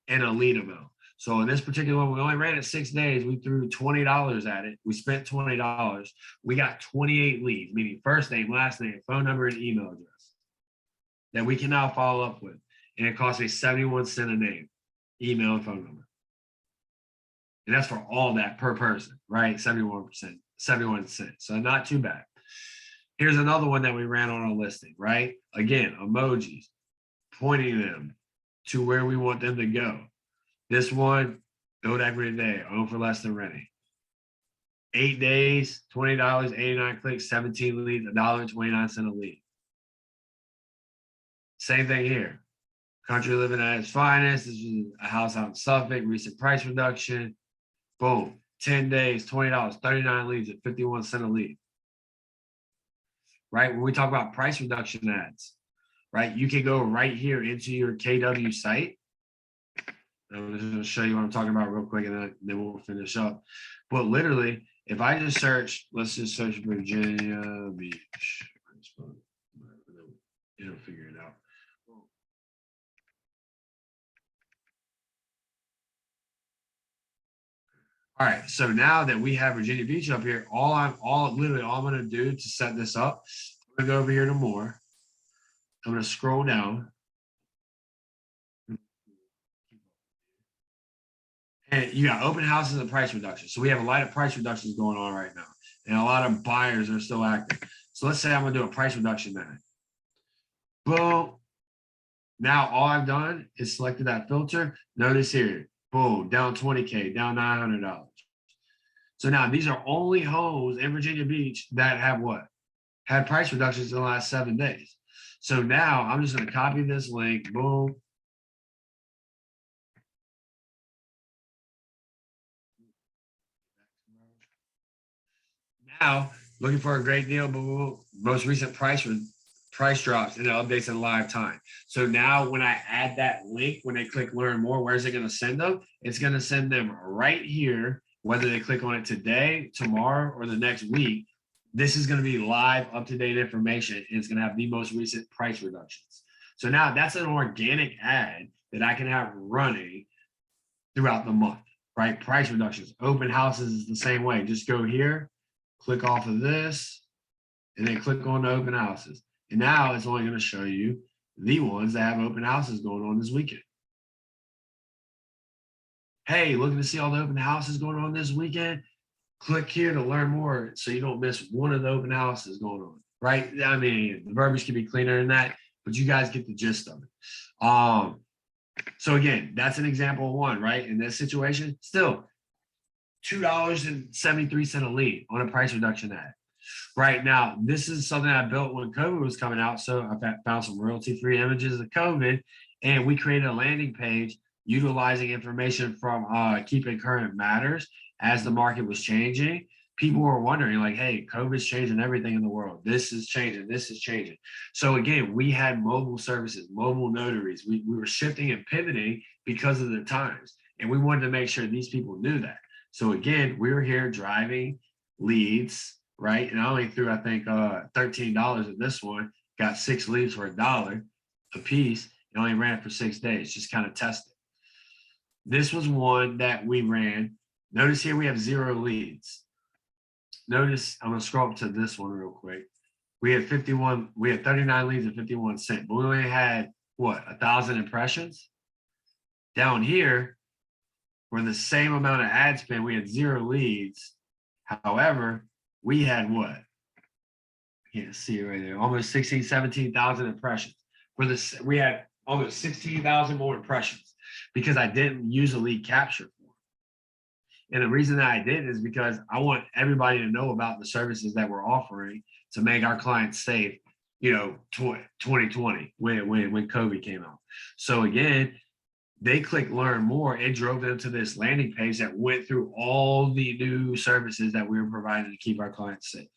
and a lead amount. So in this particular one, we only ran it 6 days. We threw $20 at it. We spent $20. We got 28 leads, meaning first name, last name, phone number, and email address that we can now follow up with. And it cost me 71 cents a name, email, and phone number. And that's for all that per person, right? 71 cents. So not too bad. Here's another one that we ran on a listing, right? Again, emojis, pointing them to where we want them to go. This one, build equity today, own for less than renting. 8 days, $20, 89 clicks, 17 leads, $1.29 a lead. Same thing here. Country living at its finest. This is a house out in Suffolk, recent price reduction. Boom. 10 days, $20, 39 leads at 51 cents a lead. Right? When we talk about price reduction ads, right? You can go right here into your KW site. I'm just going to show you what I'm talking about real quick, and then we'll finish up. But literally, if I just search, let's just search Virginia Beach. It'll figure it out. All right, so now that we have Virginia Beach up here, all I'm gonna do to set this up, I'm gonna go over here to more. I'm gonna scroll down. And you got open houses and price reductions. So we have a lot of price reductions going on right now. And a lot of buyers are still active. So let's say I'm gonna do a price reduction now. Boom. Now all I've done is selected that filter. Notice here, boom, down 20K, down $900. So now these are only homes in Virginia Beach that have what? Had price reductions in the last 7 days. So now I'm just gonna copy this link, boom. Now, looking for a great deal, boom, most recent price drops and it updates in live time. So now when I add that link, when they click learn more, where's it gonna send them? It's gonna send them right here, whether they click on it today, tomorrow, or the next week. This is gonna be live, up-to-date information. And it's gonna have the most recent price reductions. So now that's an organic ad that I can have running throughout the month, right? Price reductions, open houses is the same way. Just go here, click off of this, and then click on the open houses. And now it's only going to show you the ones that have open houses going on this weekend. Hey, looking to see all the open houses going on this weekend? Click here to learn more so you don't miss one of the open houses going on, right? I mean, the verbiage can be cleaner than that, but you guys get the gist of it. So again, that's an example of one, right? In this situation, still $2.73 a lead on a price reduction ad. Right now, this is something I built when COVID was coming out. So I found some royalty-free images of COVID, and we created a landing page utilizing information from Keeping Current Matters as the market was changing. People were wondering, like, hey, COVID's changing everything in the world. This is changing. This is changing. So again, we had mobile services, mobile notaries. We were shifting and pivoting because of the times, and we wanted to make sure these people knew that. So again, we were here driving leads, right? And I only threw, I think, $13 at this one, got 6 leads for $1 a piece, and only ran it for 6 days, just kind of tested. This was one that we ran. Notice here we have 0 leads. Notice, I'm gonna scroll up to this one real quick. We had 39 leads at 51 cents, but we only had, what, 1,000 impressions? Down here, for the same amount of ad spend, we had 0 leads. However, we had what? You can't see it right there. Almost 16, 17,000 impressions. For this, we had almost 16,000 more impressions because I didn't use a lead capture form. And the reason that I did is because I want everybody to know about the services that we're offering to make our clients safe, you know, 2020 when COVID came out. So again, they clicked learn more. It drove them to this landing page that went through all the new services that we were providing to keep our clients safe.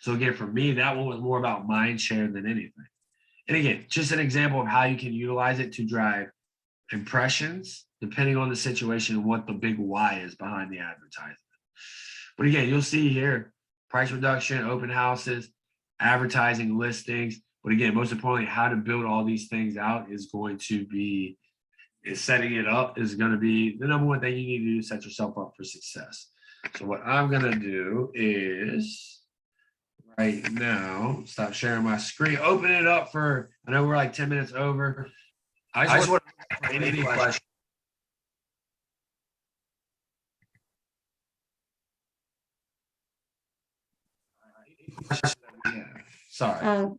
So again, for me, that one was more about mind share than anything. And again, just an example of how you can utilize it to drive impressions, depending on the situation and what the big why is behind the advertisement. But again, you'll see here, price reduction, open houses, advertising, listings. But again, most importantly, how to build all these things out is going to be, setting it up is going to be the number one thing you need to do to set yourself up for success. So what I'm going to do is right now, stop sharing my screen, open it up for, I know we're like 10 minutes over. I just want to any question. Sorry.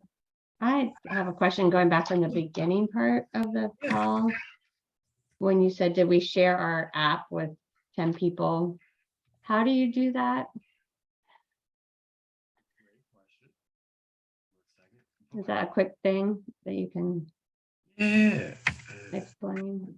I have a question going back from the beginning part of the call. When you said, did we share our app with 10 people? How do you do that? Is that a quick thing that you can explain?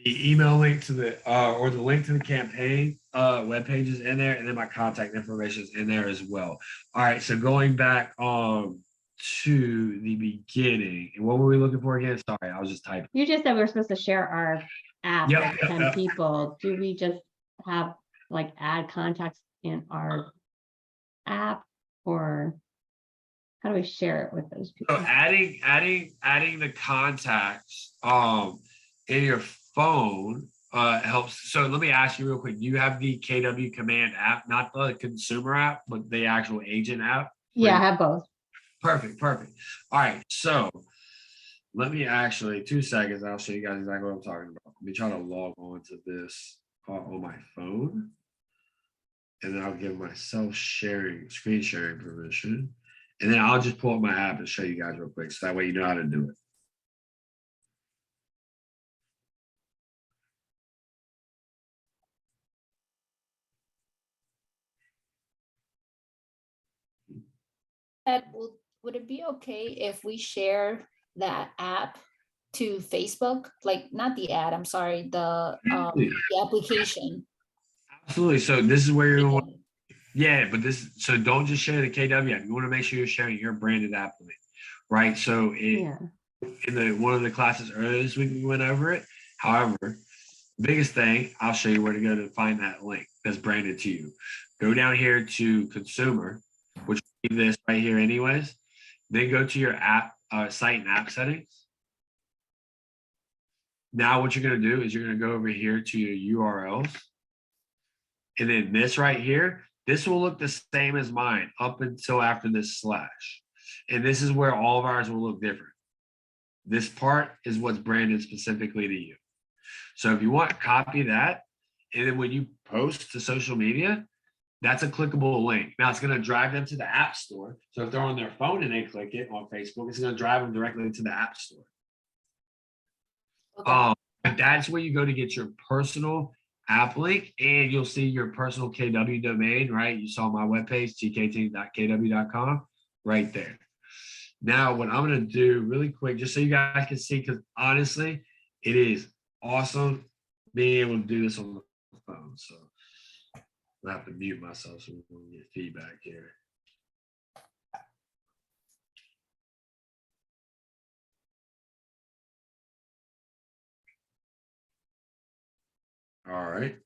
the email link to the or the link to the campaign web page is in there, and then my contact information is in there as well. All right, so going back to the beginning, and what were we looking for again? Sorry, I was just typing. You just said we are supposed to share our app Yep, with yep, 10 yep. people. Do we just have like add contacts in our app, or how do we share it with those people? So adding the contacts in your phone helps. So let me ask you real quick. Do you have the KW Command app, not the consumer app, but the actual agent app? Yeah, I have both. Perfect. All right. So let me actually 2 seconds. I'll show you guys exactly what I'm talking about. Let me try to log on to this on my phone. And then I'll give myself screen sharing permission. And then I'll just pull up my app and show you guys real quick. So that way you know how to do it. Ed, would it be okay if we share that app to Facebook? Like, not the ad, I'm sorry, the application. Absolutely. So this is where you're going to yeah, but so don't just share the KW app. You want to make sure you're sharing your branded app with it, right? So in one of the classes earlier this week, we went over it. However, biggest thing, I'll show you where to go to find that link that's branded to you. Go down here to consumer, which will be this right here anyways. Then go to your app, site and app settings. Now what you're going to do is you're going to go over here to your URLs. And then this right here, this will look the same as mine up until after this slash. And this is where all of ours will look different. This part is what's branded specifically to you. So if you want, copy that. And then when you post to social media, that's a clickable link. Now it's going to drive them to the app store. So if they're on their phone and they click it on Facebook, it's going to drive them directly to the app store. Okay. That's where you go to get your personal app link, and you'll see your personal KW domain, right? You saw my webpage, tkt.kw.com, right there. Now, what I'm going to do really quick, just so you guys can see, because honestly, it is awesome being able to do this on the phone. So I have to mute myself so we don't get feedback here. All right.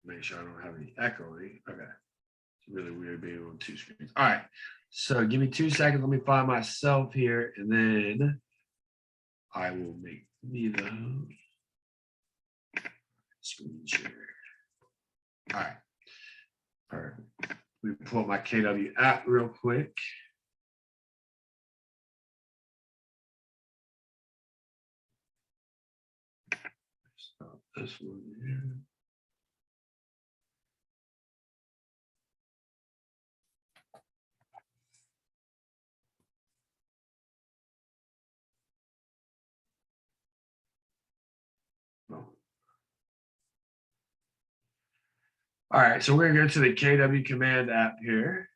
Make sure I don't have any echoing. Okay. It's really weird being on two screens. All right. So give me 2 seconds. Let me find myself here, and then I will make the screen share. All right. Perfect. Let me pull up my KW app real quick. Stop this one here. All right, so we're gonna go to the KW Command app here.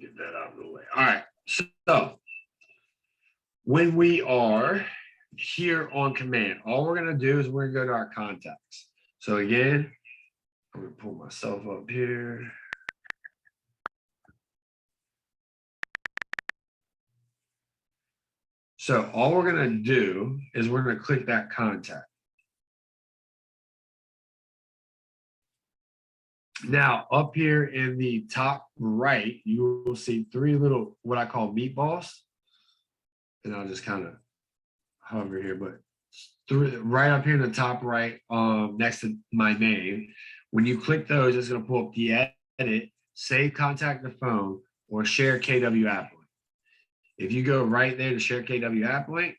Get that out of the way. All right, so when we are here on command, all we're gonna do is we're gonna go to our contacts. So again, I'm gonna pull myself up here. So all we're gonna do is we're gonna click that contact. Now, up here in the top right, you will see three little, what I call meatballs. And I'll just kind of hover here, but right up here in the top right, next to my name, when you click those, it's going to pull up the edit, save contact the phone, or share KW app link. If you go right there to share KW app link,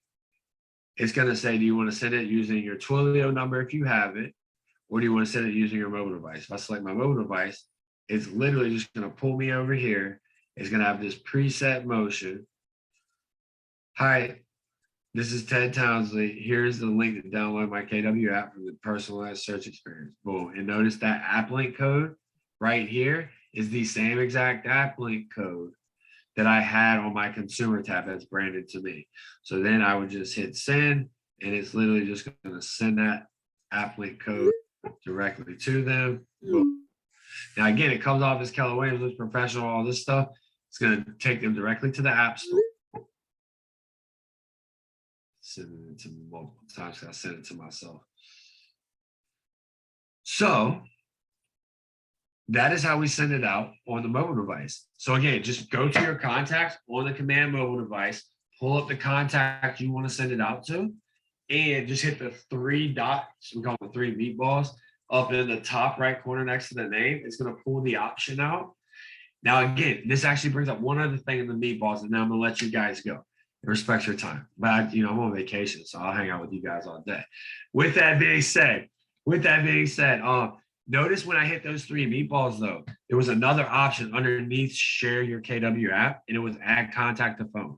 it's going to say, do you want to send it using your Twilio number if you have it, or do you want to send it using your mobile device? If I select my mobile device, it's literally just going to pull me over here. It's going to have this preset motion. Hi, this is Ted Townsley. Here's the link to download my KW app for the personalized search experience. Boom. And notice that app link code right here is the same exact app link code that I had on my consumer tab that's branded to me. So then I would just hit send, and it's literally just going to send that app link code directly to them. Boom. Now, again, it comes off as Keller Williams, looks professional, all this stuff. It's going to take them directly to the App Store. Send it to multiple times. I sent it to myself. So that is how we send it out on the mobile device. So again, just go to your contacts on the Command mobile device, pull up the contact you want to send it out to, and just hit the 3 dots. We call them 3 meatballs up in the top right corner next to the name. It's going to pull the option out. Now, again, this actually brings up one other thing in the meatballs, and then I'm going to let you guys go. It respects your time. But I'm on vacation, so I'll hang out with you guys all day. With that being said, notice when I hit those 3 meatballs, though, there was another option underneath share your KW app, and it was add contact to phone.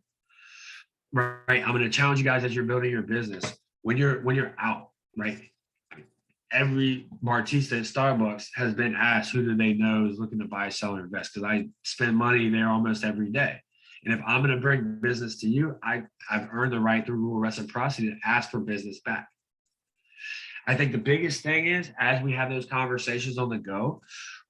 Right. I'm going to challenge you guys as you're building your business. When you're out, right? Every barista at Starbucks has been asked who do they know is looking to buy, sell, or invest, because I spend money there almost every day. And if I'm going to bring business to you, I've earned the right through rule of reciprocity to ask for business back. I think the biggest thing is, as we have those conversations on the go,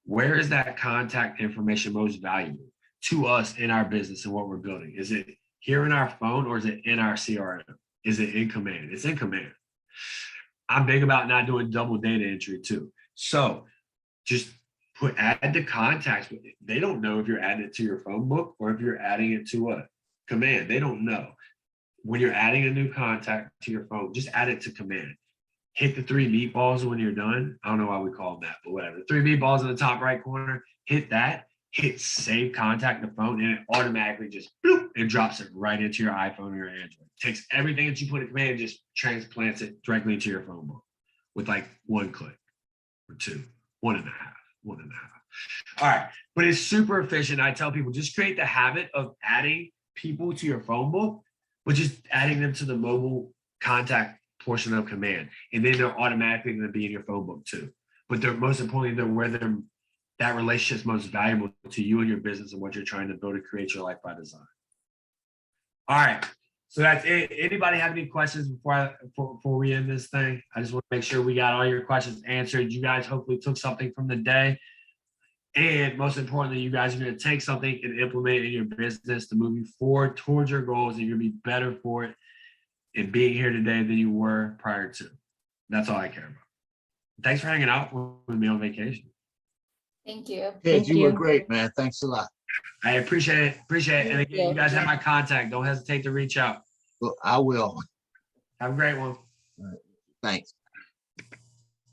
where is that contact information most valuable to us in our business and what we're building? Is it here in our phone, or is it in our CRM? Is it in Command? It's in Command. I'm big about not doing double data entry too. So just add the contacts. They don't know if you're adding it to your phone book or if you're adding it to a Command. They don't know. When you're adding a new contact to your phone, just add it to Command. Hit the 3 meatballs when you're done. I don't know why we call them that, but whatever. The 3 meatballs in the top right corner, hit that, hit save contact the phone, and it automatically just bloop, it drops it right into your iPhone or your Android. Takes everything that you put in Command and just transplants it directly into your phone book with like 1 click or 2, 1.5. All right, but it's super efficient. I tell people, just create the habit of adding people to your phone book, but just adding them to the mobile contact portion of Command, and then they're automatically going to be in your phone book too. But they're most importantly, they're where that relationship is most valuable to you and your business and what you're trying to build to create your life by design. All right, so that's it. Anybody have any questions before we end this thing? I just want to make sure we got all your questions answered. You guys hopefully took something from the day. And most importantly, you guys are going to take something and implement it in your business to move you forward towards your goals, and you're going to be better for it and being here today than you were prior to. That's all I care about. Thanks for hanging out with me on vacation. Thank you. Ted, you were great, man. Thanks a lot. I appreciate it. And again, you guys have my contact. Don't hesitate to reach out. Well, I will. Have a great one. Thanks.